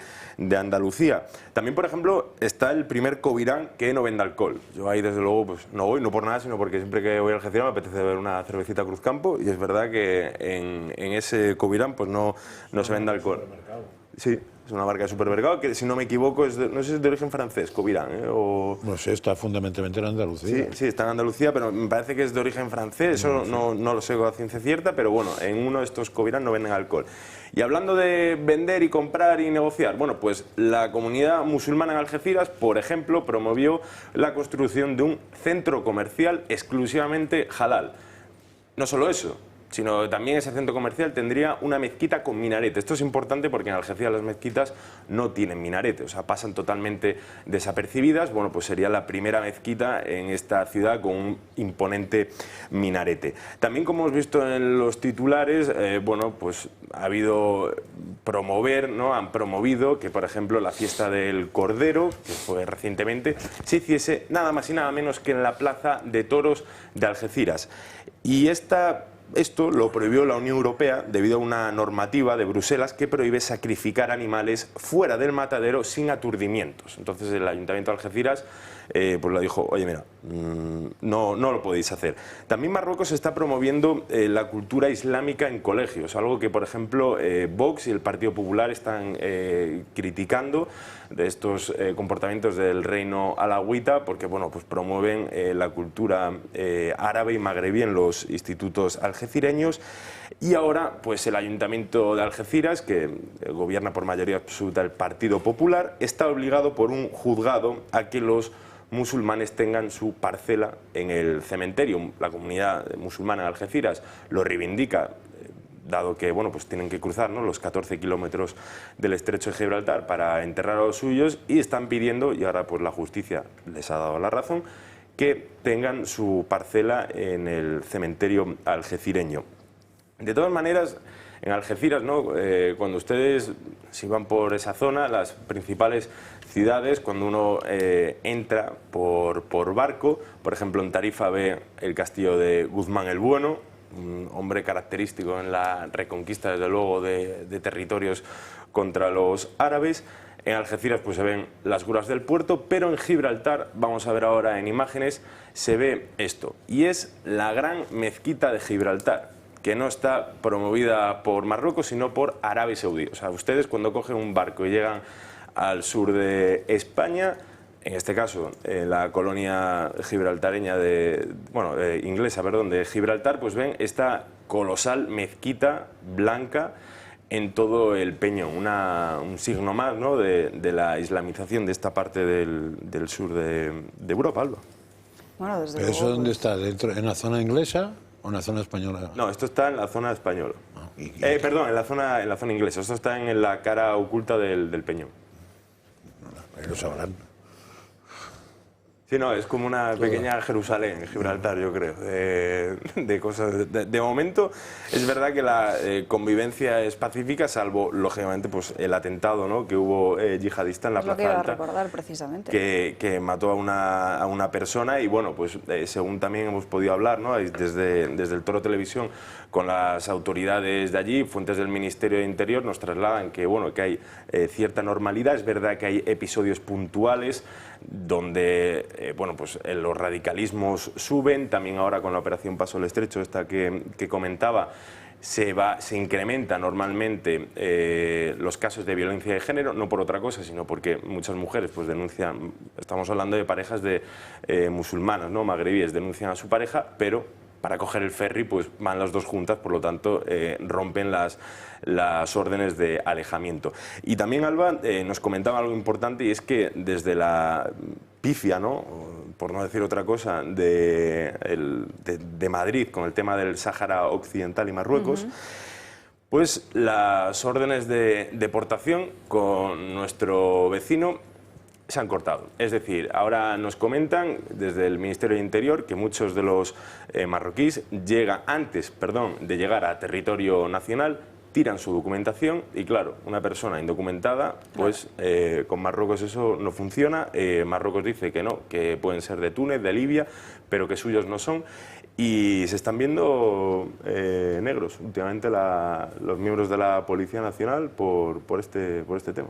S22: Andalucía. También, por ejemplo, está el primer Covirán que no vende alcohol. Yo ahí, desde luego, pues no voy, no por nada, sino porque siempre que voy a Algeciras me apetece ver una cervecita Cruzcampo y es verdad que en ese Covirán pues no se vende alcohol. Sí. Es una marca de supermercado que, si no me equivoco, no sé si es de origen francés, Covirán, o...
S2: No sé, está fundamentalmente en Andalucía.
S22: Sí, está en Andalucía, pero me parece que es de origen francés, eso no lo sé a ciencia cierta, pero bueno, en uno de estos Covirán no venden alcohol. Y hablando de vender y comprar y negociar, bueno, pues la comunidad musulmana en Algeciras, por ejemplo, promovió la construcción de un centro comercial exclusivamente halal. No solo eso, sino también ese centro comercial tendría una mezquita con minarete. Esto es importante porque en Algeciras las mezquitas no tienen minarete, o sea, pasan totalmente desapercibidas. Bueno, pues sería la primera mezquita en esta ciudad con un imponente minarete. También, como hemos visto en los titulares, bueno, pues ha habido promover, ¿no? Han promovido que, por ejemplo, la fiesta del Cordero, que fue recientemente, se hiciese nada más y nada menos que en la Plaza de Toros de Algeciras. Y esto lo prohibió la Unión Europea debido a una normativa de Bruselas que prohíbe sacrificar animales fuera del matadero sin aturdimientos. Entonces el Ayuntamiento de Algeciras pues le dijo, oye mira, no lo podéis hacer. También Marruecos está promoviendo la cultura islámica en colegios, algo que por ejemplo Vox y el Partido Popular están criticando de estos comportamientos del reino alauita porque bueno, pues promueven la cultura árabe y magrebí en los institutos algecireños. Y ahora, pues el Ayuntamiento de Algeciras, que gobierna por mayoría absoluta el Partido Popular, está obligado por un juzgado a que los musulmanes tengan su parcela en el cementerio. La comunidad musulmana en Algeciras lo reivindica, dado que bueno, pues tienen que cruzar, ¿no?, los 14 kilómetros del Estrecho de Gibraltar para enterrar a los suyos y están pidiendo, y ahora pues la justicia les ha dado la razón, que tengan su parcela en el cementerio algecireño. De todas maneras, en Algeciras, ¿no?, cuando ustedes, si van por esa zona, las principales ciudades, cuando uno entra por barco, por ejemplo en Tarifa ve el castillo de Guzmán el Bueno, un hombre característico en la reconquista, desde luego, de territorios contra los árabes. En Algeciras pues se ven las grutas del puerto, pero en Gibraltar, vamos a ver ahora en imágenes, se ve esto, y es la gran mezquita de Gibraltar, que no está promovida por Marruecos, sino por Arabia Saudí. O sea, ustedes cuando cogen un barco y llegan al sur de España. En este caso, la colonia gibraltareña inglesa, de Gibraltar, pues ven esta colosal mezquita blanca en todo el Peñón, un signo más, ¿no?, de la islamización de esta parte del sur de Europa, Alba.
S1: Bueno, desde
S2: ¿Pero
S1: luego,
S2: eso dónde está? ¿Dentro, en la zona inglesa o en la zona española?
S22: No, esto está en la zona española. Perdón, en la zona inglesa. Esto está en la cara oculta del Peñón.
S2: Lo sabrán.
S22: Sí, no, es como una pequeña Jerusalén, Gibraltar, yo creo, de cosas. De momento, es verdad que la convivencia es pacífica, salvo, lógicamente, pues el atentado, ¿no?, que hubo yihadista en la Plaza Alta.
S1: Es lo que iba a recordar, precisamente.
S22: Que mató a una persona y, bueno, pues según también hemos podido hablar, ¿no?, desde el Toro Televisión con las autoridades de allí, fuentes del Ministerio de Interior nos trasladan que, bueno, que hay cierta normalidad. Es verdad que hay episodios puntuales donde los radicalismos suben. También ahora con la operación Paso del Estrecho, esta que comentaba, se incrementa normalmente los casos de violencia de género, no por otra cosa, sino porque muchas mujeres pues denuncian, estamos hablando de parejas de musulmanas, ¿no?, magrebíes, denuncian a su pareja, pero para coger el ferry pues van las dos juntas, por lo tanto rompen las órdenes de alejamiento. Y también Alba nos comentaba algo importante, y es que desde la pifia, ¿no?, por no decir otra cosa, de Madrid con el tema del Sáhara Occidental y Marruecos, pues las órdenes de deportación con nuestro vecino se han cortado. Es decir, ahora nos comentan desde el Ministerio de Interior que muchos de los marroquíes llegan antes de llegar a territorio nacional, tiran su documentación y, claro, una persona indocumentada, pues con Marruecos eso no funciona. Marruecos dice que no, que pueden ser de Túnez, de Libia, pero que suyos no son. Y se están viendo negros últimamente los miembros de la Policía Nacional por este tema.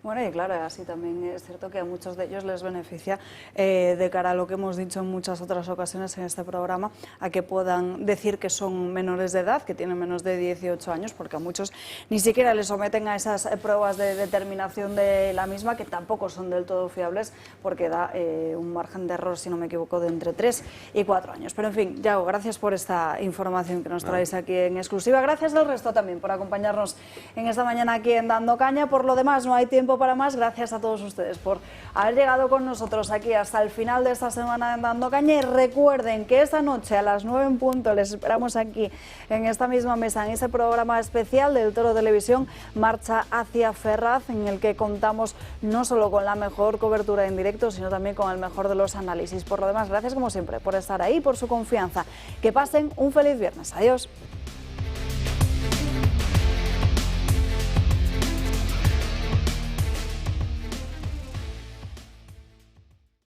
S1: Bueno, y claro, así también es cierto que a muchos de ellos les beneficia, de cara a lo que hemos dicho en muchas otras ocasiones en este programa, a que puedan decir que son menores de edad, que tienen menos de 18 años, porque a muchos ni siquiera les someten a esas pruebas de determinación de la misma, que tampoco son del todo fiables, porque da un margen de error, si no me equivoco, de entre 3 y 4 años. Pero en fin, Yago, gracias por esta información que nos traéis aquí en exclusiva. Gracias al resto también por acompañarnos en esta mañana aquí en Dando Caña. Por lo demás, no hay tiempo para más. Gracias a todos ustedes por haber llegado con nosotros aquí hasta el final de esta semana en Dando Caña, y recuerden que esta noche a las 9 en punto les esperamos aquí en esta misma mesa, en ese programa especial del Toro Televisión, Marcha hacia Ferraz, en el que contamos no solo con la mejor cobertura en directo, sino también con el mejor de los análisis. Por lo demás, gracias como siempre por estar ahí, por su confianza. Que pasen un feliz viernes. Adiós.